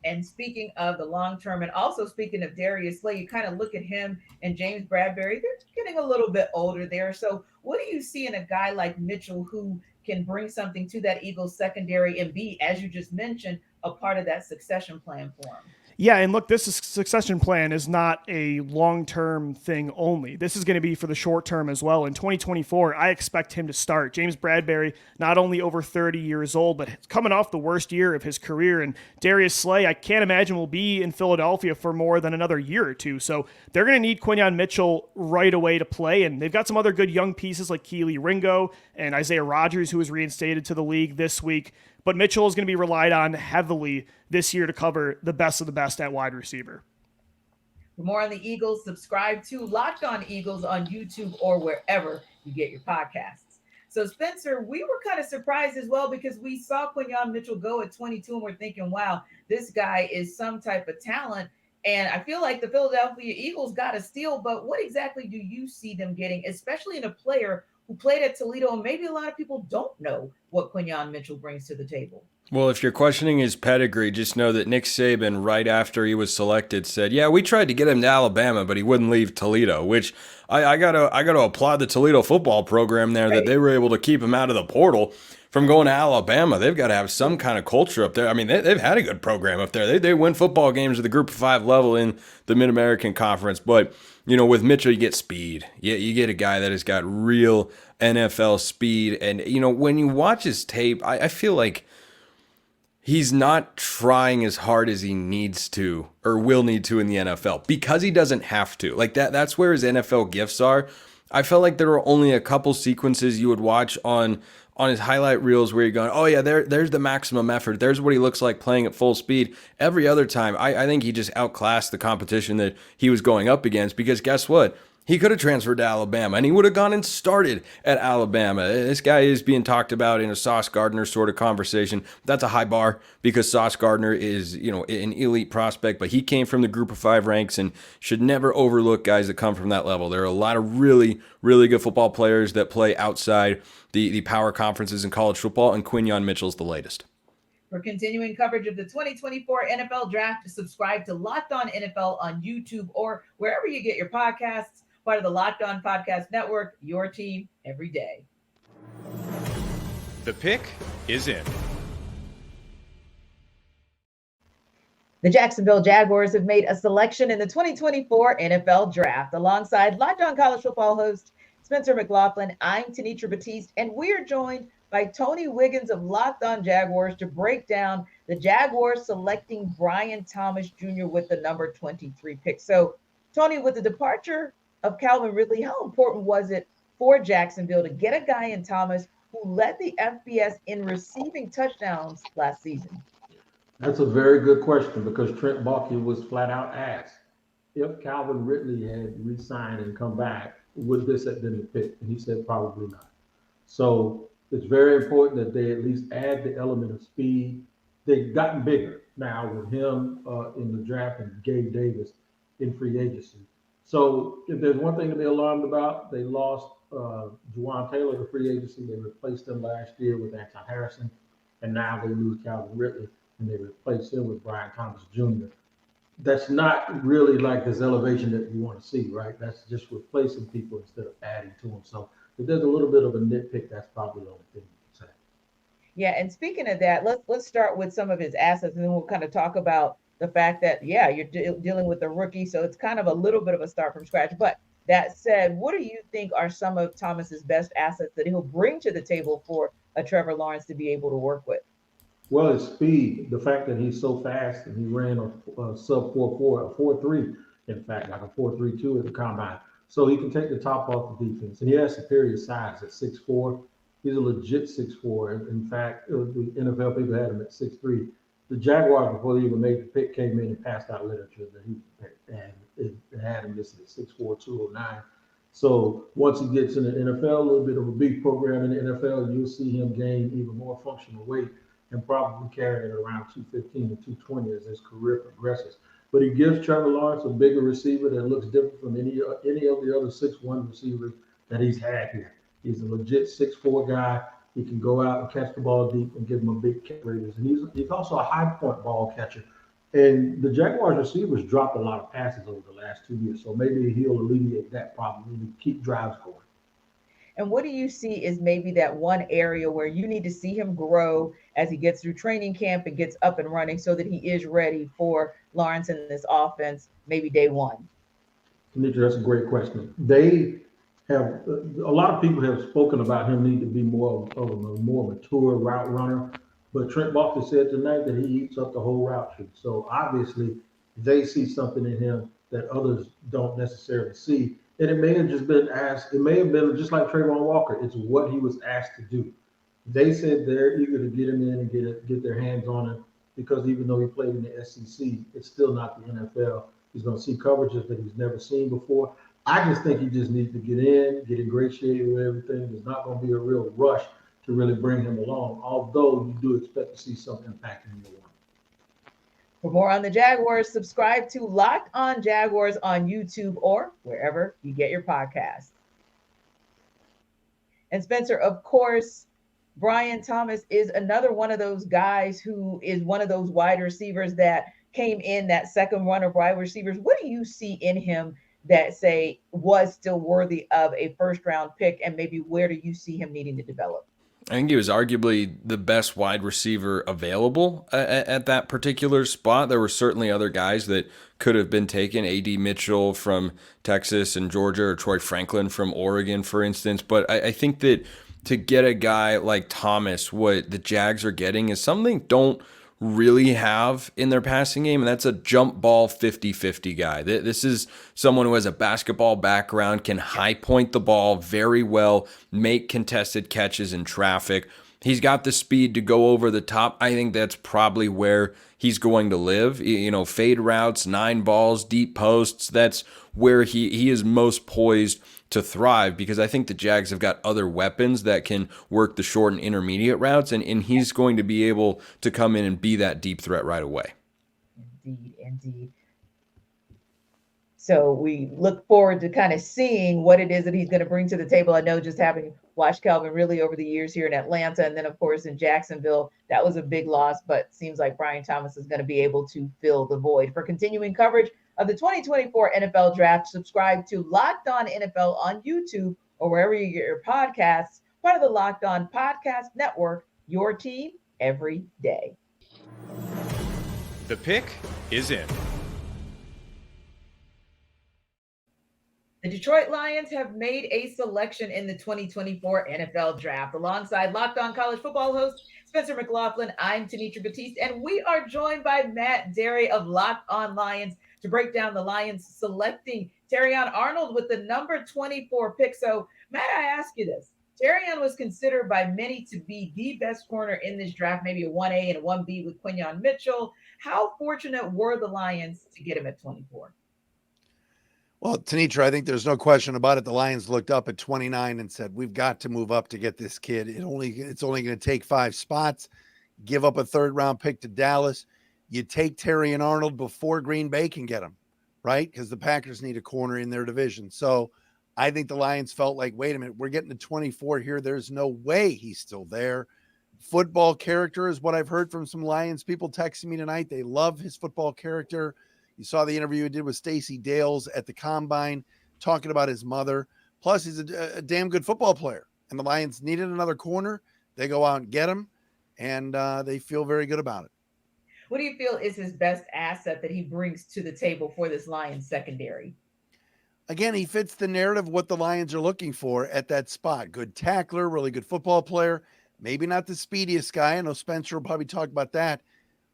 And speaking of the long term, and also speaking of Darius Slay, you kind of look at him and James Bradbury, they're getting a little bit older there. So what do you see in a guy like Mitchell who can bring something to that Eagles secondary and be, as you just mentioned, a part of that succession plan for him? Yeah, and look, this succession plan is not a long-term thing only. This is going to be for the short term as well. In 2024, I expect him to start. James Bradbury, not only over 30 years old, but coming off the worst year of his career. And Darius Slay, I can't imagine will be in Philadelphia for more than another year or two. So they're going to need Quinyon Mitchell right away to play. And they've got some other good young pieces like Keely Ringo and Isaiah Rodgers, who was reinstated to the league this week. But Mitchell is going to be relied on heavily this year to cover the best of the best at wide receiver. For more on the Eagles, subscribe to Locked On Eagles on YouTube or wherever you get your podcasts. So, Spencer, we were kind of surprised as well because we saw Quinyon Mitchell go at 22 and we're thinking, wow, this guy is some type of talent. And I feel like the Philadelphia Eagles got a steal, but what exactly do you see them getting, especially in a player who played at Toledo, and maybe a lot of people don't know what Quinyon Mitchell brings to the table? Well, if you're questioning his pedigree, just know that Nick Saban, right after he was selected, said, yeah, we tried to get him to Alabama, but he wouldn't leave Toledo, which I gotta applaud the Toledo football program there, that they were able to keep him out of the portal from going to Alabama. They've got to have some kind of culture up there. I mean, they've had a good program up there. They win football games at the Group of 5 level in the Mid-American Conference. But, you know, with Mitchell, you get speed. You get a guy that has got real NFL speed. And, you know, when you watch his tape, I feel like he's not trying as hard as he needs to or will need to in the NFL because he doesn't have to. Like that's where his NFL gifts are. I felt like there were only a couple sequences you would watch on his highlight reels where you're going, oh yeah, there's the maximum effort. There's what he looks like playing at full speed. Every other time, I think he just outclassed the competition that he was going up against because guess what? He could have transferred to Alabama and he would have gone and started at Alabama. This guy is being talked about in a Sauce Gardner sort of conversation. That's a high bar because Sauce Gardner is, you know, an elite prospect, but he came from the Group of 5 ranks and should never overlook guys that come from that level. There are a lot of really, really good football players that play outside the power conferences in college football, and Quinyon Mitchell's the latest. For continuing coverage of the 2024 NFL Draft, subscribe to Locked On NFL on YouTube or wherever you get your podcasts. Part of the Locked On Podcast Network, your team every day. The pick is in. The Jacksonville Jaguars have made a selection in the 2024 NFL Draft. Alongside Locked On College Football host Spencer McLaughlin, I'm Tenitra Batiste, and we are joined by Tony Wiggins of Locked On Jaguars to break down the Jaguars selecting Brian Thomas Jr. with the number 23 pick. So, Tony, with the departure of Calvin Ridley, how important was it for Jacksonville to get a guy in Thomas who led the FBS in receiving touchdowns last season? That's a very good question, because Trent Baalke was flat out asked if Calvin Ridley had re-signed and come back, would this have been the pick? And he said probably not. So it's very important that they at least add the element of speed. They've gotten bigger now with him in the draft and Gabe Davis in free agency. So if there's one thing to be alarmed about, they lost Juwan Taylor to free agency. They replaced him last year with Adun Harrison, and now they lose Calvin Ridley, and they replace him with Brian Thomas Jr. That's not really like this elevation that you want to see, right? That's just replacing people instead of adding to them. So if there's a little bit of a nitpick, that's probably the only thing you can say. Yeah, and speaking of that, let's start with some of his assets, and then we'll kind of talk about the fact that, yeah, you're dealing with a rookie, so it's kind of a little bit of a start from scratch. But that said, what do you think are some of Thomas's best assets that he'll bring to the table for a Trevor Lawrence to be able to work with? Well, his speed, the fact that he's so fast, and he ran a sub 4.4, a 4.3, in fact, like a 4.32 at the combine. So he can take the top off the defense. And he has superior size at 6'4". He's a legit 6'4". In fact, the NFL people had him at 6'3". The Jaguars, before they even made the pick, came in and passed out literature that he and it had him listed at 6'4", 209. So once he gets in the NFL, a little bit of a big program in the NFL, you'll see him gain even more functional weight and probably carry it around 215 and 220 as his career progresses. But he gives Trevor Lawrence a bigger receiver that looks different from any of the other 6'1" receivers that he's had here. He's a legit 6'4" guy. He can go out and catch the ball deep and give him a big catch radius. And he's also a high point ball catcher. And the Jaguars receivers dropped a lot of passes over the last 2 years. So maybe he'll alleviate that problem and keep drives going. And what do you see is maybe that one area where you need to see him grow as he gets through training camp and gets up and running so that he is ready for Lawrence in this offense, maybe day one? Demetri, that's a great question. They have, a lot of people have spoken about him needing to be more of a more mature route runner, but Trent Baalke said tonight that he eats up the whole route tree. So obviously they see something in him that others don't necessarily see. And it may have just been asked, it may have been just like Trayvon Walker. It's what he was asked to do. They said they're eager to get him in and get their hands on him, because even though he played in the SEC, it's still not the NFL. He's going to see coverages that he's never seen before. I just think he just needs to get in, get ingratiated with everything. There's not going to be a real rush to really bring him along, although you do expect to see some impact in year one. For more on the Jaguars, subscribe to Locked On Jaguars on YouTube or wherever you get your podcasts. And Spencer, of course, Brian Thomas is another one of those guys who is one of those wide receivers that came in that second run of wide receivers. What do you see in him that, say, was still worthy of a first-round pick, and maybe where do you see him needing to develop? I think he was arguably the best wide receiver available at that particular spot. There were certainly other guys that could have been taken, A.D. Mitchell from Texas and Georgia, or Troy Franklin from Oregon, for instance. But I think that to get a guy like Thomas, what the Jags are getting is something don't really have in their passing game, and that's a jump ball 50-50 guy. This is someone who has a basketball background, can high point the ball very well, make contested catches in traffic. He's got the speed to go over the top. I think that's probably where he's going to live. You know, fade routes, 9 balls, deep posts, that's where he is most poised to thrive, because I think the Jags have got other weapons that can work the short and intermediate routes, and he's going to be able to come in and be that deep threat right away. Indeed. So we look forward to kind of seeing what it is that he's going to bring to the table. I know, just having watched Calvin really over the years here in Atlanta, and then of course in Jacksonville, that was a big loss, but seems like Brian Thomas is going to be able to fill the void. For continuing coverage of the 2024 NFL Draft, subscribe to Locked On NFL on YouTube or wherever you get your podcasts. part of the Locked On Podcast Network, your team every day. The pick is in. The Detroit Lions have made a selection in the 2024 NFL Draft. Alongside Locked On College Football host Spencer McLaughlin, I'm Tenitra Batiste, and we are joined by Matt Derry of Locked On Lions to break down the Lions selecting Terrion Arnold with the number 24 pick. So, Matt, I ask you this. Terrion was considered by many to be the best corner in this draft, maybe a 1A and a 1B with Quinyon Mitchell. How fortunate were the Lions to get him at 24? Well, Tenitra, I think there's no question about it. The Lions looked up at 29 and said, we've got to move up to get this kid. It's only going to take 5 spots. Give up a 3rd-round pick to Dallas. You take Terrion Arnold before Green Bay can get him, right? Because the Packers need a corner in their division. So I think the Lions felt like, wait a minute, we're getting to 24 here. There's no way he's still there. Football character is what I've heard from some Lions people texting me tonight. They love his football character. You saw the interview he did with Stacey Dales at the Combine, talking about his mother. Plus, he's a damn good football player. And the Lions needed another corner. They go out and get him, and they feel very good about it. What do you feel is his best asset that he brings to the table for this Lions secondary? Again, he fits the narrative of what the Lions are looking for at that spot. Good tackler, really good football player. Maybe not the speediest guy. I know Spencer will probably talk about that.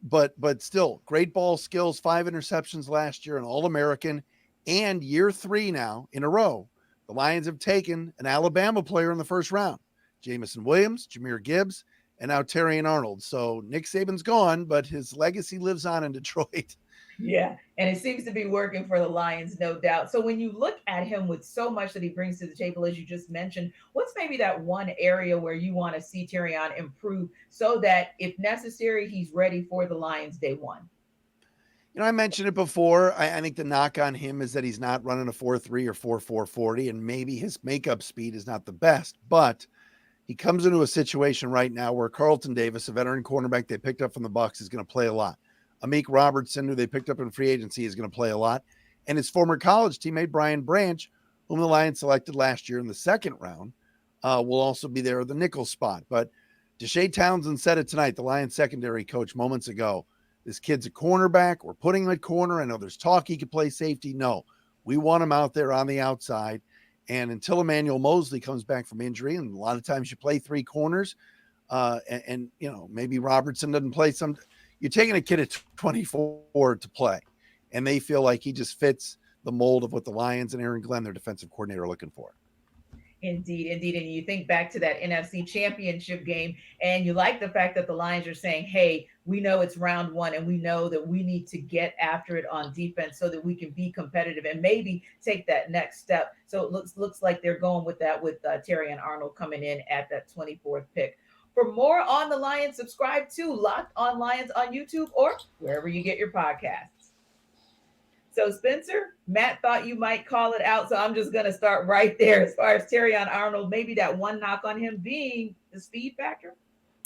But still, great ball skills, 5 interceptions last year, an All-American, and year 3 now in a row. The Lions have taken an Alabama player in the 1st round, Jamison Williams, Jahmyr Gibbs, and now Terrion Arnold. So Nick Saban's gone, but his legacy lives on in Detroit. Yeah, and it seems to be working for the Lions, no doubt. So when you look at him with so much that he brings to the table, as you just mentioned, what's maybe that one area where you want to see Terrion improve so that if necessary, he's ready for the Lions day one? You know, I mentioned it before. I think the knock on him is that he's not running a 4.3 or 4.4 40, and maybe his makeup speed is not the best, but he comes into a situation right now where Carlton Davis, a veteran cornerback they picked up from the Bucs, is going to play a lot. Amik Robertson, who they picked up in free agency, is going to play a lot. And his former college teammate, Brian Branch, whom the Lions selected last year in the 2nd round, will also be there at the nickel spot. But Deshae Townsend said it tonight, the Lions secondary coach, moments ago. This kid's a cornerback. We're putting him at corner. I know there's talk he could play safety. No, we want him out there on the outside. And until Emmanuel Mosley comes back from injury, and a lot of times you play 3 corners, and you know, maybe Robertson doesn't play some – you're taking a kid at 24 to play, and they feel like he just fits the mold of what the Lions and Aaron Glenn, their defensive coordinator, are looking for. Indeed. And you think back to that NFC Championship game, and you like the fact that the Lions are saying, hey, we know it's round 1, and we know that we need to get after it on defense so that we can be competitive and maybe take that next step. So it looks like they're going with that with Terrion Arnold coming in at that 24th pick. For more on the Lions, subscribe to Locked On Lions on YouTube or wherever you get your podcasts. So, Spencer, Matt thought you might call it out, so I'm just going to start right there as far as Terrion Arnold, maybe that one knock on him being the speed factor.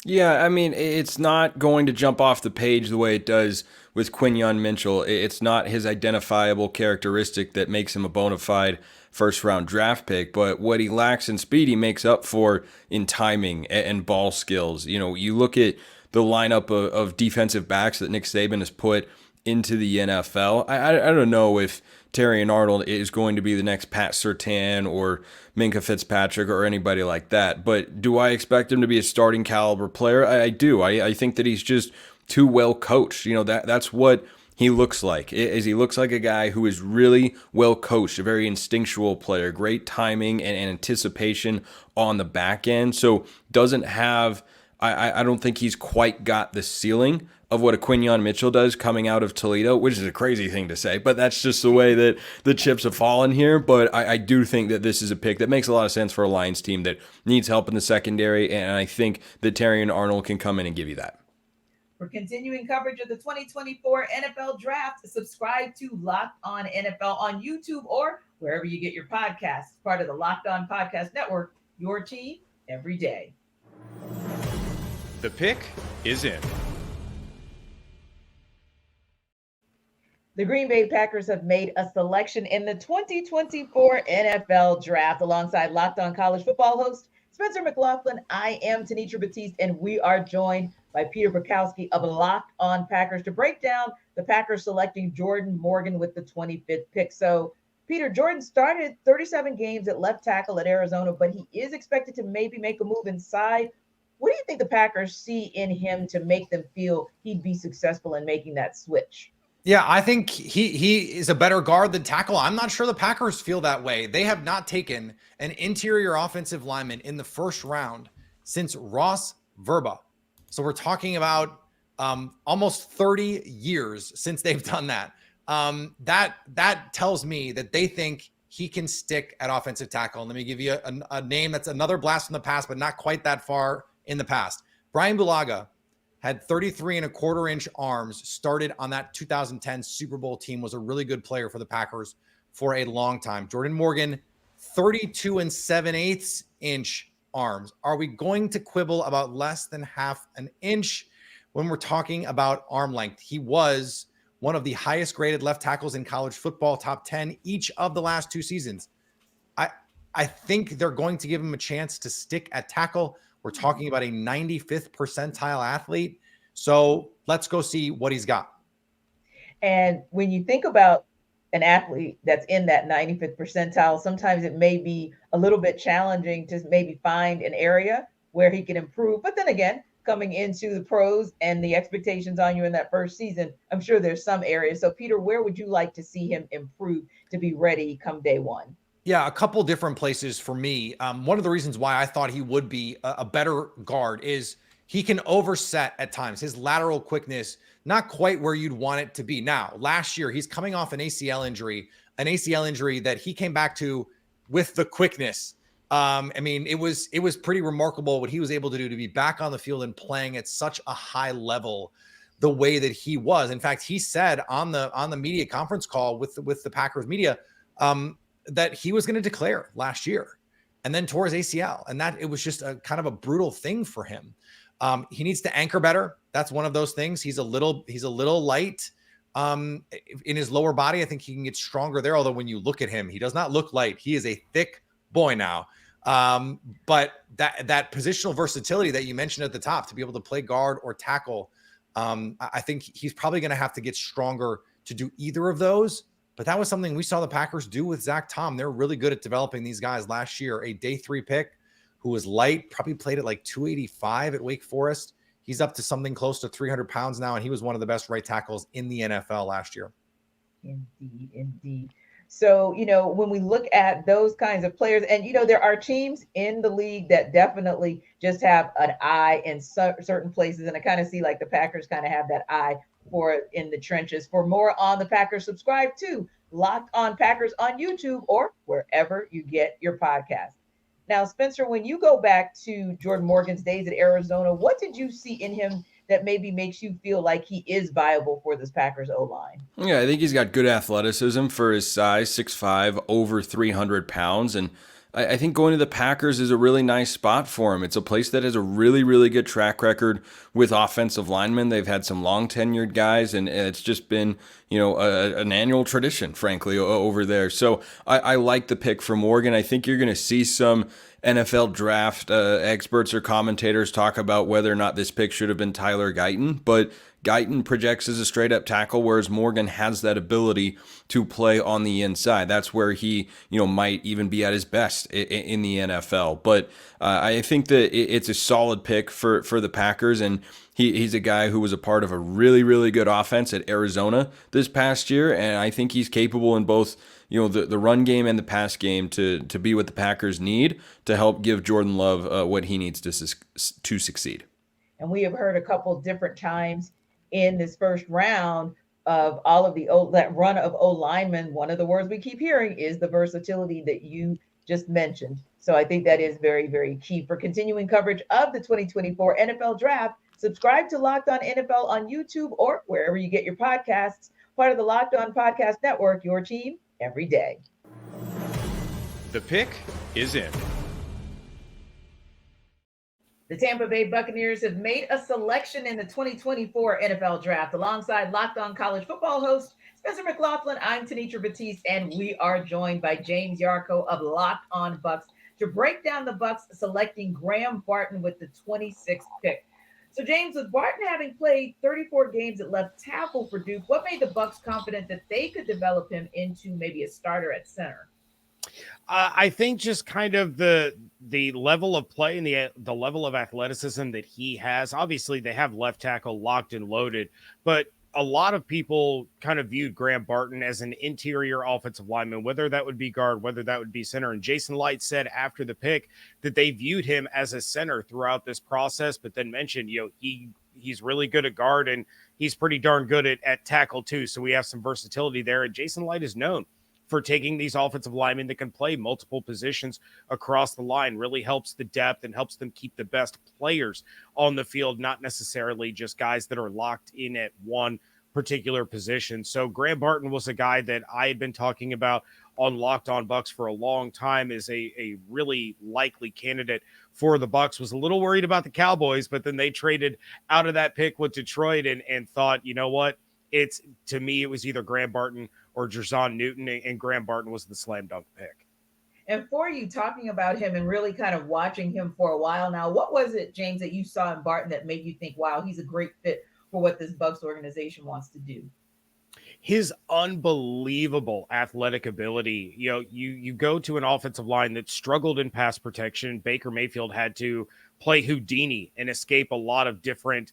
Yeah, I mean, it's not going to jump off the page the way it does with Quinyon Mitchell. It's not his identifiable characteristic that makes him a bona fide 1st-round draft pick, but what he lacks in speed, he makes up for in timing and ball skills. You know, you look at the lineup of defensive backs that Nick Saban has put into the NFL. I don't know if Terrion Arnold is going to be the next Pat Surtain or Minka Fitzpatrick or anybody like that, but do I expect him to be a starting caliber player? I do. I think that he's just too well coached. You know, that's what he looks like. He looks like a guy who is really well coached, a very instinctual player, great timing and anticipation on the back end. So doesn't have, I don't think he's quite got the ceiling of what a Quinyon Mitchell does coming out of Toledo, which is a crazy thing to say, but that's just the way that the chips have fallen here. But I do think that this is a pick that makes a lot of sense for a Lions team that needs help in the secondary, and I think that Terrion Arnold can come in and give you that. For continuing coverage of the 2024 NFL Draft, subscribe to Locked On NFL on YouTube or wherever you get your podcasts. Part of the Locked On Podcast Network, your team every day. The pick is in. The Green Bay Packers have made a selection in the 2024 NFL Draft. Alongside Locked On College Football host Spencer McLaughlin. I am Tenitra Batiste, and we are joined by Peter Bukowski of Locked On Packers to break down the Packers selecting Jordan Morgan with the 25th pick. So, Peter, Jordan started 37 games at left tackle at Arizona, but he is expected to maybe make a move inside. What do you think the Packers see in him to make them feel he'd be successful in making that switch? Yeah, I think he is a better guard than tackle. I'm not sure the Packers feel that way. They have not taken an interior offensive lineman in the first round since Ross Verba. So we're talking about almost 30 years since they've done that. That tells me that they think he can stick at offensive tackle. And let me give you a name that's another blast from the past, but not quite that far in the past. Brian Bulaga had 33.25-inch arms, started on that 2010 Super Bowl team, was a really good player for the Packers for a long time. Jordan Morgan, 32 7/8-inch arms. Are we going to quibble about less than half an inch when we're talking about arm length? He was one of the highest graded left tackles in college football, top 10 each of the last 2 seasons. I think they're going to give him a chance to stick at tackle. We're talking about a 95th percentile athlete. So let's go see what he's got. And when you think about an athlete that's in that 95th percentile, sometimes it may be a little bit challenging to maybe find an area where he can improve. But then again, coming into the pros and the expectations on you in that first season, I'm sure there's some areas. So Peter, where would you like to see him improve to be ready come day one? Yeah, a couple different places for me. One of the reasons why I thought he would be a better guard is he can overset at times. His lateral quickness, not quite where you'd want it to be. Now, last year, he's coming off an ACL injury that he came back to with the quickness. I mean, it was pretty remarkable what he was able to do to be back on the field and playing at such a high level the way that he was. In fact, he said on the media conference call with the Packers media, that he was going to declare last year and then tore his ACL. And that it was just a kind of a brutal thing for him. He needs to anchor better. That's one of those things. He's a little light in his lower body. I think he can get stronger there. Although when you look at him, he does not look light. He is a thick boy now. But that positional versatility that you mentioned at the top to be able to play guard or tackle, I think he's probably going to have to get stronger to do either of those. But that was something we saw the Packers do with Zach Tom. They're really good at developing these guys. Last year, a day 3 pick who was light, probably played at like 285 at Wake Forest. He's up to something close to 300 pounds now, and he was one of the best right tackles in the NFL last year. Indeed. So, when we look at those kinds of players, and, there are teams in the league that definitely just have an eye in certain places. And I kind of see like the Packers kind of have that eye for in the trenches. For more on the Packers, subscribe to Locked On Packers on YouTube or wherever you get your podcast. Now, Spencer, when you go back to Jordan Morgan's days at Arizona, what did you see in him that maybe makes you feel like he is viable for this Packers O-line? Yeah, I think he's got good athleticism for his size, 6'5", over 300 pounds. And I think going to the Packers is a really nice spot for him. It's a place that has a really, really good track record with offensive linemen. They've had some long tenured guys, and it's just been, an annual tradition, frankly, over there. So I like the pick for Morgan. I think you're going to see some NFL draft experts or commentators talk about whether or not this pick should have been Tyler Guyton, but Guyton projects as a straight up tackle, whereas Morgan has that ability to play on the inside. That's where he, might even be at his best in the NFL. But I think that it's a solid pick for the Packers, and he's a guy who was a part of a really, really good offense at Arizona this past year, and I think he's capable in both the run game and the pass game to be what the Packers need to help give Jordan Love what he needs to succeed. And we have heard a couple different times in this first round of all of that run of O linemen. One of the words we keep hearing is the versatility that you just mentioned. So I think that is very, very key. For continuing coverage of the 2024 NFL Draft, subscribe to Locked On NFL on YouTube or wherever you get your podcasts. Part of the Locked On Podcast Network, your team every day. The pick is in. The Tampa Bay Buccaneers have made a selection in the 2024 NFL Draft. Alongside Locked On College Football host Spencer McLaughlin, I'm Tenitra Batiste, and we are joined by James Yarko of Locked On Bucs to break down the Bucs selecting Graham Barton with the 26th pick. So, James, with Barton having played 34 games at left tackle for Duke, what made the Bucs confident that they could develop him into maybe a starter at center? I think just kind of the level of play and the level of athleticism that he has. Obviously, they have left tackle locked and loaded, but a lot of people kind of viewed Graham Barton as an interior offensive lineman, whether that would be guard, whether that would be center. And Jason Light said after the pick that they viewed him as a center throughout this process, but then mentioned, he's really good at guard and he's pretty darn good at tackle too. So we have some versatility there. And Jason Light is known for taking these offensive linemen that can play multiple positions across the line. Really helps the depth and helps them keep the best players on the field, not necessarily just guys that are locked in at one particular position. So Graham Barton was a guy that I had been talking about on Locked On Bucs for a long time as a really likely candidate for the Bucs. Was a little worried about the Cowboys, but then they traded out of that pick with Detroit and thought, you know what? To me, it was either Graham Barton or Jerzon Newton, and Graham Barton was the slam dunk pick. And for you, talking about him and really kind of watching him for a while now, what was it, James, that you saw in Barton that made you think, wow, he's a great fit for what this Bucs organization wants to do? His unbelievable athletic ability. You go to an offensive line that struggled in pass protection. Baker Mayfield had to play Houdini and escape a lot of different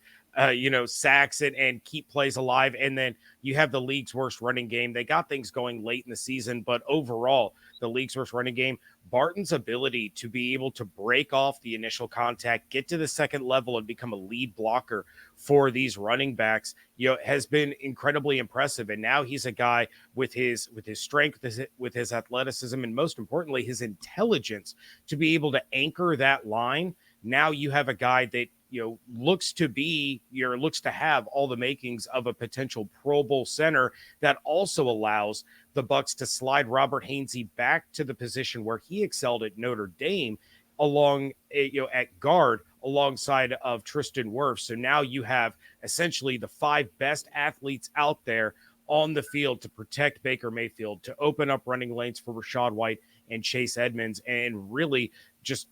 sacks and keep plays alive. And then you have the league's worst running game. They got things going late in the season, but overall, the league's worst running game. Barton's ability to be able to break off the initial contact, get to the second level and become a lead blocker for these running backs, has been incredibly impressive. And now he's a guy with his strength, with his athleticism, and most importantly, his intelligence to be able to anchor that line. Now you have a guy that looks to have all the makings of a potential Pro Bowl center that also allows the Bucs to slide Robert Hainsey back to the position where he excelled at Notre Dame at guard alongside of Tristan Wirfs. So now you have essentially the 5 best athletes out there on the field to protect Baker Mayfield, to open up running lanes for Rachaad White and Chase Edmonds, and really just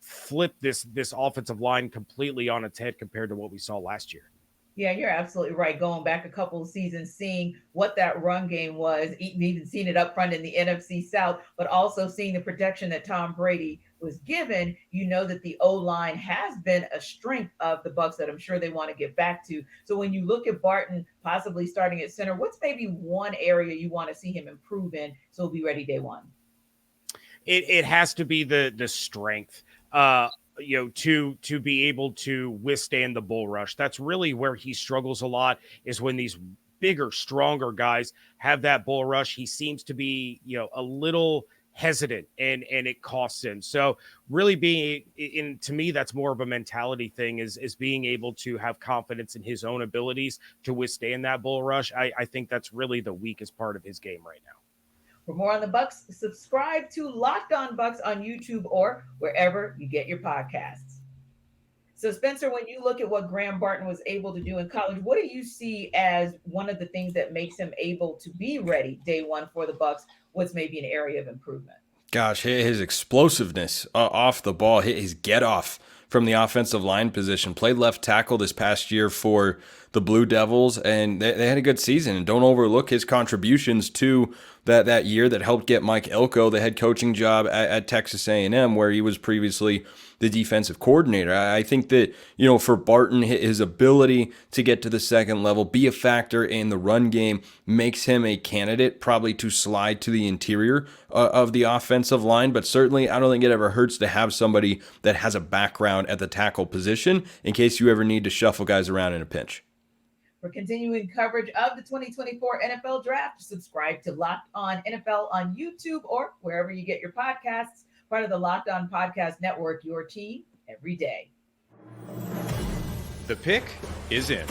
flip this offensive line completely on its head compared to what we saw last year. Yeah, you're absolutely right. Going back a couple of seasons, seeing what that run game was, even seeing it up front in the NFC South, but also seeing the protection that Tom Brady was given, that the O-line has been a strength of the Bucs that I'm sure they want to get back to. So when you look at Barton possibly starting at center, what's maybe one area you want to see him improve in so he'll be ready day one? It has to be the strength. To be able to withstand the bull rush. That's really where he struggles a lot, is when these bigger, stronger guys have that bull rush. He seems to be, a little hesitant and it costs him. So really to me, that's more of a mentality thing, is being able to have confidence in his own abilities to withstand that bull rush. I think that's really the weakest part of his game right now. For more on the Bucs, subscribe to Locked On Bucs on YouTube or wherever you get your podcasts. So, Spencer, when you look at what Graham Barton was able to do in college, what do you see as one of the things that makes him able to be ready day one for the Bucs? What's maybe an area of improvement? Gosh, his explosiveness off the ball, his get off from the offensive line position. Played left tackle this past year for the Blue Devils, and they had a good season. And don't overlook his contributions to that year that helped get Mike Elko the head coaching job at Texas A&M, where he was previously the defensive coordinator. I think that, for Barton, his ability to get to the second level, be a factor in the run game, makes him a candidate probably to slide to the interior of the offensive line. But certainly, I don't think it ever hurts to have somebody that has a background at the tackle position in case you ever need to shuffle guys around in a pinch. For continuing coverage of the 2024 NFL Draft, subscribe to Locked On NFL on YouTube or wherever you get your podcasts. Part of the Locked On Podcast Network, your team every day. The pick is in.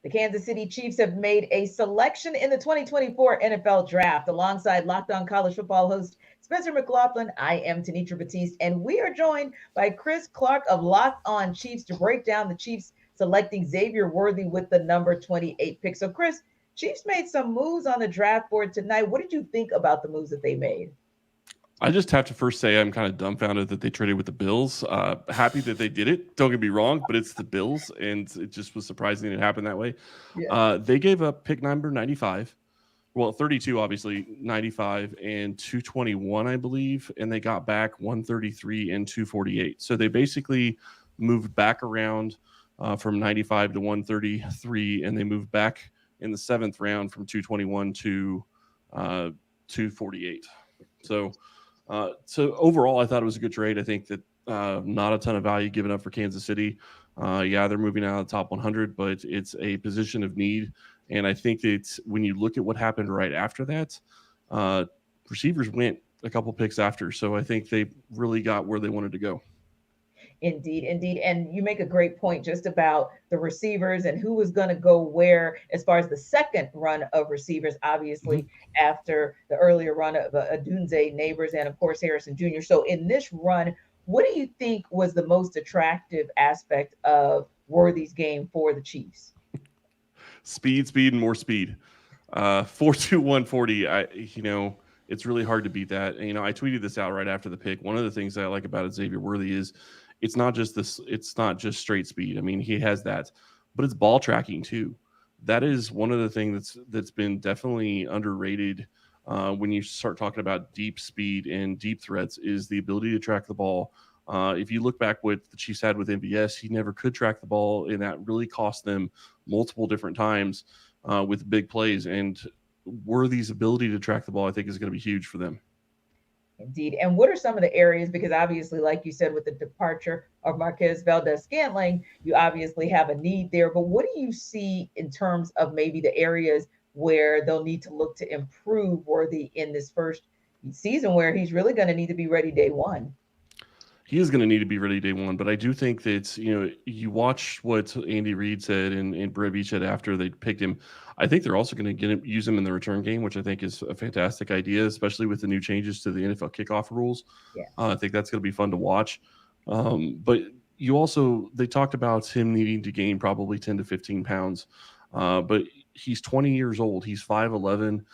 The Kansas City Chiefs have made a selection in the 2024 NFL Draft. Alongside Locked On College Football host Spencer McLaughlin, I am Tanitra Batiste, and we are joined by Chris Clark of Locked On Chiefs to break down the Chiefs selecting Xavier Worthy with the number 28 pick. So, Chris, Chiefs made some moves on the draft board tonight. What did you think about the moves that they made? I just have to first say I'm kind of dumbfounded that they traded with the Bills. Happy that they did it. Don't get me wrong, but it's the Bills, and it just was surprising it happened that way. Yeah. They gave up pick number 95. Well, 32, obviously, 95 and 221, I believe, and they got back 133 and 248. So they basically moved back around from 95 to 133, and they moved back in the 7th round from 221 to 248. So overall, I thought it was a good trade. I think that not a ton of value given up for Kansas City. Yeah, they're moving out of the top 100, but it's a position of need. And I think that when you look at what happened right after that, receivers went a couple picks after. So I think they really got where they wanted to go. Indeed, indeed. And you make a great point just about the receivers and who was going to go where as far as the second run of receivers, obviously, after the earlier run of Adun, Neighbors, and of course, Harrison Jr. So in this run, what do you think was the most attractive aspect of Worthy's game for the Chiefs? Speed, and more speed. 4.2140. It's really hard to beat that. And, I tweeted this out right after the pick. One of the things that I like about Xavier Worthy is it's not just straight speed. I mean, he has that, but it's ball tracking too. That is one of the things that's been definitely underrated when you start talking about deep speed and deep threats is the ability to track the ball. If you look back what the Chiefs had with MVS, he never could track the ball, and that really cost them multiple different times with big plays. And Worthy's ability to track the ball, I think, is going to be huge for them. Indeed. And what are some of the areas? Because obviously, like you said, with the departure of Marquez Valdez-Scantling, you obviously have a need there. But what do you see in terms of maybe the areas where they'll need to look to improve Worthy in this first season where he's really going to need to be ready day one? He is going to need to be ready day one, but I do think that, you watch what Andy Reid said and Brett Veach said after they picked him. I think they're also going to use him in the return game, which I think is a fantastic idea, especially with the new changes to the NFL kickoff rules. Yeah. I think that's going to be fun to watch. But they talked about him needing to gain probably 10 to 15 pounds. But he's 20 years old. He's 5'11".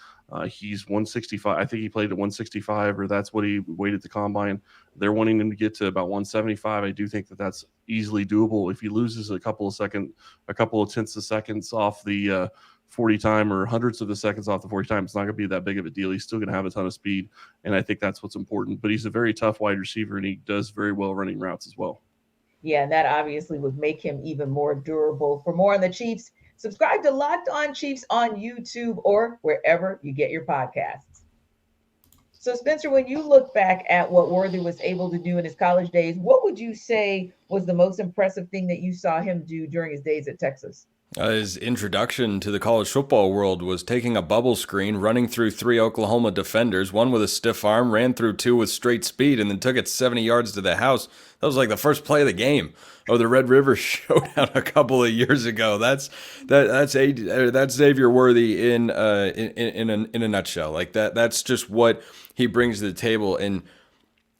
He's 165. I think he played at 165, or that's what he weighed at the combine. They're wanting him to get to about 175. I do think that that's easily doable. If he loses a couple of tenths of seconds off the 40 time or hundreds of the seconds off the 40 time, it's not going to be that big of a deal. He's still going to have a ton of speed, and I think that's what's important. But he's a very tough wide receiver, and he does very well running routes as well. Yeah, and that obviously would make him even more durable. For more on the Chiefs, subscribe to Locked On Chiefs on YouTube or wherever you get your podcasts. So, Spencer, when you look back at what Worthy was able to do in his college days, what would you say was the most impressive thing that you saw him do during his days at Texas? His introduction to the college football world was taking a bubble screen, running through 3 Oklahoma defenders, one with a stiff arm, ran through 2 with straight speed, and then took it 70 yards to the house. That was like the first play of the game of the Red River Showdown a couple of years ago. That's Xavier Worthy in a nutshell. Like that. That's just what he brings to the table. And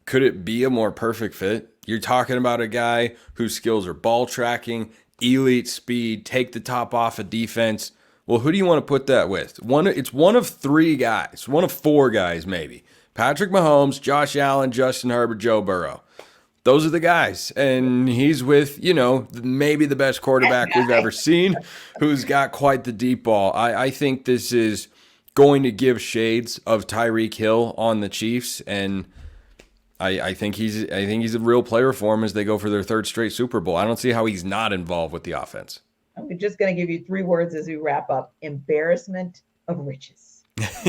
could it be a more perfect fit? You're talking about a guy whose skills are ball tracking, elite speed, take the top off of defense. Well, who do you want to put that with? It's one of 3 guys, one of 4 guys maybe. Patrick Mahomes, Josh Allen, Justin Herbert, Joe Burrow. Those are the guys. And he's with, maybe the best quarterback we've ever seen, who's got quite the deep ball. I think this is going to give shades of Tyreek Hill on the Chiefs, and I think he's a real player for him as they go for their 3rd straight Super Bowl. I don't see how he's not involved with the offense. I'm just going to give you 3 words as we wrap up: embarrassment of riches.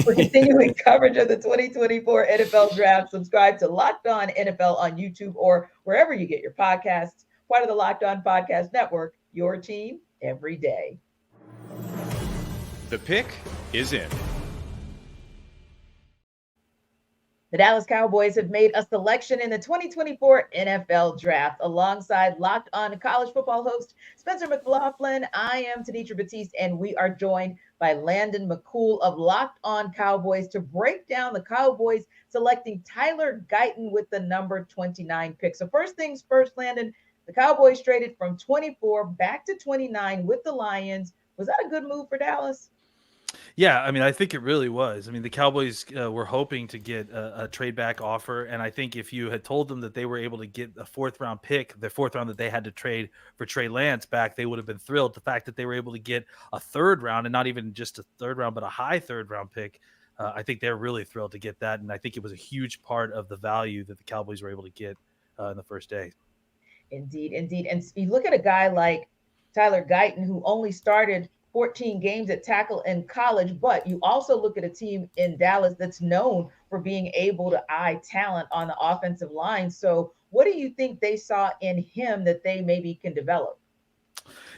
For continuing coverage of the 2024 NFL Draft, subscribe to Locked On NFL on YouTube or wherever you get your podcasts. Part of the Locked On Podcast Network, your team every day. The pick is in. The Dallas Cowboys have made a selection in the 2024 NFL Draft. Alongside Locked On college football host Spencer McLaughlin, I am Tenitra Batiste, and we are joined by Landon McCool of Locked On Cowboys to break down the Cowboys selecting Tyler Guyton with the number 29 pick. So first things first, Landon, the Cowboys traded from 24 back to 29 with the Lions. Was that a good move for Dallas? Yeah, I mean, I think it really was. I mean, the Cowboys were hoping to get a trade back offer, and I think if you had told them that they were able to get a fourth round pick, the fourth round that they had to trade for Trey Lance back, they would have been thrilled. The fact that they were able to get a third round, and not even just a third round, but a high third round pick, I think they're really thrilled to get that, and I think it was a huge part of the value that the Cowboys were able to get in the first day. Indeed, indeed. And you look at a guy like Tyler Guyton, who only started 14 games at tackle in college, but you also look at a team in Dallas that's known for being able to eye talent on the offensive line. So what do you think they saw in him that they maybe can develop?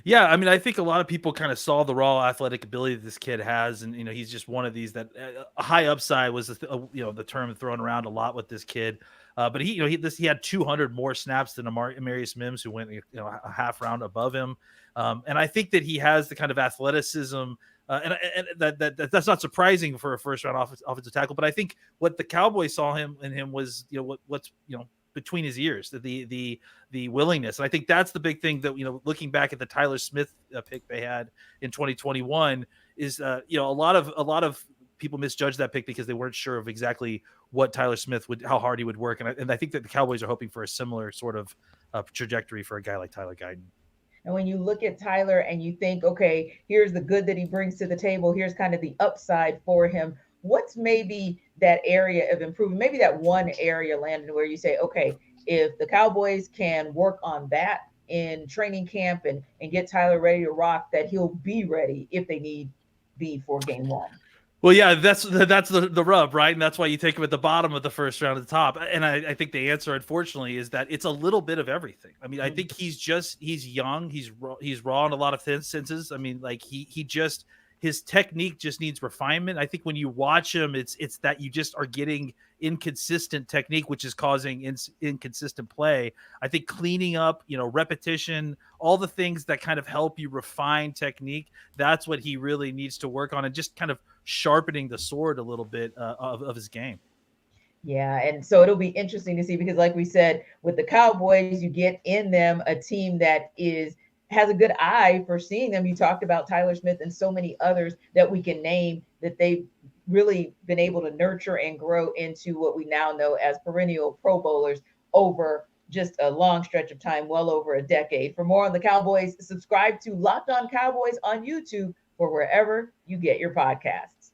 Yeah, I mean, I think a lot of people kind of saw the raw athletic ability that this kid has, and he's just one of these that a high upside was the term thrown around a lot with this kid. But he had 200 more snaps than Amarius Mims, who went a half round above him, and I think that he has the kind of athleticism. And that's not surprising for a first round offensive tackle, but I think what the Cowboys saw in him was what's between his ears, the willingness, and I think that's the big thing that looking back at the Tyler Smith pick they had in 2021 is a lot of people misjudged that pick because they weren't sure of exactly what Tyler Smith how hard he would work, and I think that the Cowboys are hoping for a similar sort of trajectory for a guy like Tyler Guyton. And when you look at Tyler and you think, okay, here's the good that he brings to the table, here's kind of the upside for him, what's maybe that area of improvement, maybe that one area, Landon, where you say, okay, if the Cowboys can work on that in training camp and get Tyler ready to rock, that he'll be ready if they need be for game one? Well, yeah, that's the rub, right? And that's why you take him at the bottom of the first round at the top. And I think the answer, unfortunately, is that it's a little bit of everything. I mean, I think he's young, he's raw in a lot of senses. I mean, like his technique just needs refinement. I think when you watch him, it's that you just are getting inconsistent technique, which is causing inconsistent play. I think cleaning up, repetition, all the things that kind of help you refine technique, that's what he really needs to work on, and just kind of sharpening the sword a little bit of his game. Yeah, and so it'll be interesting to see because, like we said, with the Cowboys, you get in them a team that has a good eye for seeing them. You talked about Tyler Smith and so many others that we can name that they've really been able to nurture and grow into what we now know as perennial Pro Bowlers over just a long stretch of time, well over a decade. For more on the Cowboys, subscribe to Locked On Cowboys on YouTube or wherever you get your podcasts.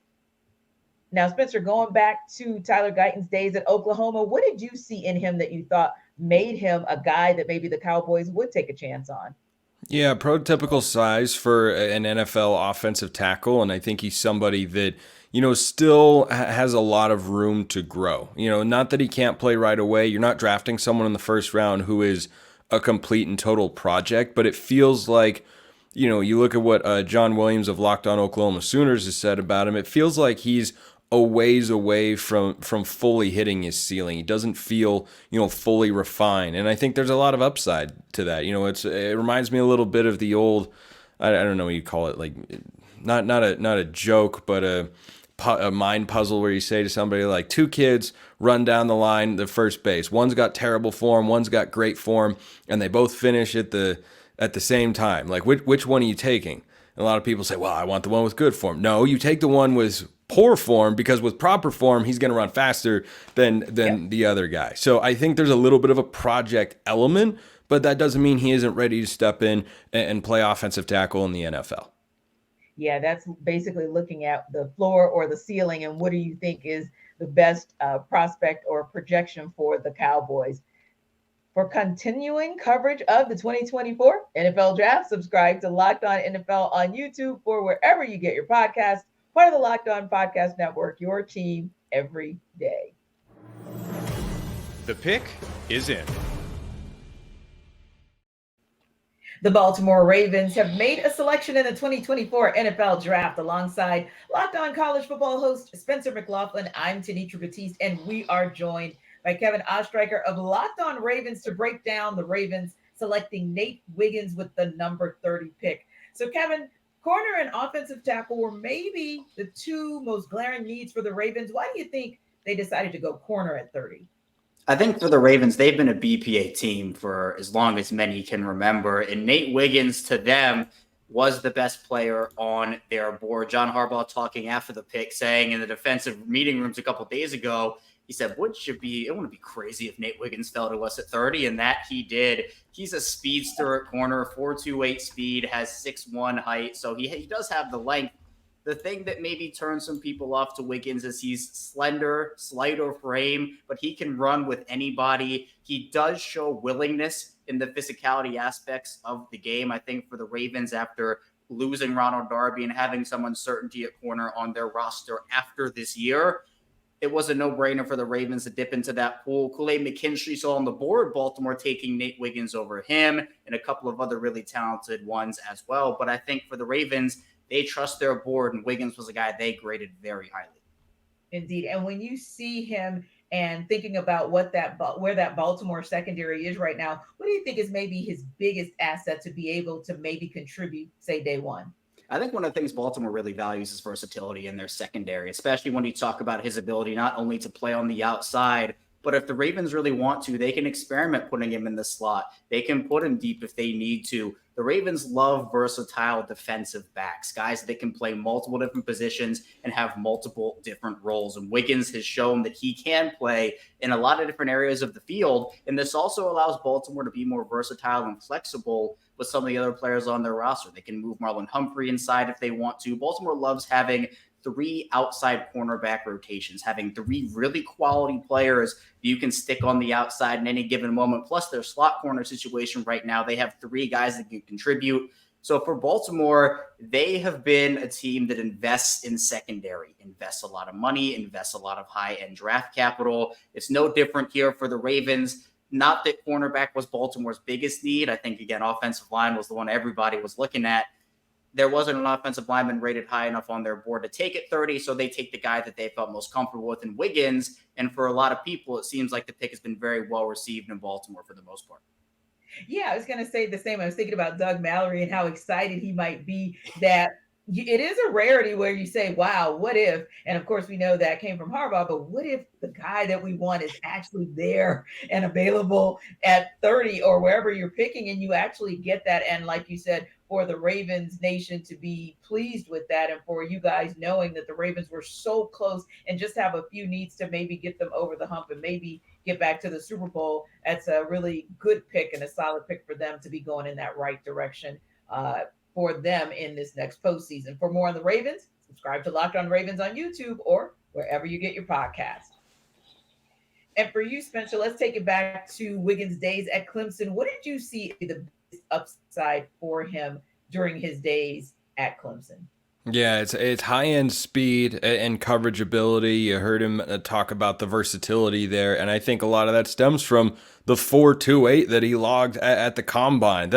Now, Spencer, going back to Tyler Guyton's days at Oklahoma, what did you see in him that you thought made him a guy that maybe the Cowboys would take a chance on? Yeah, prototypical size for an NFL offensive tackle, and I think he's somebody that, still has a lot of room to grow. Not that he can't play right away. You're not drafting someone in the first round who is a complete and total project, but it feels like, you look at what John Williams of Locked On Oklahoma Sooners has said about him, it feels like he's a ways away from fully hitting his ceiling. He doesn't feel, fully refined. And I think there's a lot of upside to that. It reminds me a little bit of the old, I don't know what you call it, like not a joke, but a mind puzzle where you say to somebody like two kids run down the line, the first base. One's got terrible form, one's got great form, and they both finish at the same time. Like which one are you taking? And a lot of people say, well, I want the one with good form. No, you take the one with poor form, because with proper form, he's going to run faster than the other guy. So I think there's a little bit of a project element, but that doesn't mean he isn't ready to step in and play offensive tackle in the NFL. Yeah, that's basically looking at the floor or the ceiling, and what do you think is the best prospect or projection for the Cowboys? For continuing coverage of the 2024 NFL Draft, subscribe to Locked On NFL on YouTube or wherever you get your podcast. Part of the Locked On Podcast Network, your team every day. The pick is in. The Baltimore Ravens have made a selection in the 2024 NFL Draft alongside Locked On College Football host Spencer McLaughlin. I'm Tenitra Batiste, and we are joined by Kevin Ostreicher of Locked On Ravens to break down the Ravens selecting Nate Wiggins with the number 30 pick. So, Kevin, corner and offensive tackle were maybe the two most glaring needs for the Ravens. Why do you think they decided to go corner at 30? I think for the Ravens, they've been a BPA team for as long as many can remember. And Nate Wiggins, to them, was the best player on their board. John Harbaugh talking after the pick, saying in the defensive meeting rooms a couple days ago, he said, it wouldn't be crazy if Nate Wiggins fell to us at 30, and that he did. He's a speedster at corner, 4.28 speed, has 6'1" height, so he does have the length. The thing that maybe turns some people off to Wiggins is he's slender, slighter frame, but he can run with anybody. He does show willingness in the physicality aspects of the game. I think for the Ravens, after losing Ronald Darby and having some uncertainty at corner on their roster after this year, it was a no-brainer for the Ravens to dip into that pool. Kool-Aid McKinstry saw on the board, Baltimore taking Nate Wiggins over him and a couple of other really talented ones as well. But I think for the Ravens, they trust their board, and Wiggins was a guy they graded very highly. Indeed. And when you see him and thinking about where that Baltimore secondary is right now, what do you think is maybe his biggest asset to be able to maybe contribute, say, day one? I think one of the things Baltimore really values is versatility in their secondary, especially when you talk about his ability not only to play on the outside, but if the Ravens really want to, they can experiment putting him in the slot. They can put him deep if they need to. The Ravens love versatile defensive backs, guys that can play multiple different positions and have multiple different roles. And Wiggins has shown that he can play in a lot of different areas of the field. And this also allows Baltimore to be more versatile and flexible with some of the other players on their roster. They can move Marlon Humphrey inside if they want to. Baltimore loves having 3 outside cornerback rotations, having 3 really quality players you can stick on the outside in any given moment. Plus their slot corner situation right now, they have 3 guys that can contribute. So for Baltimore, they have been a team that invests in secondary, invests a lot of money, invests a lot of high-end draft capital. It's no different here for the Ravens. Not that cornerback was Baltimore's biggest need. I think, again, offensive line was the one everybody was looking at. There wasn't an offensive lineman rated high enough on their board to take it 30, so they take the guy that they felt most comfortable with in Wiggins. And for a lot of people, it seems like the pick has been very well received in Baltimore for the most part. Yeah, I was going to say the same. I was thinking about Doug Mallory and how excited he might be that it is a rarity where you say, wow, what if? And of course, we know that came from Harbaugh, but what if the guy that we want is actually there and available at 30 or wherever you're picking, and you actually get that? And like you said, for the Ravens nation to be pleased with that, and for you guys knowing that the Ravens were so close and just have a few needs to maybe get them over the hump and maybe get back to the Super Bowl, that's a really good pick and a solid pick for them to be going in that right direction for them in this next postseason. For more on the Ravens, subscribe to Locked On Ravens on YouTube or wherever you get your podcast. And for you, Spencer, let's take it back to Wiggins' days at Clemson. What did you see the biggest upside for him during his days at Clemson? Yeah, it's high-end speed and coverage ability. You heard him talk about the versatility there, and I think a lot of that stems from the 4.28 that he logged at the combine.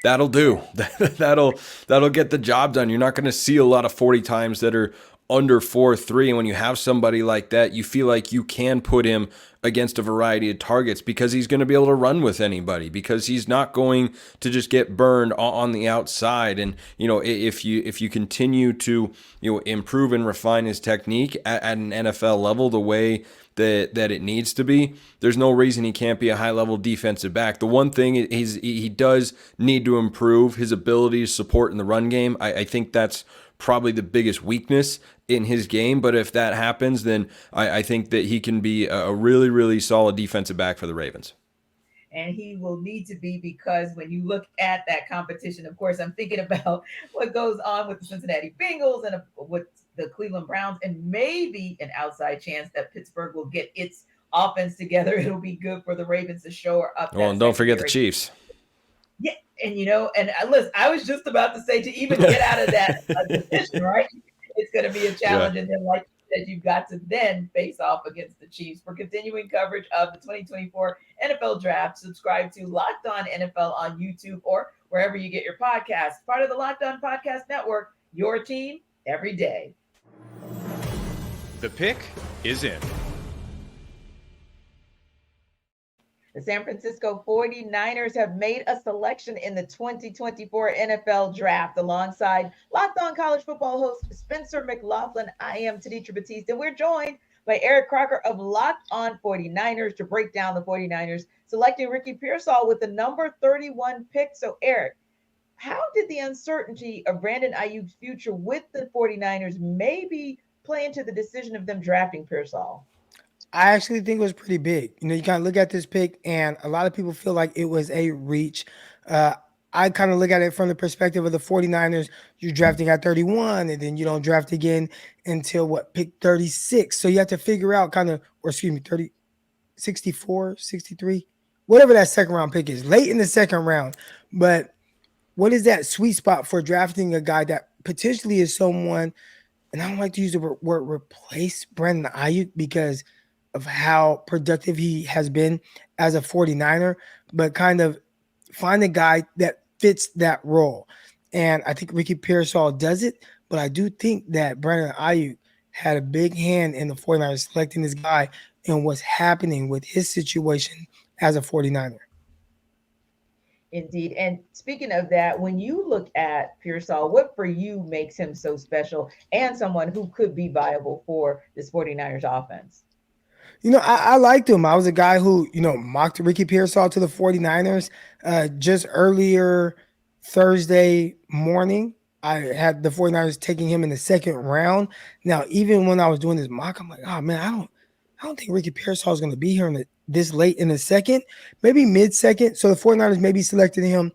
That'll do. That'll get the job done. You're not going to see a lot of 40 times that are under 4.3, and when you have somebody like that, you feel like you can put him against a variety of targets because he's going to be able to run with anybody, because he's not going to just get burned on the outside. And if you continue to improve and refine his technique at an NFL level the way that it needs to be, there's no reason he can't be a high-level defensive back. The one thing is he does need to improve his ability to support in the run game. I think that's probably the biggest weakness in his game, but if that happens, then I think that he can be a really, really solid defensive back for the Ravens. And he will need to be, because when you look at that competition, of course, I'm thinking about what goes on with the Cincinnati Bengals and with the Cleveland Browns, and maybe an outside chance that Pittsburgh will get its offense together. It'll be good for the Ravens to shore up. Well, and don't forget the Chiefs. Yeah, and listen, I was just about to say, to even get out of that division, right? It's going to be a challenge, and then like you said, you've got to then face off against the Chiefs. For continuing coverage of the 2024 NFL Draft, subscribe to Locked On NFL on YouTube or wherever you get your podcasts. Part of the Locked On Podcast Network, your team every day. The pick is in. The San Francisco 49ers have made a selection in the 2024 NFL Draft alongside Locked On College Football host Spencer McLaughlin. I am Tenitra Batiste, and we're joined by Eric Crocker of Locked On 49ers to break down the 49ers selecting Ricky Pearsall with the number 31 pick. So, Eric, how did the uncertainty of Brandon Ayuk's future with the 49ers maybe play into the decision of them drafting Pearsall? I actually think it was pretty big. You know, you kind of look at this pick, and a lot of people feel like it was a reach. I kind of look at it from the perspective of the 49ers. You're drafting at 31, and then you don't draft again until what, pick 36. So you have to figure out kind of, or excuse me, 30, 64, 63, whatever that second round pick is, late in the second round. But what is that sweet spot for drafting a guy that potentially is someone, and I don't like to use the word replace Brandon Ayuk because of how productive he has been as a 49er, but kind of find a guy that fits that role. And I think Ricky Pearsall does it, but I do think that Brandon Ayuk had a big hand in the 49ers selecting this guy and what's happening with his situation as a 49er. Indeed. And speaking of that, when you look at Pearsall, what for you makes him so special and someone who could be viable for this 49ers offense? You know, I liked him. I was a guy who, you know, mocked Ricky Pearsall to the 49ers. Just earlier Thursday morning, I had the 49ers taking him in the second round. Now, even when I was doing this mock, I'm like, oh man, I don't think Ricky Pearsall is going to be here this late in the second, maybe mid-second. So the 49ers maybe selected him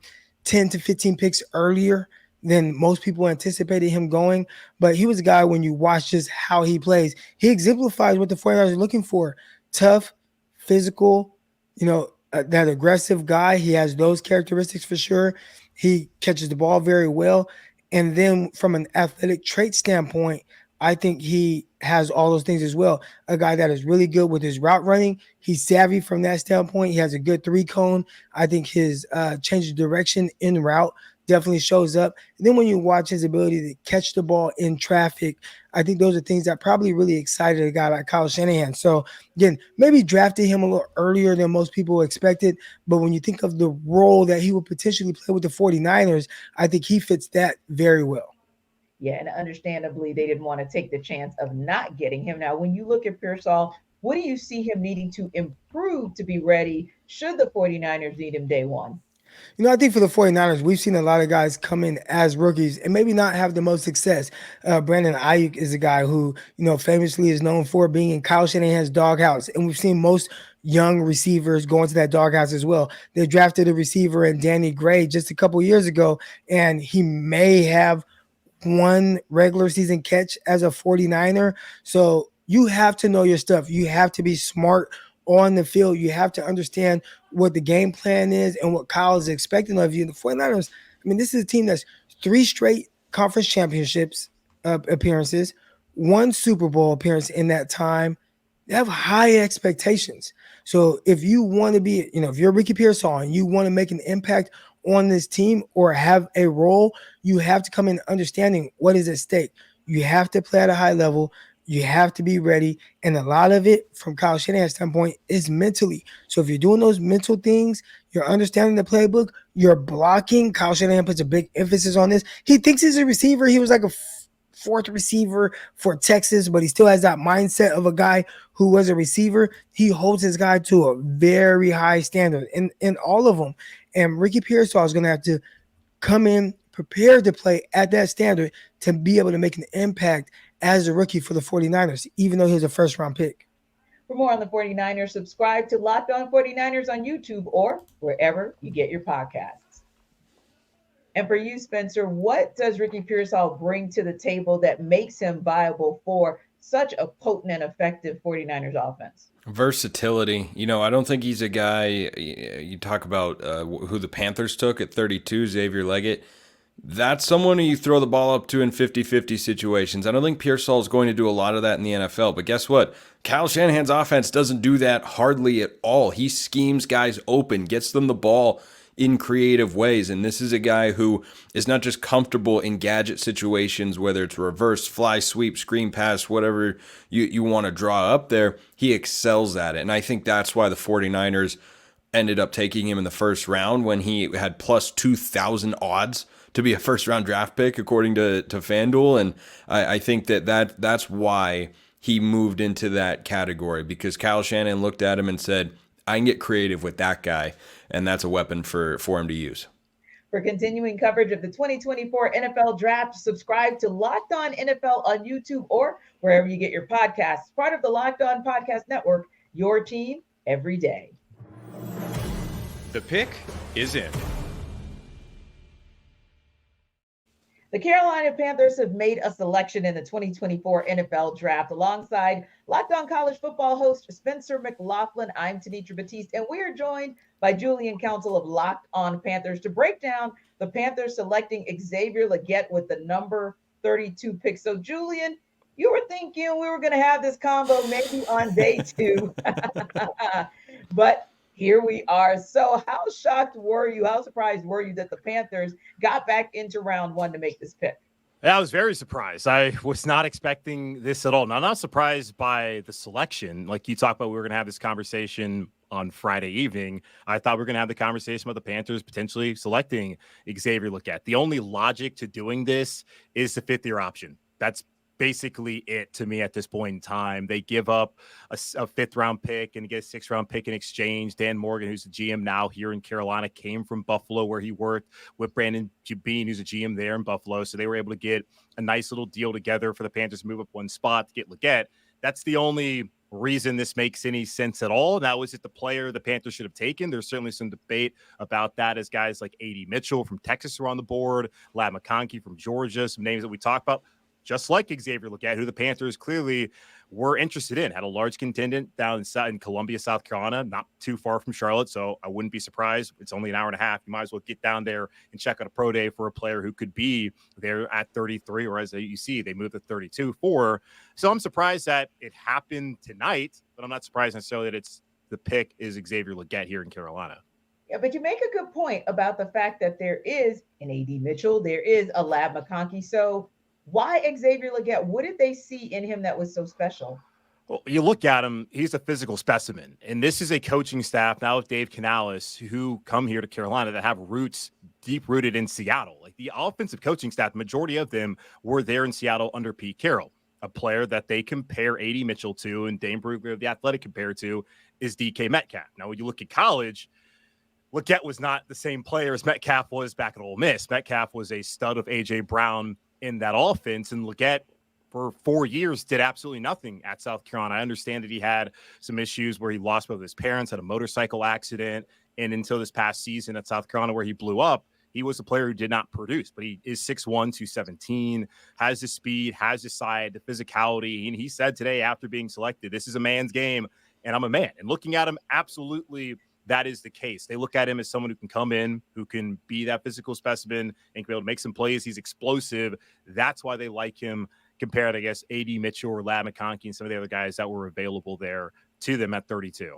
10 to 15 picks earlier than most people anticipated him going. But he was a guy, when you watch just how he plays, he exemplifies what the 49ers are looking for. Tough, physical, you know, that aggressive guy. He has those characteristics for sure. He catches the ball very well. And then from an athletic trait standpoint, I think he has all those things as well. A guy that is really good with his route running. He's savvy from that standpoint. He has a good three cone. I think his change of direction in route definitely shows up. And then when you watch his ability to catch the ball in traffic, I think those are things that probably really excited a guy like Kyle Shanahan. So again, maybe drafted him a little earlier than most people expected. But when you think of the role that he would potentially play with the 49ers, I think he fits that very well. Yeah, and understandably, they didn't want to take the chance of not getting him. Now, when you look at Pearsall, what do you see him needing to improve to be ready should the 49ers need him day one? You know, I think for the 49ers, we've seen a lot of guys come in as rookies and maybe not have the most success. Brandon Ayuk is a guy who, you know, famously is known for being in Kyle Shanahan's doghouse. And we've seen most young receivers go into that doghouse as well. They drafted a receiver in Danny Gray just a couple years ago, and he may have one regular season catch as a 49er. So you have to know your stuff. You have to be smart on the field. You have to understand what the game plan is and what Kyle is expecting of you. The 49ers, I mean, this is a team that's 3 straight conference championships appearances, 1 Super Bowl appearance in that time. They have high expectations. So if you want to be, you know, if you're Ricky Pearsall and you want to make an impact on this team or have a role, you have to come in understanding what is at stake. You have to play at a high level. You have to be ready. And a lot of it, from Kyle Shanahan's standpoint, is mentally. So if you're doing those mental things, you're understanding the playbook, you're blocking. Kyle Shanahan puts a big emphasis on this. He thinks he's a receiver. He was like a fourth receiver for Texas, but he still has that mindset of a guy who was a receiver. He holds his guy to a very high standard in all of them. And Ricky Pearsall is going to have to come in prepared to play at that standard to be able to make an impact as a rookie for the 49ers, even though he was a first-round pick. For more on the 49ers, subscribe to Locked On 49ers on YouTube or wherever you get your podcasts. And for you, Spencer, what does Ricky Pearsall bring to the table that makes him viable for such a potent and effective 49ers offense? Versatility. You know, I don't think he's a guy, you talk about who the Panthers took at 32, Xavier Leggett. That's someone who you throw the ball up to in 50-50 situations. I don't think Pearsall is going to do a lot of that in the NFL, but guess what? Kyle Shanahan's offense doesn't do that hardly at all. He schemes guys open, gets them the ball in creative ways, and this is a guy who is not just comfortable in gadget situations, whether it's reverse, fly sweep, screen pass, whatever you want to draw up there. He excels at it, and I think that's why the 49ers ended up taking him in the first round when he had plus 2,000 odds to be a first-round draft pick, according to FanDuel. And I think that's why he moved into that category, because Kyle Shanahan looked at him and said, I can get creative with that guy, and that's a weapon for him to use. For continuing coverage of the 2024 NFL Draft, subscribe to Locked On NFL on YouTube or wherever you get your podcasts. Part of the Locked On Podcast Network, your team every day. The pick is in. The Carolina Panthers have made a selection in the 2024 NFL Draft. Alongside Locked On College Football host Spencer McLaughlin, I'm Tanitra Batiste, and we are joined by Julian Council of Locked On Panthers to break down the Panthers selecting Xavier Legette with the number 32 pick. So, Julian, you were thinking we were going to have this combo maybe on day 2, but here we are. So how shocked were you? How surprised were you that the Panthers got back into round 1 to make this pick? I was very surprised. I was not expecting this at all. Now, I'm not surprised by the selection. Like you talked about, we were going to have this conversation on Friday evening. I thought we were going to have the conversation about the Panthers potentially selecting Xavier Legette. The only logic to doing this is the 5th-year option. That's basically it to me at this point in time. They give up a 5th-round pick and get a 6th-round pick in exchange. Dan Morgan, who's the GM now here in Carolina, came from Buffalo where he worked with Brandon Beane, who's a GM there in Buffalo. So they were able to get a nice little deal together for the Panthers to move up 1 spot to get Legette. That's the only reason this makes any sense at all. Now, is it the player the Panthers should have taken? There's certainly some debate about that as guys like A.D. Mitchell from Texas are on the board, Ladd McConkey from Georgia, some names that we talk about. Just like Xavier Legette, who the Panthers clearly were interested in, had a large contingent down in Columbia, South Carolina, not too far from Charlotte. So I wouldn't be surprised. It's only an hour and a half. You might as well get down there and check out a pro day for a player who could be there at 33, or as you see, they moved to 32 for. So I'm surprised that it happened tonight, but I'm not surprised necessarily that the pick is Xavier Legette here in Carolina. Yeah, but you make a good point about the fact that there is an A.D. Mitchell, there is a Ladd McConkey. So why Xavier Legette? What did they see in him that was so special? Well, you look at him, he's a physical specimen. And this is a coaching staff now with Dave Canales who come here to Carolina that have roots deep rooted in Seattle. Like the offensive coaching staff, majority of them were there in Seattle under Pete Carroll. A player that they compare A.D. Mitchell to and Dane Brugler of the Athletic compared to is DK Metcalf. Now, when you look at college, Legette was not the same player as Metcalf was back at Ole Miss. Metcalf was a stud of A.J. Brown in that offense, and Legette for 4 years did absolutely nothing at South Carolina. I understand that he had some issues where he lost both his parents, had a motorcycle accident, and until this past season at South Carolina where he blew up, he was a player who did not produce, but he is 6'1", 217, has the speed, has the side, the physicality, and he said today after being selected, this is a man's game, and I'm a man. And looking at him, absolutely that is the case. They look at him as someone who can come in, who can be that physical specimen and can be able to make some plays. He's explosive. That's why they like him compared, I guess, A.D. Mitchell or Ladd McConkey and some of the other guys that were available there to them at 32.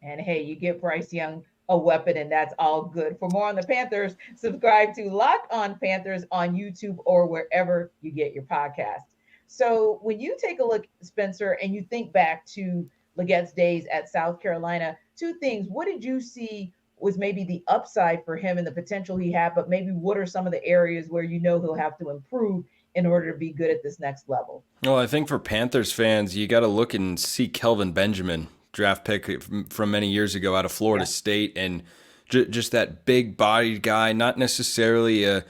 And hey, you get Bryce Young a weapon, and that's all good. For more on the Panthers, subscribe to Locked On Panthers on YouTube or wherever you get your podcast. So when you take a look, Spencer, and you think back to Legette's days at South Carolina, 2 things. What did you see was maybe the upside for him and the potential he had, but maybe what are some of the areas where you know he'll have to improve in order to be good at this next level? Well, I think for Panthers fans, you got to look and see Kelvin Benjamin, draft pick from many years ago out of Florida State, and just that big-bodied guy, not necessarily a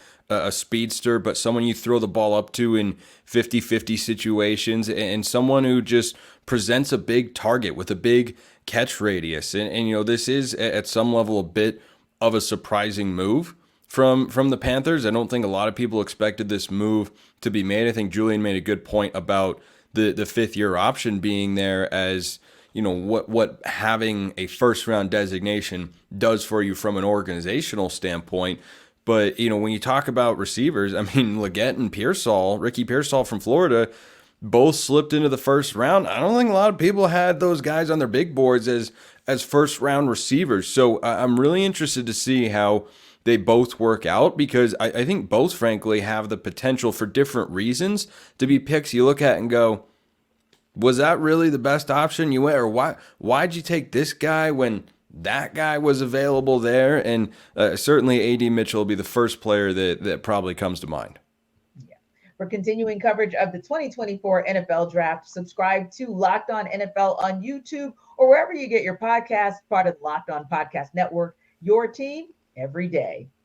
speedster, but someone you throw the ball up to in 50-50 situations, and someone who just presents a big target with a big catch radius. And you know, this is at some level a bit of a surprising move from the Panthers. I don't think a lot of people expected this move to be made. I think Julian made a good point about the 5th-year option being there as, you know, what having a first-round designation does for you from an organizational standpoint. But, you know, when you talk about receivers, I mean, Legette and Ricky Pearsall from Florida, both slipped into the first round. I don't think a lot of people had those guys on their big boards as first-round receivers. So I'm really interested to see how they both work out, because I think both, frankly, have the potential for different reasons to be picks you look at and go, was that really the best option you went, or why'd you take this guy when that guy was available there? And certainly A.D. Mitchell will be the first player that probably comes to mind. For continuing coverage of the 2024 NFL Draft, subscribe to Locked On NFL on YouTube or wherever you get your podcasts, part of the Locked On Podcast Network, your team every day.